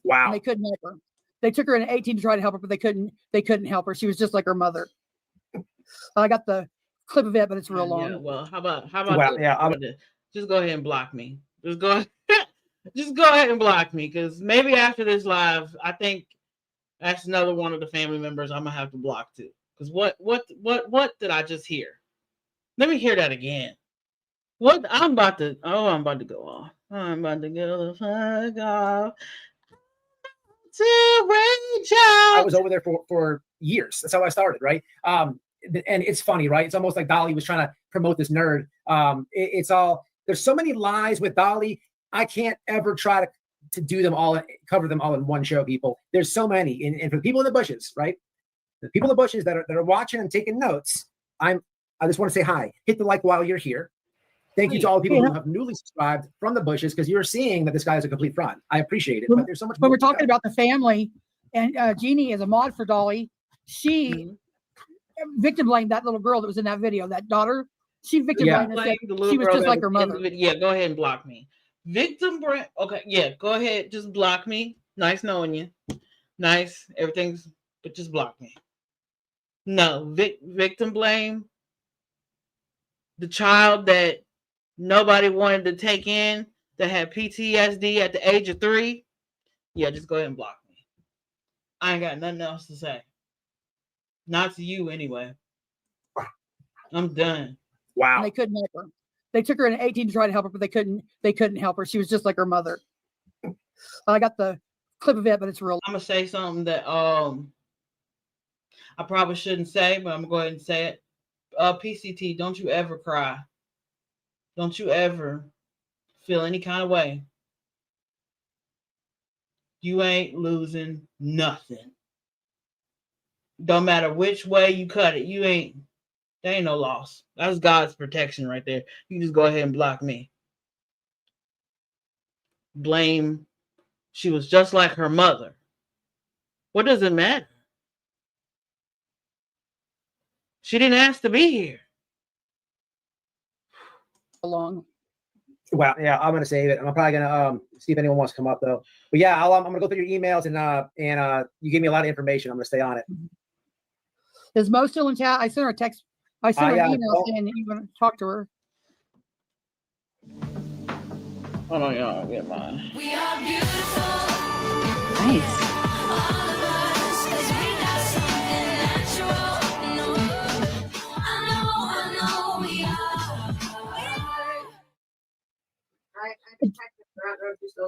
Wow. And they couldn't help her. They took her in at 18 to try to help her, but they couldn't help her. She was just like her mother. I got the clip of it, but it's real long. Yeah, well, how about Well, this? yeah, How about this? Just go ahead and block me. Just go ahead and block me, because maybe after this live, I think that's another one of the family members I'm gonna have to block too. Because what did I just hear? Let me hear that again. What I'm about to go off. I'm about to go the fuck off. To Rachel. I was over there for years. That's how I started, right? And it's funny, right? It's almost like Dolly was trying to promote this nerd. It's all, there's so many lies with Dolly. I can't ever try to do them all, cover them all in one show, people. There's so many. And for the people in the bushes, right? The people in the bushes that are watching and taking notes, I just want to say hi. Hit the like while you're here. Thank you to all the people who have newly subscribed from the bushes, because you're seeing that this guy is a complete front. I appreciate it, but there's so much more. When we're talking about the family, and Jeannie is a mod for Dolly, she victim blamed that little girl that was in that video, that daughter. She victim blamed and said she was just like her mother. Yeah, go ahead and block me. Okay, yeah, go ahead, just block me. Nice knowing you. Nice, everything's, but just block me. No, victim blame the child that nobody wanted to take in, that had PTSD at the age of 3. Yeah, just go ahead and block me. I ain't got nothing else to say. Not to you anyway. I'm done. Wow. And they couldn't help her. They took her in at 18 to try to help her, but they couldn't help her. She was just like her mother. I got the clip of it, but it's real. I'm gonna say something that I probably shouldn't say, but I'm gonna go ahead and say it. PCT, don't you ever cry. Don't you ever feel any kind of way. You ain't losing nothing. Don't matter which way you cut it. There ain't no loss. That's God's protection right there. You just go ahead and block me. Blame. She was just like her mother. What does it matter? She didn't ask to be here. Long. Well, yeah, I'm gonna save it. I'm probably gonna see if anyone wants to come up though. But yeah, I'm gonna go through your emails and you gave me a lot of information. I'm gonna stay on it. Is Mo still in chat? I sent her a text. I sent her an email saying that you want to talk to her. Hold on, y'all. Get mine. We are beautiful. Nice.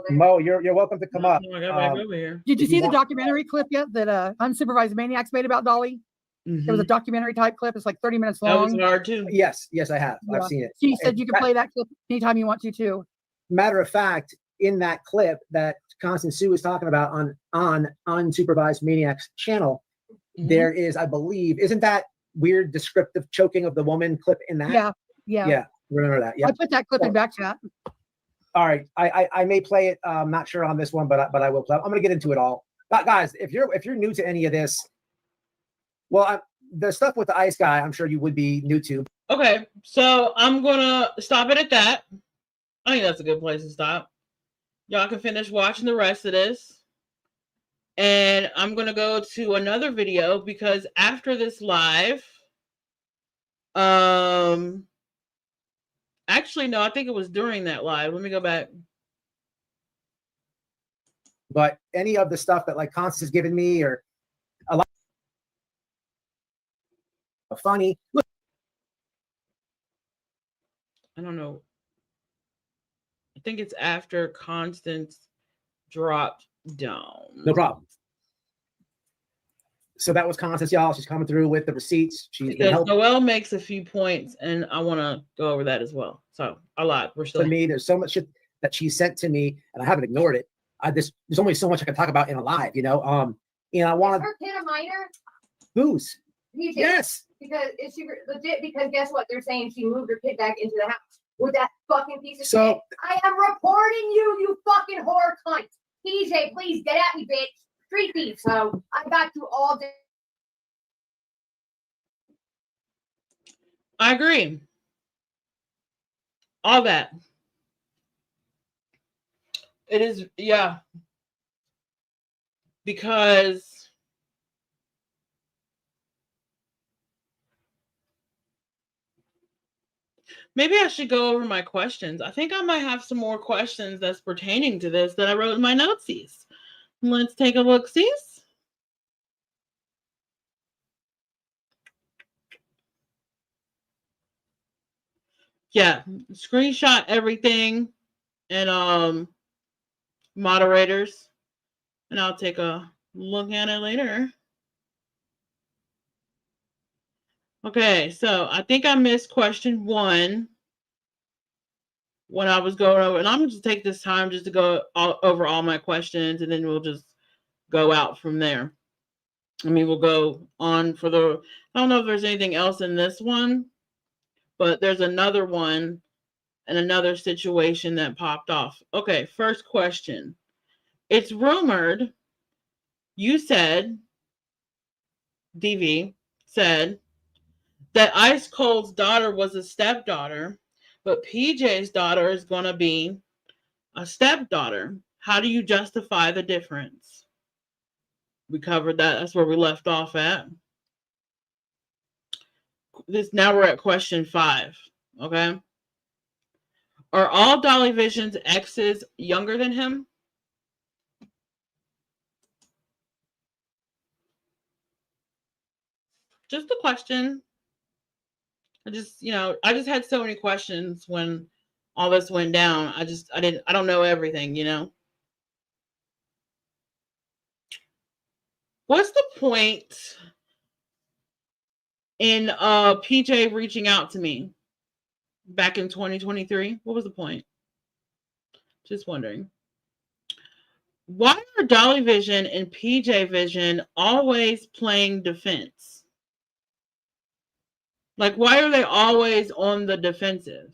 Mo, you're welcome to come up. Did you see the documentary clip yet that Unsupervised Maniacs made about Dolly? It was a documentary type clip. It's like 30 minutes long. That was hard too. Yes, I have. I've seen it. She said you can play that clip anytime you want to too. Matter of fact, in that clip that Constance Sue was talking about on Unsupervised Maniacs channel, there is, I believe, isn't that weird descriptive choking of the woman clip in that? Yeah. Remember that? Yeah. I put that clip in back chat. All right, I may play it. I'm not sure on this one, but I will play. I'm gonna get into it all. But guys, if you're new to any of this, well, the stuff with the ice guy, I'm sure you would be new to. Okay, so I'm gonna stop it at that. I think that's a good place to stop. Y'all can finish watching the rest of this. And I'm gonna go to another video because after this live, actually no, I think it was during that live. Let me go back. But any of the stuff that like Constance has given me, or a lot of funny. Look, I don't know. I think it's after Constance dropped down. No problem. So that was Constance, y'all. She's coming through with the receipts. She's been helping. Noelle makes a few points, and I want to go over that as well. So a lot. We're still. To me, there's so much shit that she sent to me, and I haven't ignored it. There's only so much I can talk about in a live, you know. And I want Is her kid a minor? Who's? He did. Yes. Because is she legit? Because guess what? They're saying she moved her kid back into the house. with that fucking piece of So- shit. I am reporting you, you fucking whore cunt. PJ, please get at me, bitch. Street thief. So I got you all day. I agree. All that. It is, yeah. Because maybe I should go over my questions. I think I might have some more questions that's pertaining to this that I wrote in my notes. Let's take a look, see. Yeah, screenshot everything and moderators, and I'll take a look at it later. Okay, so I think I missed question 1 when I was going over, and I'm just take this time just to go over all my questions, and then we'll just go out from there. I mean, we'll go on for the, I don't know if there's anything else in this one, but there's another one and another situation that popped off. Okay, first question. It's rumored, you said, DV said, that Ice Cold's daughter was a stepdaughter, but PJ's daughter is going to be a stepdaughter. How do you justify the difference? We covered that. That's where we left off at. Now we're at question 5. Okay. Are all Dolly Vision's exes younger than him? Just a question. I just had so many questions when all this went down. I don't know everything. What's the point in PJ reaching out to me back in 2023? What was the point? Just wondering. Why are Dolly Vision and PJ Vision always playing defense? Like, why are they always on the defensive?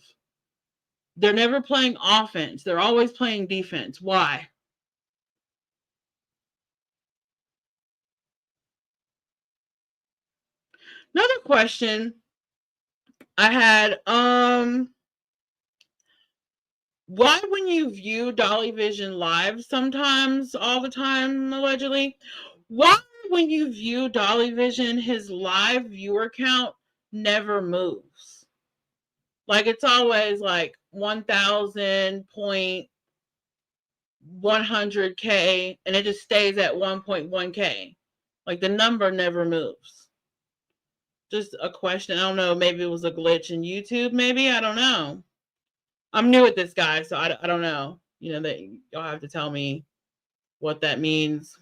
They're never playing offense. They're always playing defense. Why? Another question I had, why when you view Dolly Vision live sometimes, all the time, allegedly, why when you view Dolly Vision, his live viewer count never moves? Like, it's always like 1,100K, and it just stays at 1.1K. Like, the number never moves. Just a question. I don't know. Maybe it was a glitch in YouTube. Maybe. I don't know. I'm new at this, guy, so I don't know. That y'all have to tell me what that means.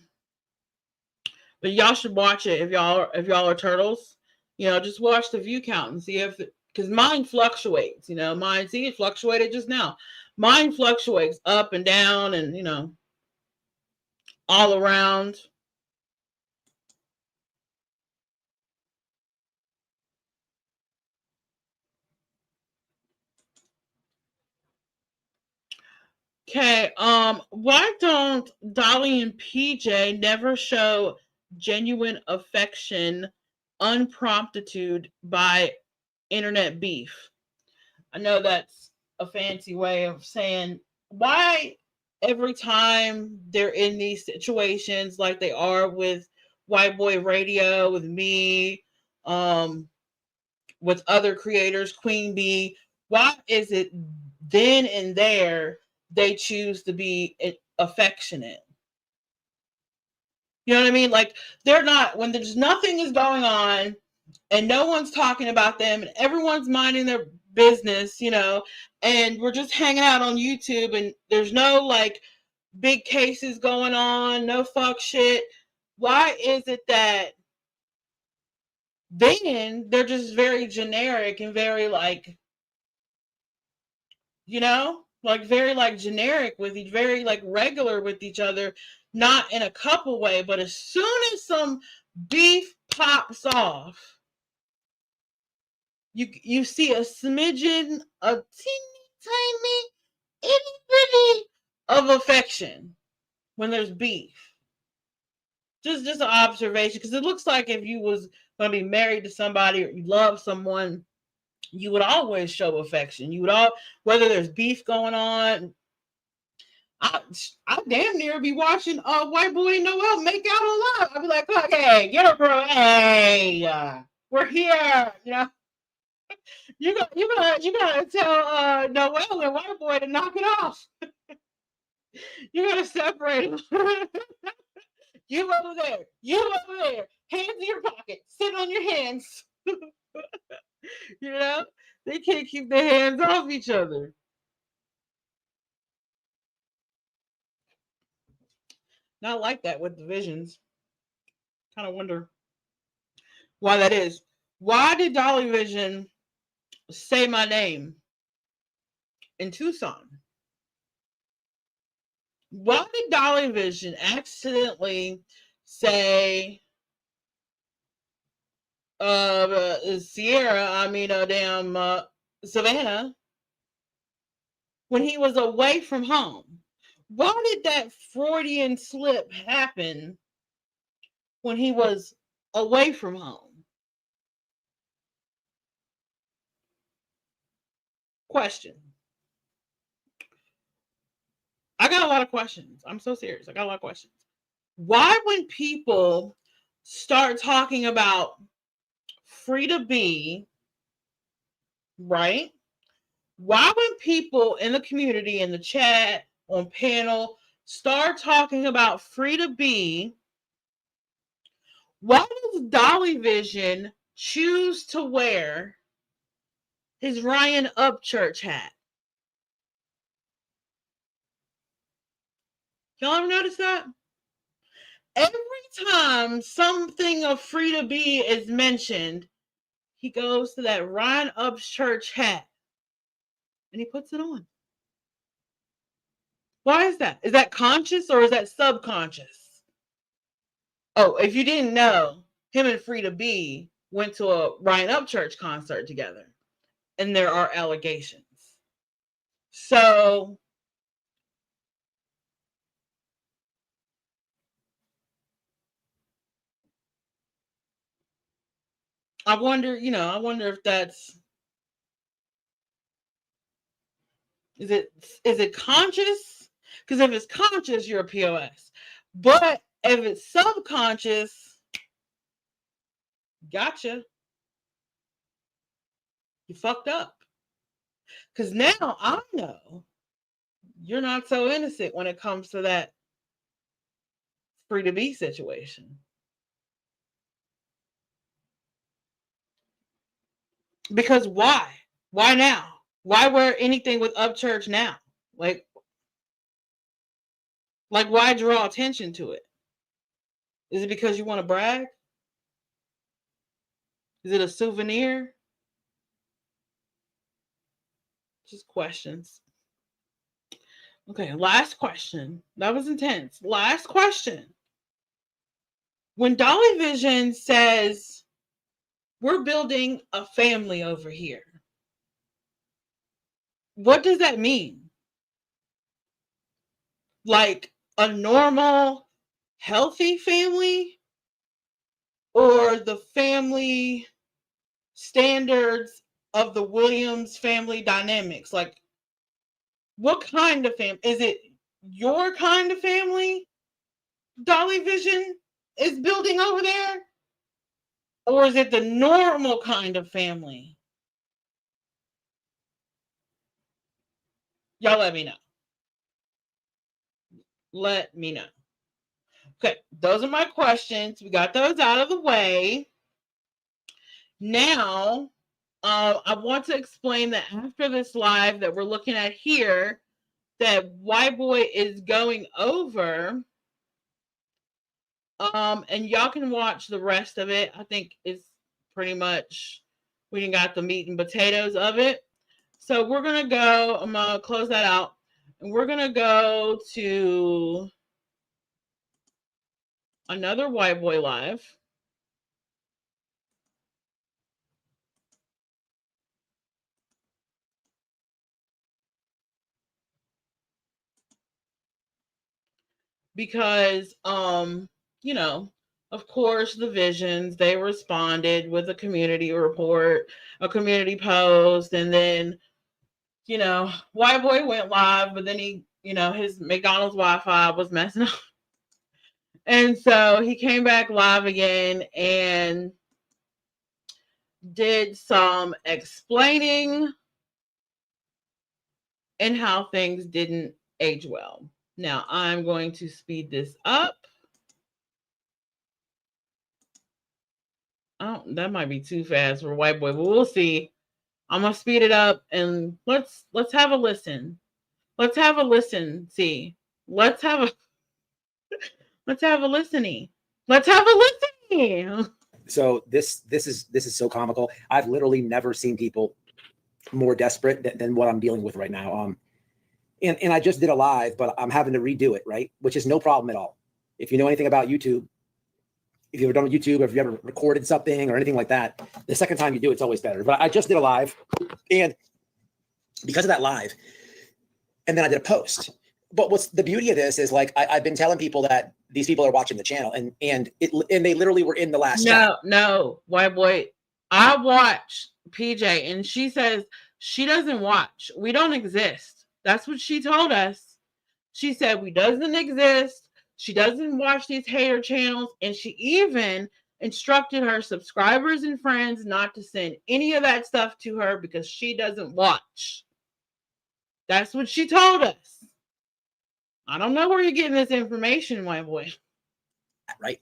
But y'all should watch it if y'all are turtles. Just watch the view count and see because mine fluctuates. Mine, see, it fluctuated just now. Mine fluctuates up and down and all around. Okay, why don't Dolly and PJ never show genuine affection unprompted by internet beef? I know that's a fancy way of saying why every time they're in these situations like they are with White Boy Radio, with me, with other creators, Queen Bee, why is it then and there they choose to be affectionate? You know what I mean? Like, they're not, when there's nothing is going on and no one's talking about them and everyone's minding their business, and we're just hanging out on YouTube and there's no like big cases going on, no fuck shit. Why is it that then they're just very generic and very like, like very like generic with each, very like regular with each other, not in a couple way, but as soon as some beef pops off, you see a smidgen, a teeny tiny, itty bitty of affection when there's beef. Just an observation, because it looks like if you was going to be married to somebody or you love someone, you would always show affection. You would whether there's beef going on. I damn near be watching White Boy Noel make out on live. I'd be like, okay, get up, bro. Hey, we're here. You know, you gotta tell Noel and White Boy to knock it off. You gotta separate them. You over there. You over there. Hands in your pocket. Sit on your hands. You know, they can't keep their hands off each other. Not like that with divisions. Kind of wonder why that is. Why did Dolly Vision say my name in Tucson? Why did Dolly Vision accidentally say Savannah when he was away from home? Why did that Freudian slip happen when he was away from home? Question. I got a lot of questions. I'm so serious. I got a lot of questions. Why, when people start talking about free to be, right? Why, when people in the community, in the chat, on panel, start talking about free to be, why does Dolly Vision choose to wear his Ryan Upchurch hat? Y'all ever notice that? Every time something of free to be is mentioned, he goes to that Ryan Upchurch hat and he puts it on. Why is that? Is that conscious or is that subconscious? Oh, if you didn't know, him and Frida B went to a Ryan Upchurch concert together, and there are allegations. So I wonder if that's is it conscious? Because if it's conscious, you're a POS. But if it's subconscious, gotcha. You fucked up. Because now I know you're not so innocent when it comes to that free to be situation. Because why? Why now? Why wear anything with Upchurch now? Like why draw attention to it? Is it because you want to brag? Is it a souvenir? Just questions. Okay, last question. That was intense. Last question. When Dolly Vision says, we're building a family over here, what does that mean? Like a normal, healthy family? Or the family standards of the Williams family dynamics? Like, what kind of family? Is it your kind of family Dolly Vision is building over there? Or is it the normal kind of family? Y'all let me know. Let me know. Okay, those are my questions. We got those out of the way. Now, I want to explain that after this live that we're looking at here, that White Boy is going over, and y'all can watch the rest of it. I think it's pretty much, we done got the meat and potatoes of it. So we're going to go, I'm going to close that out, and we're going to go to another White Boy live. because you know, of course, the Visions, they responded with a community report, a community post, and then, you know, White Boy went live, but then he, you know, his McDonald's Wi-Fi was messing up. And so he came back live again and did some explaining and how things didn't age well. Now I'm going to speed this up. Oh, that might be too fast for White Boy, but we'll see. I'm gonna speed it up and let's have a listen. Let's have a listen. See, let's have a listening. Let's have a listening. So this is so comical. I've literally never seen people more desperate than what I'm dealing with right now. And I just did a live, but I'm having to redo it, right? Which is no problem at all. If you know anything about YouTube, if you've ever done YouTube, or if you ever recorded something or anything like that, the second time you do, it's always better. But I just did a live, and because of that live, and then I did a post. But what's the beauty of this is, like, I've been telling people that these people are watching the channel, and they literally were in the last chat. No, White Boy. I watch PJ, and she says she doesn't watch. We don't exist. That's what she told us. She said we doesn't exist. She doesn't watch these hater channels, and she even instructed her subscribers and friends not to send any of that stuff to her because she doesn't watch. That's what she told us. I don't know where you're getting this information, White Boy. Right?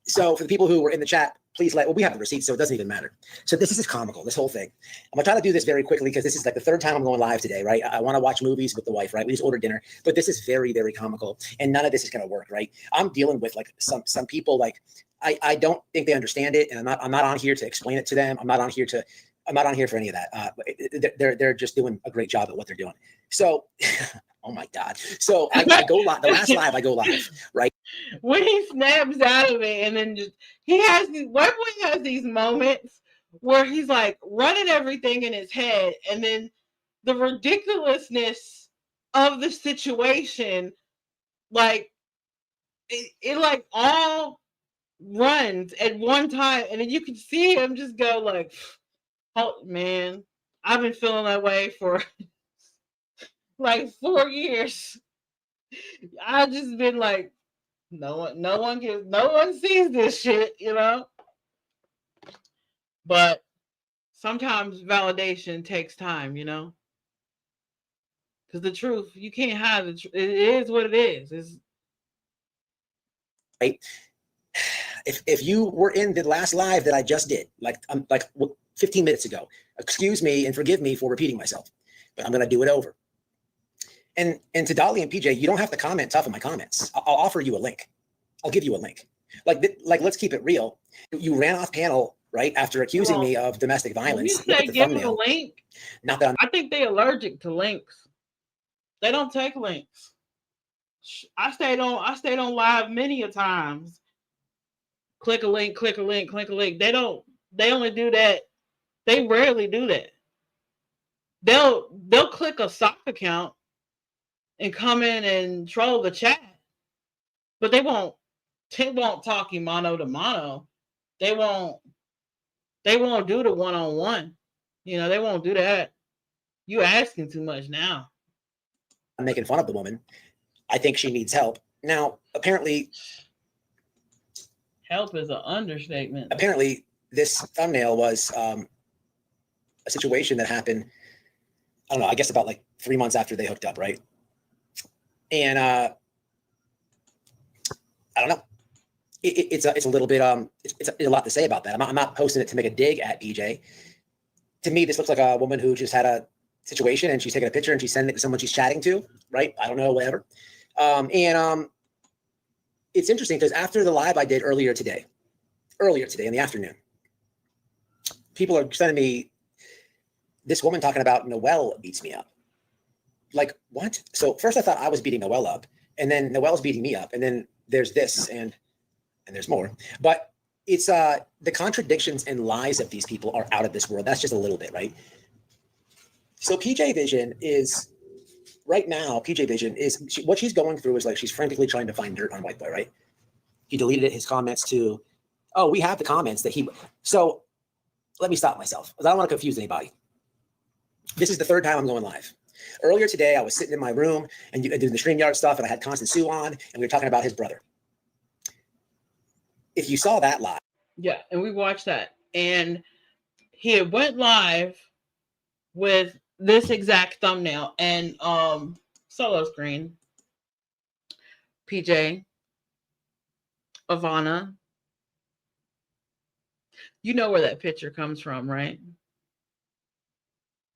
So for the people who were in the chat, please we have the receipts, so it doesn't even matter. So this is comical, this whole thing. I'm gonna try to do this very quickly because this is like the third time I'm going live today, right? I want to watch movies with the wife, right? We just ordered dinner, but this is very, very comical, and none of this is gonna work, right? I'm dealing with like some people, like I don't think they understand it, and I'm not on here to explain it to them. I'm not on here for any of that. They're just doing a great job at what they're doing. So, oh my God. So I go live. The last live I go live, right? When he snaps out of it, and then just White Boy has these moments where he's like running everything in his head, and then the ridiculousness of the situation, like it like all runs at one time, and then you can see him just go like, oh man, I've been feeling that way for like 4 years. I've just been like, no one sees this shit, you know. But sometimes validation takes time, you know. Because the truth, you can't hide the truth. It is what it is. It's right. If you were in the last live that I just did, like 15 minutes ago, excuse me and forgive me for repeating myself, but I'm gonna do it over. And to Dolly and PJ, you don't have to comment tough in my comments. I'll offer you a link. I'll give you a link. Like let's keep it real. You ran off panel right after accusing me of domestic violence. You say give them a link. Not that I think they're allergic to links. They don't take links. I stayed on live many a times. Click a link, click a link, click a link. They only do that. They rarely do that. They'll click a sock account and come in and troll the chat, but they won't talk mano to mano. They won't do the one-on-one. You know, they won't do that. You asking too much now. I'm making fun of the woman. I think she needs help. Now, apparently, help is an understatement. Apparently, this thumbnail was a situation that happened, I don't know, I guess about like 3 months after they hooked up, right? And I don't know. It's a little bit it's a lot to say about that. I'm not posting it to make a dig at PJ. To me, this looks like a woman who just had a situation and she's taking a picture and she's sending it to someone she's chatting to, right? I don't know, whatever. It's interesting because after the live I did earlier today in the afternoon, people are sending me this woman talking about Noelle beats me up. Like, what? So first I thought I was beating Noelle up, and then Noelle's beating me up, and then there's this and there's more. But it's the contradictions and lies of these people are out of this world. That's just a little bit, right? So PJ Vision is right now, PJ Vision what she's going through is like she's frantically trying to find dirt on White Boy, right? He deleted his comments to, oh, we have the comments that he. So let me stop myself because I don't want to confuse anybody. This is the third time I'm going live. Earlier today, I was sitting in my room and doing the StreamYard stuff, and I had Constant Sue on, and we were talking about his brother. If you saw that live. Yeah, and we watched that. And he went live with this exact thumbnail and solo screen. PJ, Ivana, you know where that picture comes from, right?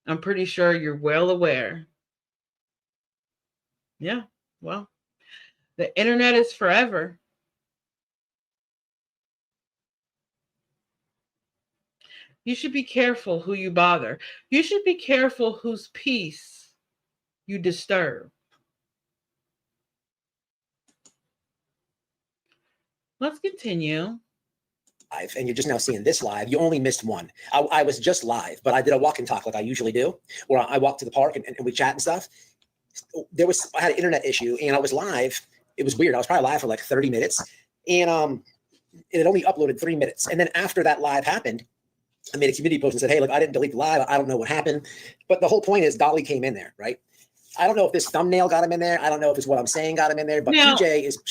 I'm pretty sure you're well aware. Yeah, well, the internet is forever. You should be careful who you bother. You should be careful whose peace you disturb. Let's continue. And you're just now seeing this live. You only missed one. I was just live, but I did a walk and talk like I usually do, where I walked to the park and we chat and stuff. I had an internet issue and I was live. It was weird. I was probably live for like 30 minutes and it only uploaded 3 minutes. And then after that live happened, I made a community post and said, hey, look, I didn't delete the live. I don't know what happened. But the whole point is Dolly came in there, right? I don't know if this thumbnail got him in there. I don't know if it's what I'm saying got him in there, but now, PJ is.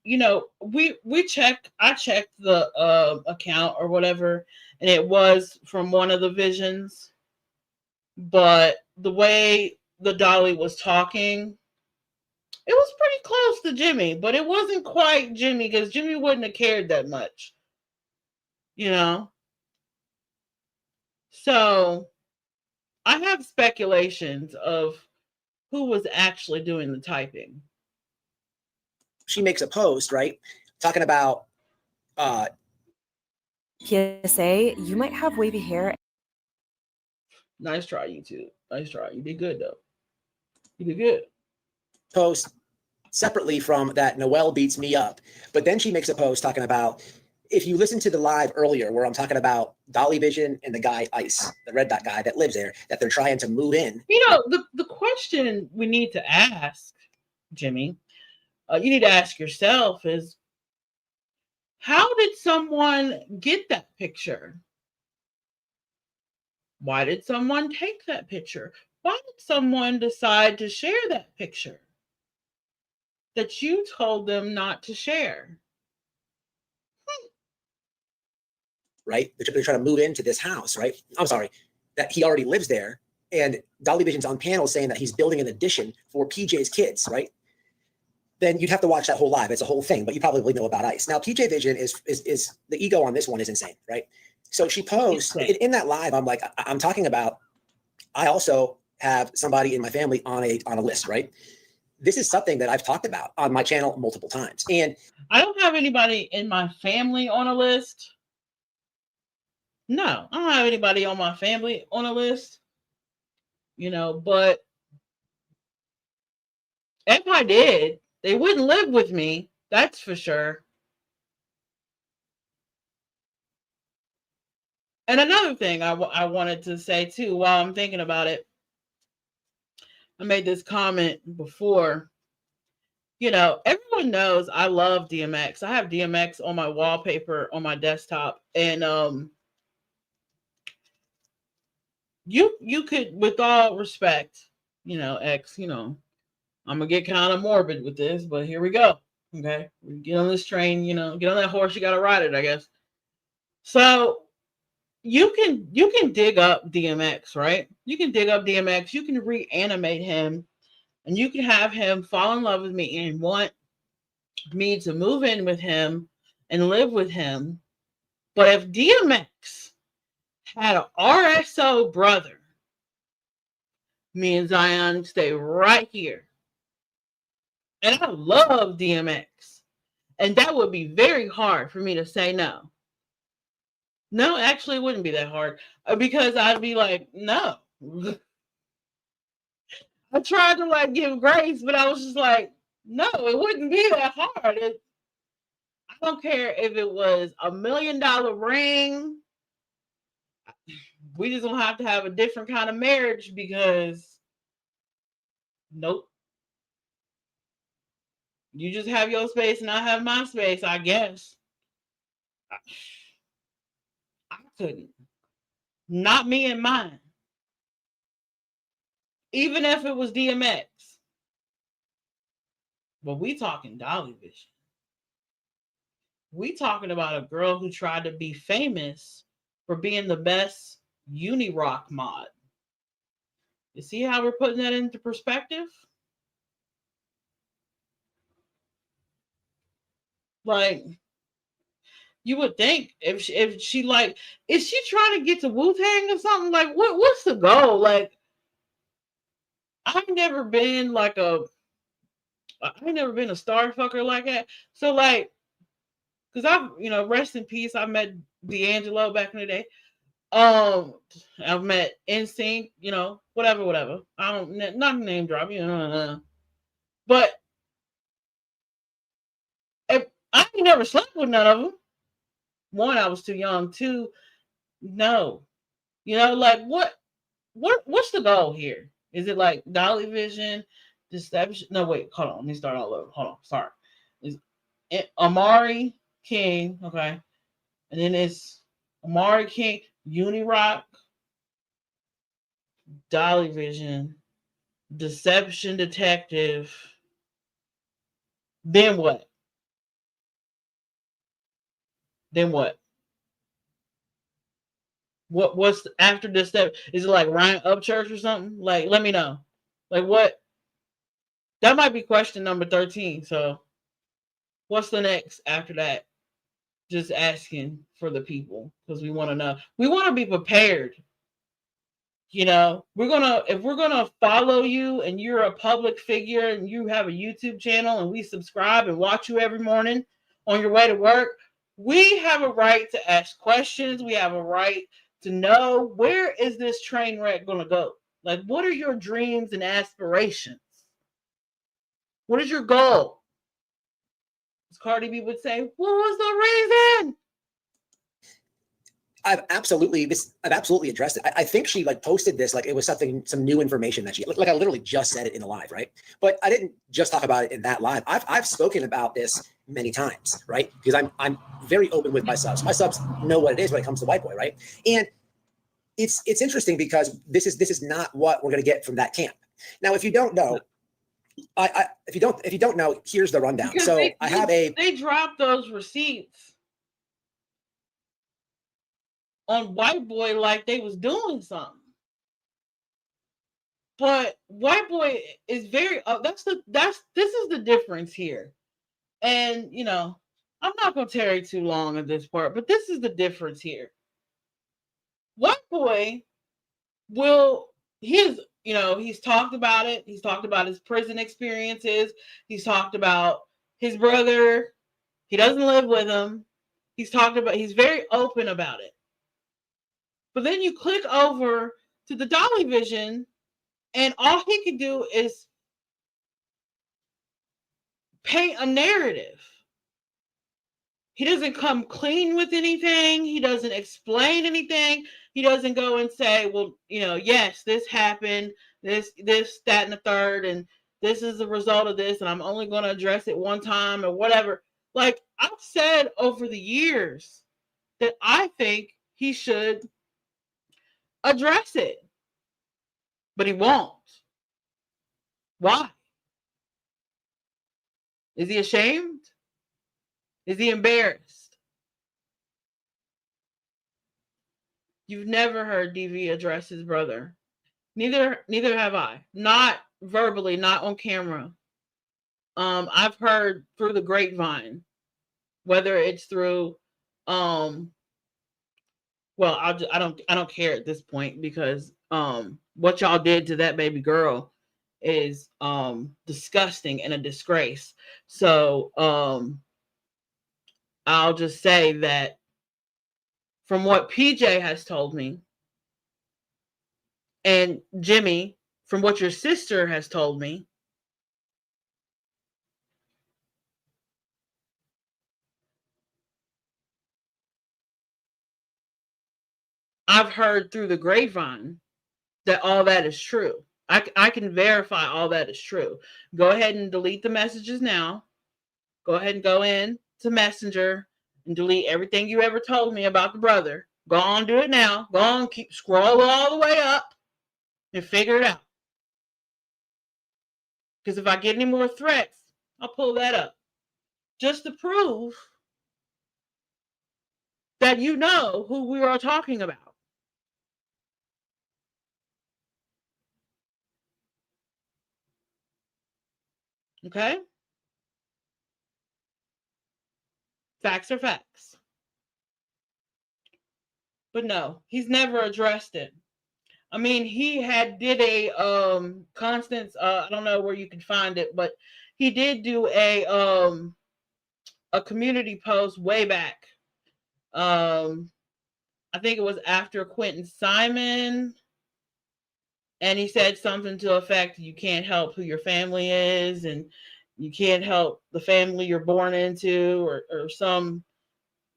You know, I checked the account or whatever, and it was from one of the visions. But the way the Dolly was talking, it was pretty close to Jimmy, but it wasn't quite Jimmy because Jimmy wouldn't have cared that much. You know? So I have speculations of who was actually doing the typing. She makes a post, right? Talking about PSA, you might have wavy hair. Nice try, YouTube. Nice try. You did good, though. You did good. Post separately from that Noelle beats me up. But then she makes a post talking about, if you listen to the live earlier where I'm talking about Dolly Vision and the guy Ice, the red dot guy that lives there, that they're trying to move in. You know, the question we need to ask, Jimmy, you need to ask yourself is, how did someone get that picture? Why did someone take that picture? Why did someone decide to share that picture that you told them not to share? Right? They're trying to move into this house, right? I'm sorry, that he already lives there. And Dolly Vision's on panel saying that he's building an addition for PJ's kids, right? Then you'd have to watch that whole live. It's a whole thing, but you probably know about Ice. Now, PJ Vision is the ego on this one is insane, right? So she posts in that live. I'm like, I'm talking about, I also have somebody in my family on a list, right? This is something that I've talked about on my channel multiple times. And I don't have anybody in my family on a list. No, I don't have anybody on my family on a list. You know, but if I did, they wouldn't live with me. That's for sure. And another thing I wanted to say too, while I'm thinking about it, I made this comment before. You know, everyone knows I love DMX. I have DMX on my wallpaper on my desktop, and you could, with all respect, you know, X, you know, I'm gonna get kind of morbid with this, but here we go. Okay, we get on this train, you know, get on that horse, you gotta ride it, I guess. So you can dig up DMX, right? You can dig up DMX, you can reanimate him, and you can have him fall in love with me and want me to move in with him and live with him. But if DMX had an RSO brother, me and Zion stay right here. And I love DMX. And that would be very hard for me to say no. No, actually, it wouldn't be that hard. Because I'd be like, no. I tried to like give grace, but I was just like, no, it wouldn't be that hard. I don't care if it was $1 million ring. We just gonna have to have a different kind of marriage because Nope. You just have your space and I have my space, I guess. I couldn't. Not me and mine. Even if it was DMX. But we talking Dolly Vision. We talking about a girl who tried to be famous for being the best uni-rock mod. You see how we're putting that into perspective? Like, you would think if she like, is she trying to get to Wu-Tang or something? Like, what's the goal? Like, I've never been a star fucker like that. So like, because rest in peace. I met D'Angelo back in the day. I've met NSYNC, whatever. I don't not name drop, but I ain't never slept with none of them. One, I was too young. Two, no. Like what's the goal here? Is it like Dolly Vision, deception? No, wait, hold on. Let me start all over. Hold on, sorry. Is Amari King, okay, and then it's Amari King, Unirock, Dolly Vision, Deception Detective. Then what? Then what? What's after this step? Is it like Ryan Upchurch or something? Like, let me know. Like what? That might be question number 13. So what's the next after that? Just asking for the people because we want to know. We want to be prepared. If we're gonna follow you and you're a public figure and you have a YouTube channel and we subscribe and watch you every morning on your way to work, we have a right to ask questions. We have a right to know, where is this train wreck gonna go? Like, what are your dreams and aspirations? What is your goal? As Cardi B would say, what was the reason? I've absolutely addressed it. I think she posted this like it was some new information that she like I literally just said it in the live, right? But I didn't just talk about it in that live. I've spoken about this many times, right? Because I'm very open with my subs. My subs know what it is when it comes to White Boy, right? And it's interesting because this is not what we're gonna get from that camp. Now, if you don't know, if you don't know, here's the rundown. Because So they dropped those receipts on White Boy like they was doing something. But White Boy is very this is the difference here. And I'm not gonna tarry too long at this part, but this is the difference here. White Boy he's talked about it. He's talked about his prison experiences. He's talked about his brother. He doesn't live with him. He's very open about it. But then you click over to the Dolly Vision, and all he can do is paint a narrative. He doesn't come clean with anything. He doesn't explain anything. He doesn't go and say, well, yes, this happened, this, that, and the third, and this is the result of this, and I'm only going to address it one time or whatever. Like I've said over the years that I think he should address it, but he won't. Why? Is he ashamed? Is he embarrassed? You've never heard DV address his brother. Neither have I. Not verbally, not on camera. I've heard through the grapevine, whether it's through well, I don't care at this point because what y'all did to that baby girl is disgusting and a disgrace. So I'll just say that from what PJ has told me, and Jimmy, from what your sister has told me, I've heard through the grapevine that all that is true. I can verify all that is true. Go ahead and delete the messages now. Go ahead and go in to Messenger and delete everything you ever told me about the brother. Go on, do it now. Go on, keep scroll all the way up and figure it out. Because if I get any more threats, I'll pull that up. Just to prove that you know who we are talking about. Okay? Facts are facts. But no, he's never addressed it. I mean, he did a Constance, I don't know where you can find it, but he did do a community post way back. I think it was after Quentin Simon, and he said something to the effect, you can't help who your family is, and you can't help the family you're born into, or some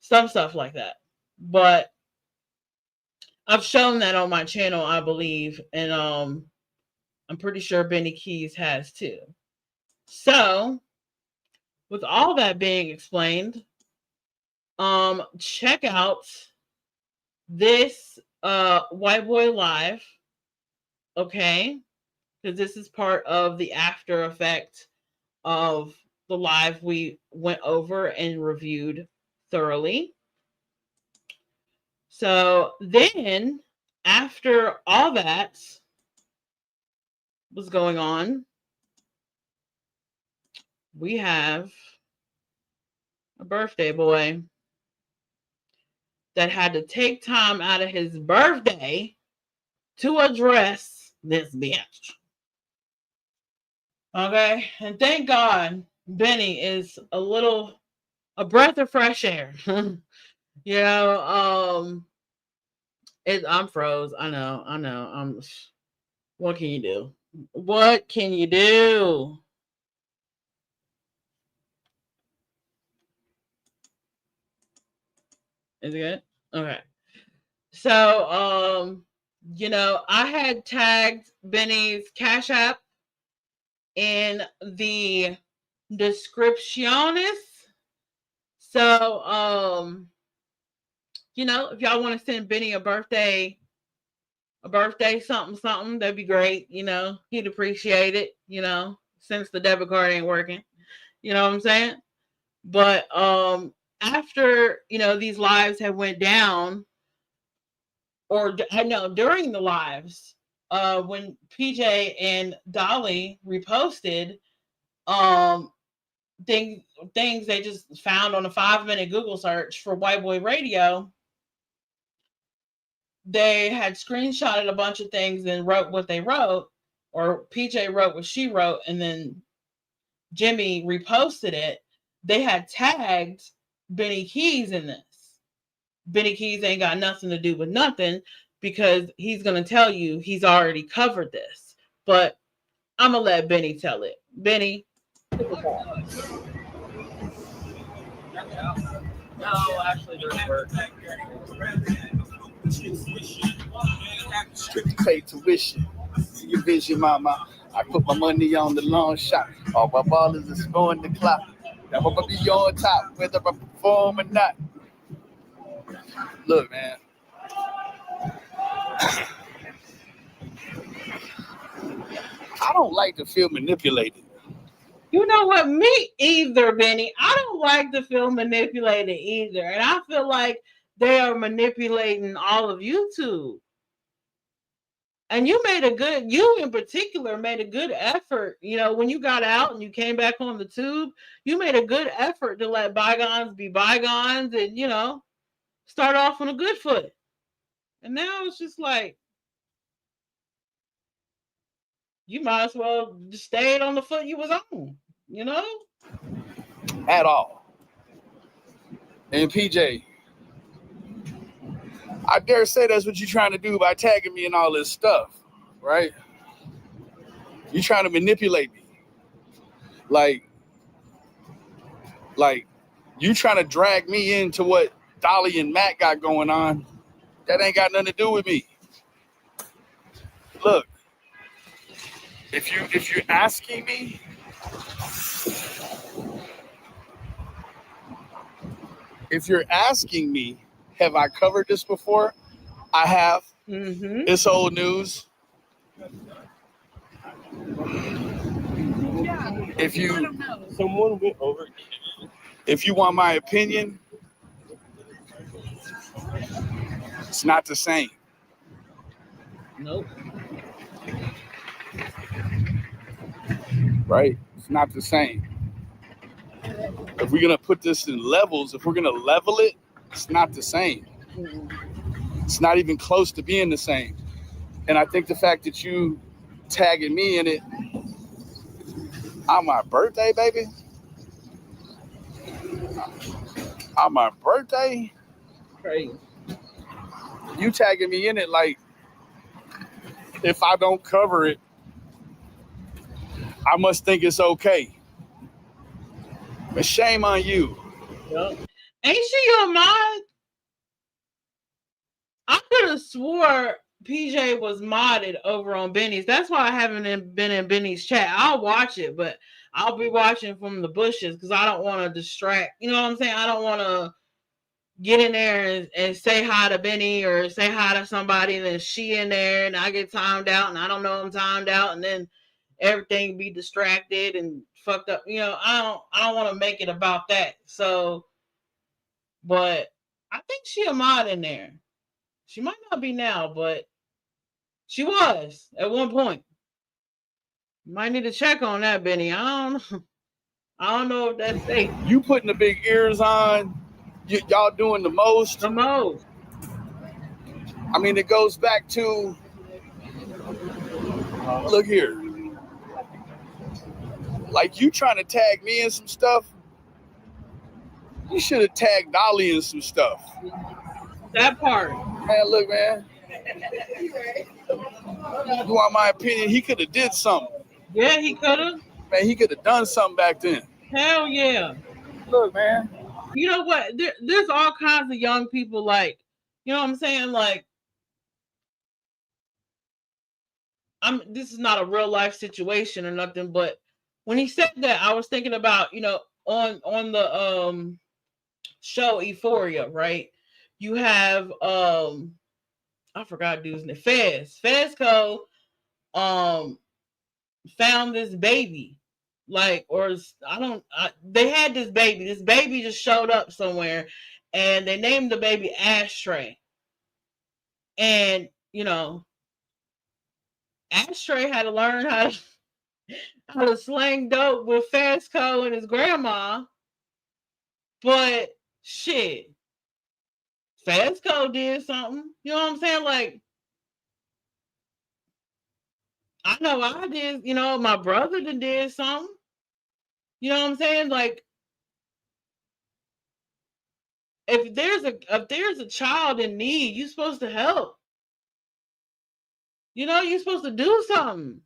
stuff like that. But I've shown that on my channel, I believe, and I'm pretty sure Benny Keys has too. So, with all that being explained, check out this White Boy Live, okay? Because this is part of the after effect of the live we went over and reviewed thoroughly. So then, after all that was going on, we have a birthday boy that had to take time out of his birthday to address this bitch. Okay, and thank God Benny is a breath of fresh air. You know, I'm froze. I know. What can you do? What can you do? Is it good? Okay. So, you know, I had tagged Benny's Cash App in the descriptiones. So, you know, if y'all want to send Benny a birthday something, that'd be great. You know, he'd appreciate it, you know, since the debit card ain't working. You know what I'm saying? But after, you know, these lives have went down, or I know during the lives, when PJ and Dolly reposted things they just found on a 5-minute Google search for White Boy Radio, they had screenshotted a bunch of things and wrote what they wrote, or PJ wrote what she wrote, and then Jimmy reposted it. They had tagged Benny Keys in this. Benny Keys ain't got nothing to do with nothing, because he's going to tell you he's already covered this. But I'm going to let Benny tell it. Benny. No, actually, doesn't work. Pay tuition. You vision, mama. I put my money on the long shot. All my ballers are scoring the clock. Now I'm gonna be on top, whether I perform or not. Look, man. I don't like to feel manipulated. You know what? Me either, Benny. I don't like to feel manipulated either. And I feel like they are manipulating all of YouTube. And you in particular made a good effort. You know, when you got out and you came back on the tube, you made a good effort to let bygones be bygones and, you know, start off on a good foot. And now it's just like, you might as well just stayed on the foot you was on, you know? At all. And PJ, I dare say that's what you're trying to do by tagging me in all this stuff, right? You're trying to manipulate me. Like you trying to drag me into what Dolly and Matt got going on. That ain't got nothing to do with me. Look, if you're asking me, have I covered this before? I have. It's old news. If you someone went over, if you want my opinion, it's not the same. Nope. Right? It's not the same. If we're gonna put this in levels, if we're gonna level it, it's not the same. It's not even close to being the same. And I think the fact that you tagging me in it on my birthday, baby. On my birthday, Crazy. you tagging me in it like if I don't cover it, I must think it's okay. But shame on you. Yep. Ain't she your mod? I could have swore PJ was modded over on Benny's. That's why I haven't been in Benny's chat. I'll watch it, but I'll be watching from the bushes because I don't want to distract. You know what I'm saying? I don't want to get in there and say hi to Benny or say hi to somebody, and then she in there and I get timed out and I don't know I'm timed out, and then everything be distracted and fucked up. You know, I don't want to make it about that. So, but I think she a mod in there. She might not be now, but she was at one point. You might need to check on that, Benny. I don't know if that's safe. You putting the big ears on, y'all doing the most. The most. I mean, it goes back to, look here. Like you trying to tag me in some stuff, you should have tagged Dolly in some stuff. That part. Man, look, man. You want my opinion? He could have did something. Yeah, he could have. Man, he could have done something back then. Hell yeah. Look, man. You know what? There's all kinds of young people like, you know what I'm saying? Like, this is not a real life situation or nothing, but when he said that, I was thinking about, you know, on the show Euphoria, right? You have I forgot dude's name. Fezco found this baby. Like, or they had this baby. This baby just showed up somewhere and they named the baby Ashtray. And, you know, Ashtray had to learn how to slang dope with Fezco and his grandma. But shit, Fezco did something. You know what I'm saying? Like, I know I did, you know, my brother did something. You know what I'm saying? Like, if there's a child in need, you're supposed to help. You know, you're supposed to do something.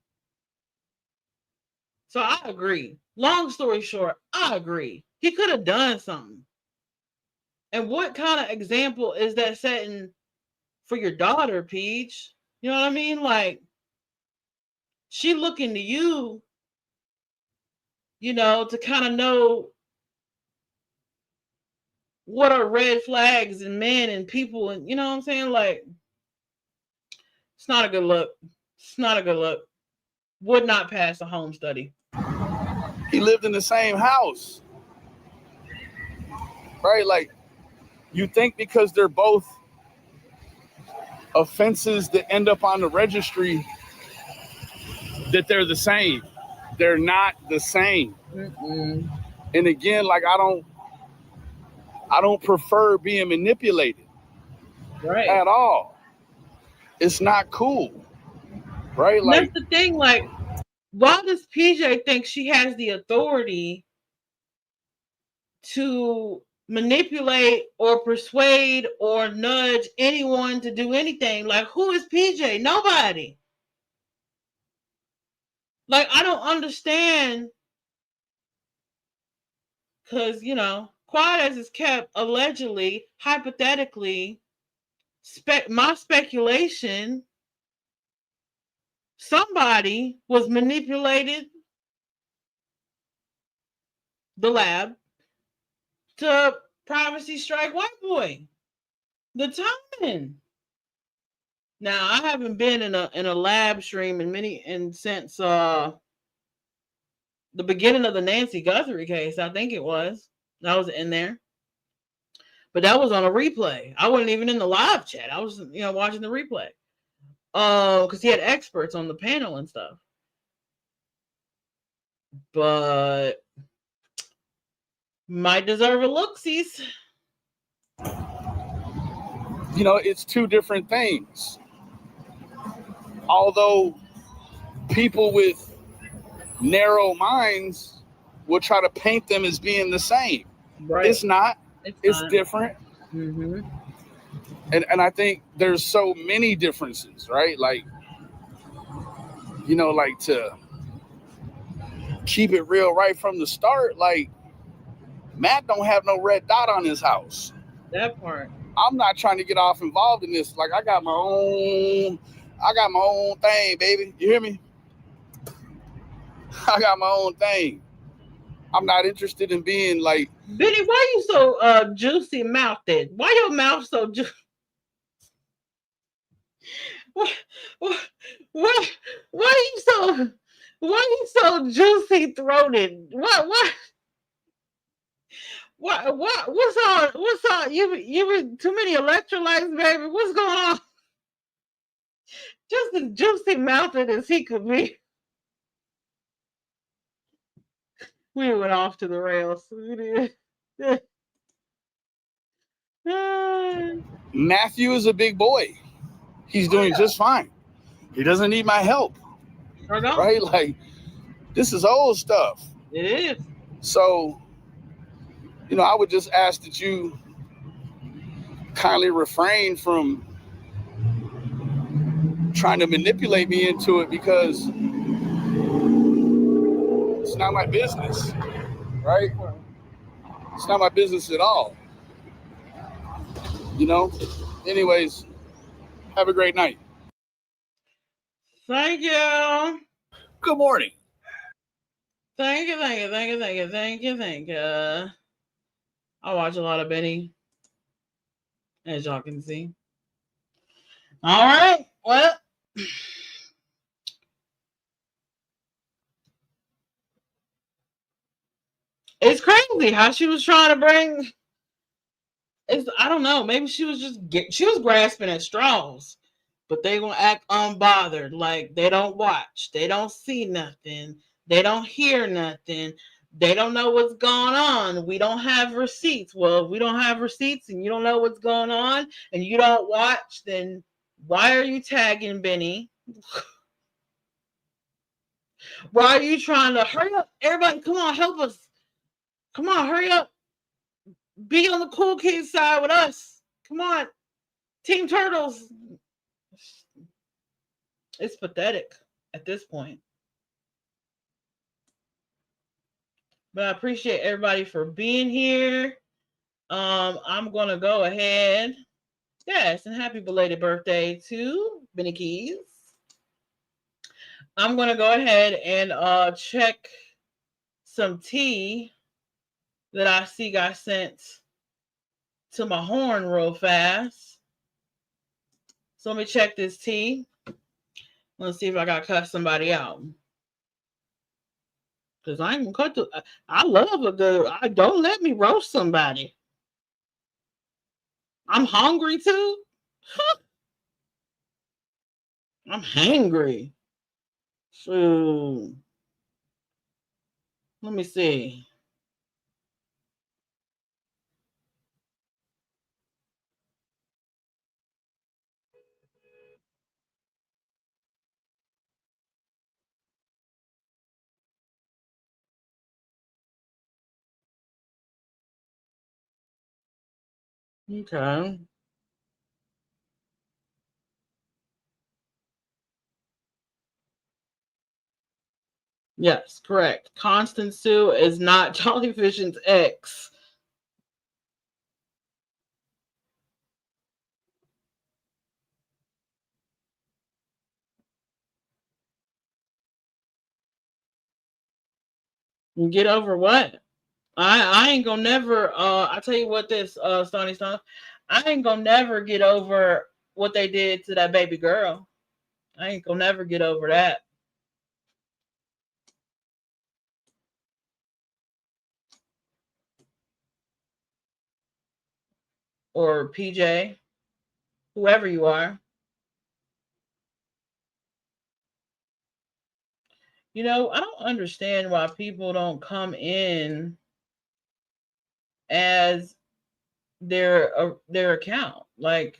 So I agree. Long story short, I agree. He could have done something. And what kind of example is that setting for your daughter, Peach? You know what I mean? Like, she looking to you, you know, to kind of know what are red flags in men and people, and you know what I'm saying? Like, it's not a good look. It's not a good look. Would not pass a home study. He lived in the same house. Right? Like, you think because they're both offenses that end up on the registry that they're the same. They're not the same. Mm-mm. And again, like, I don't prefer being manipulated. Right. At all. It's not cool. Right? Like, that's the thing. Like, why does PJ think she has the authority to manipulate or persuade or nudge anyone to do anything? Like, who is PJ? Nobody. Like, I don't understand. Because, you know, quiet as it's kept, allegedly, hypothetically, my speculation somebody was manipulated the lab to privacy strike white boy. The timing. Now I haven't been in a lab stream since the beginning of the Nancy Guthrie case. I think it was. I was in there. But that was on a replay. I wasn't even in the live chat. I was, watching the replay. Because he had experts on the panel and stuff. But might deserve a look-sees. It's two different things. Although people with narrow minds will try to paint them as being the same. Right. It's not. It's not. different. Mm-hmm. And I think there's so many differences, right? Like, like to keep it real right from the start, like Matt don't have no red dot on his house. That part. I'm not trying to get off involved in this. Like I got my own thing, baby. You hear me? I got my own thing. I'm not interested in being like, Benny, why you so juicy mouthed? Why your mouth so juicy? Why you so juicy throated? What's on? You too many electrolytes, baby. What's going on? Just as juicy mouthed as he could be. We went off to the rails. Matthew is a big boy. He's doing just fine. He doesn't need my help. Right? Like, this is old stuff. It is. So, I would just ask that you kindly refrain from trying to manipulate me into it, because it's not my business, right? It's not my business at all. Anyways, have a great night. Thank you. Good morning. Thank you. I watch a lot of Benny, as y'all can see. All right. Well, it's crazy how she was trying to bring. I don't know. Maybe she was grasping at straws, but they gonna act unbothered, like they don't watch, they don't see nothing, they don't hear nothing, they don't know what's going on. We don't have receipts. Well, if we don't have receipts and you don't know what's going on and you don't watch, then why are you tagging Benny? Why are you trying to hurry up? Everybody, come on, help us. Come on, hurry up. Be on the cool kids side with us. Come on. Team Turtles. It's pathetic at this point. But I appreciate everybody for being here. I'm going to go ahead. Yes, and happy belated birthday to Benny Keys. I'm going to go ahead and check some tea that I see got sent to my horn real fast. So let me check this tea. Let's see if I got to cut somebody out. Because I ain't gonna cut I love a good. Don't let me roast somebody. I'm hungry too. I'm hangry. So let me see. Okay. Yes, correct. Constance Sue is not Jolly Vision's ex. Get over what? I ain't gonna never. I tell you what, this Stony Stone, I ain't gonna never get over what they did to that baby girl. I ain't gonna never get over that. Or PJ, whoever you are. You know, I don't understand why people don't come in as their account. Like,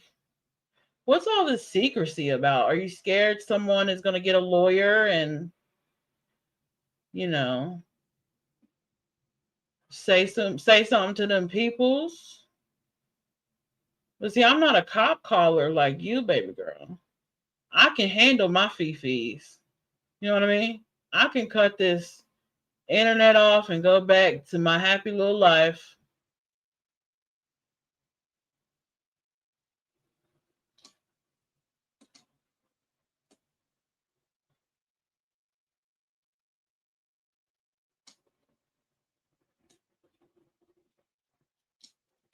what's all this secrecy about? Are you scared someone is going to get a lawyer and, you know, say something to them peoples? But see, I'm not a cop caller like you, baby girl. I can handle my fees. You know what I mean? I can cut this internet off and go back to my happy little life.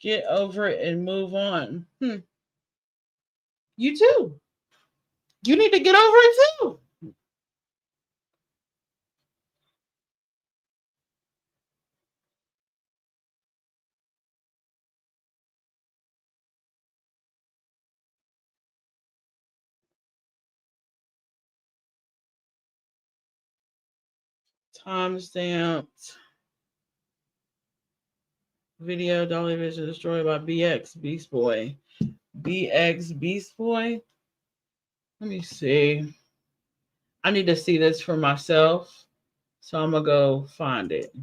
Get over it and move on. You too. You need to get over it too. Timestamped video Dolly Vision destroyed by BX Beast Boy. BX Beast Boy. Let me see. I need to see this for myself. So I'm gonna go find it.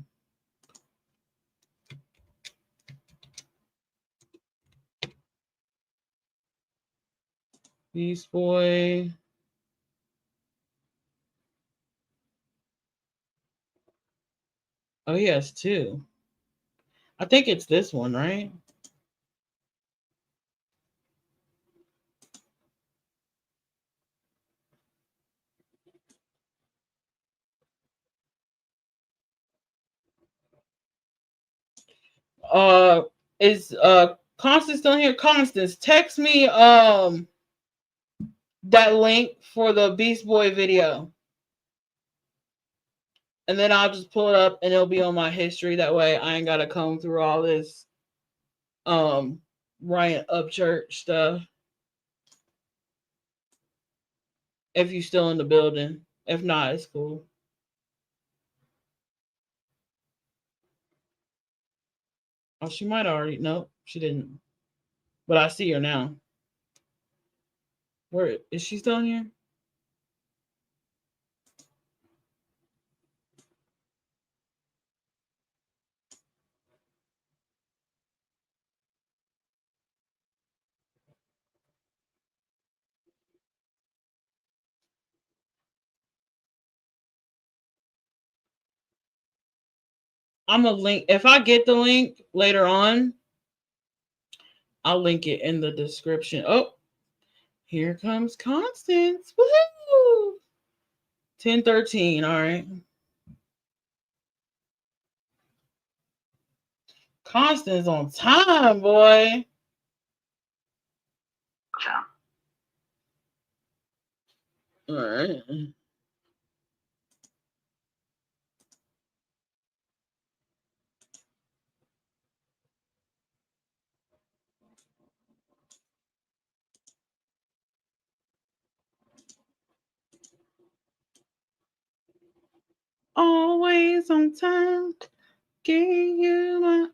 Beast Boy. Oh, he has two. I think it's this one, right? Is Constance still here? Constance, text me that link for the Beast Boy video. And then I'll just pull it up and it'll be on my history. That way I ain't gotta comb through all this Ryan Upchurch stuff. If you're still in the building. If not, it's cool. Oh, she might already. Nope, she didn't. But I see her now. Where is she still in here? I'm a link. If I get the link later on, I'll link it in the description. Oh, here comes Constance. Woohoo! 10:13. All right. Constance on time, boy. All right. Always on time. Give you my.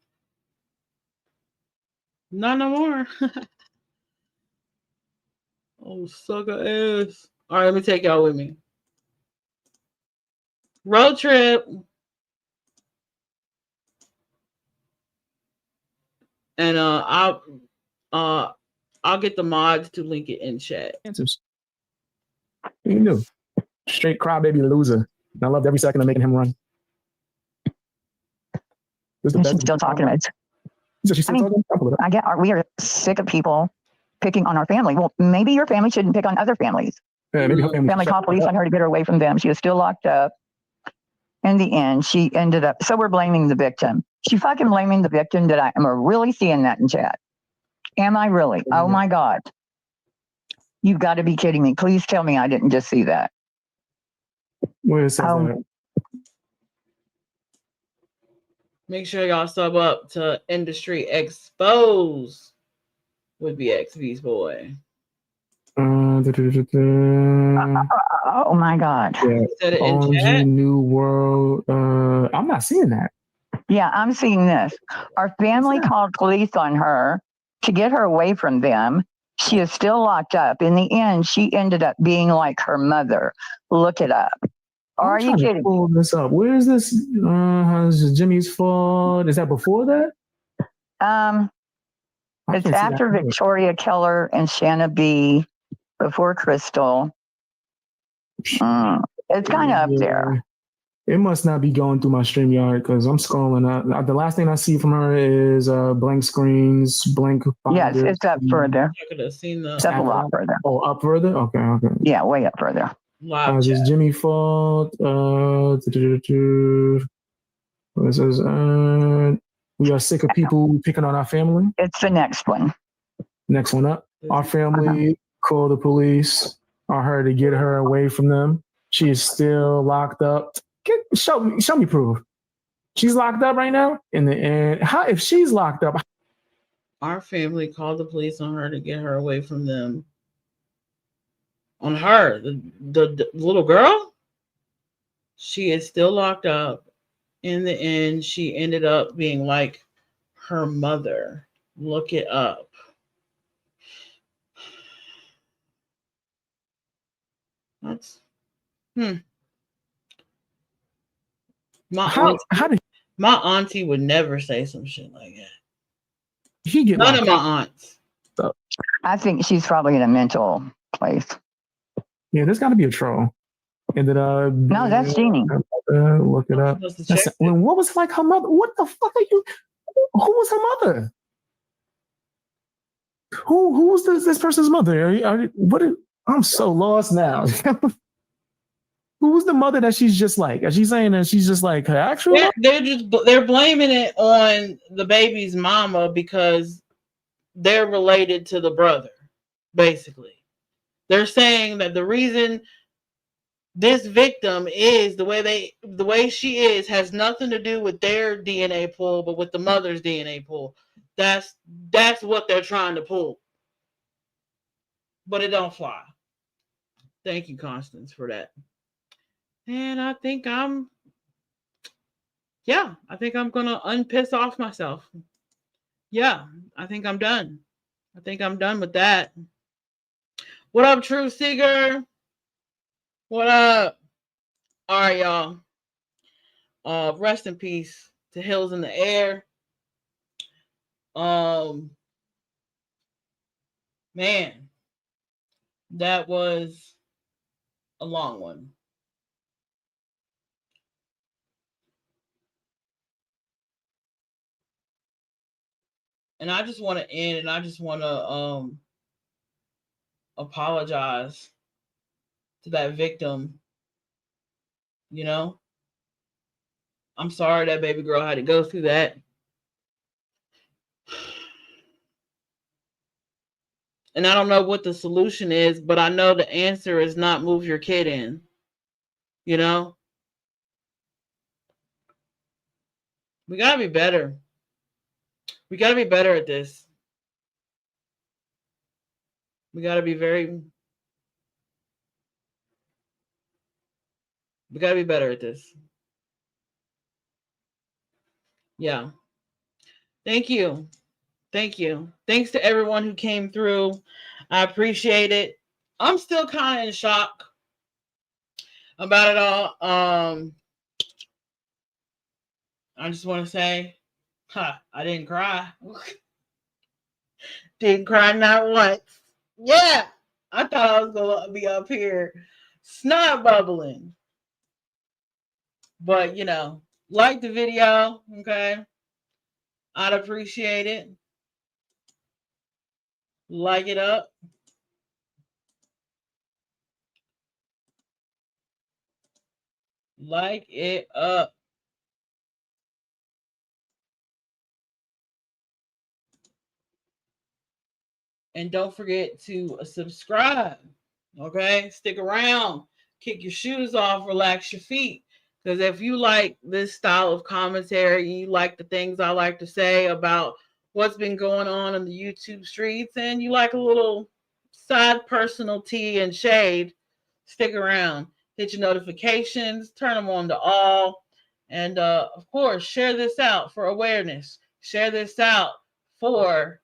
Not no more. Oh, sucker ass. All right, let me take y'all with me. Road trip. And I'll get the mods to link it in chat. Answers. What you do? Straight crybaby loser. I loved every second of making him run. She's still talking about it. I mean, we are sick of people picking on our family. Well, maybe your family shouldn't pick on other families. Yeah, maybe her family called police on her to get her away from them. She was still locked up. In the end, she ended up, so we're blaming the victim. She fucking blaming the victim. Did I, am I really seeing that in chat? Am I really? Oh my God. You've got to be kidding me. Please tell me I didn't just see that. Where it says that? Make sure y'all sub up to Industry Expose with BXV's boy. Oh my God. Yeah. Said it in OMG chat. New World. I'm not seeing that. Yeah, I'm seeing this. Our family called police on her to get her away from them. She is still locked up. In the end, she ended up being like her mother. Look it up. Are you kidding? Pull this up. Where is this? This is Jimmy's fault. Is that before that? It's after Victoria Keller and Shanna B. Before Crystal. It's kind of up there. It must not be going through my StreamYard because I'm scrolling up. The last thing I see from her is blank screens, blank. Yes, it's up further. I could have seen the. It's up a lot further. Oh, up further? Okay. Yeah, way up further. Live This is chat. Jimmy fault. This is we are sick of people picking on our family. It's the next one. Next one up. Our family called the police on her to get her away from them. She is still locked up. Show me proof. She's locked up right now. And how if she's locked up? Our family called the police on her to get her away from them. On her, the little girl, she is still locked up. In the end, she ended up being like her mother. Look it up. That's my auntie would never say some shit like that. None of my aunts. I think she's probably in a mental place. Yeah, there's got to be a troll. Ended up. No, that's Jeannie. Look it up. What was like her mother? What the fuck are you? Who was her mother? Who was this person's mother? I'm so lost now. Who was the mother that she's just like? Is she saying that she's just like her actual? They're blaming it on the baby's mama because they're related to the brother. Basically, they're saying that the reason this victim is the way she is has nothing to do with their DNA pool, but with the mother's DNA pool. That's what they're trying to pull. But it don't fly. Thank you, Constance, for that. And I think I'm gonna unpiss off myself. Yeah, I think I'm done. I think I'm done with that. What up, True Seeger? What up? All right, y'all. Rest in peace to Hills in the Air. Man, that was a long one. And I just want to end, and I just want to apologize to that victim. You know, I'm sorry that baby girl had to go through that. And I don't know what the solution is, but I know the answer is not move your kid in. You know? We got to be better. We got to be better at this. We got to be better at this. Yeah. Thank you. Thank you. Thanks to everyone who came through. I appreciate it. I'm still kind of in shock about it all. I just want to say, I didn't cry. Didn't cry not once. Yeah. I thought I was going to be up here snot bubbling. But, like the video, okay? I'd appreciate it. Like it up. Like it up. And don't forget to subscribe. Okay? Stick around. Kick your shoes off. Relax your feet. Because if you like this style of commentary, you like the things I like to say about what's been going on in the YouTube streets, and you like a little side personal tea and shade, stick around. Hit your notifications. Turn them on to all. And, of course, share this out for awareness. Share this out for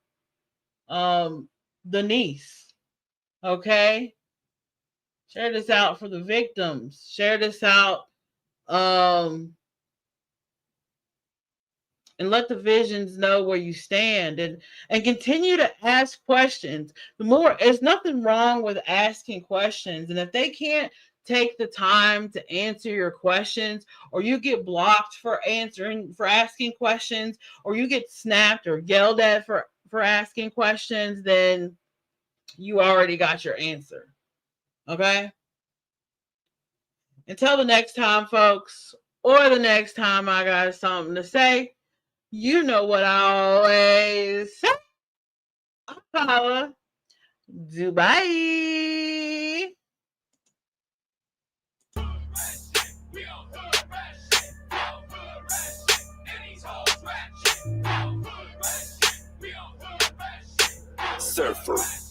the niece. Okay? Share this out for the victims. Share this out and let the visions know where you stand, and continue to ask questions. There's nothing wrong with asking questions, and if they can't take the time to answer your questions, or you get blocked for asking questions, or you get snapped or yelled at for asking questions, then you already got your answer. Okay? Until the next time, folks, or the next time I got something to say, you know what I always say. Holla. Dubai. Surfer.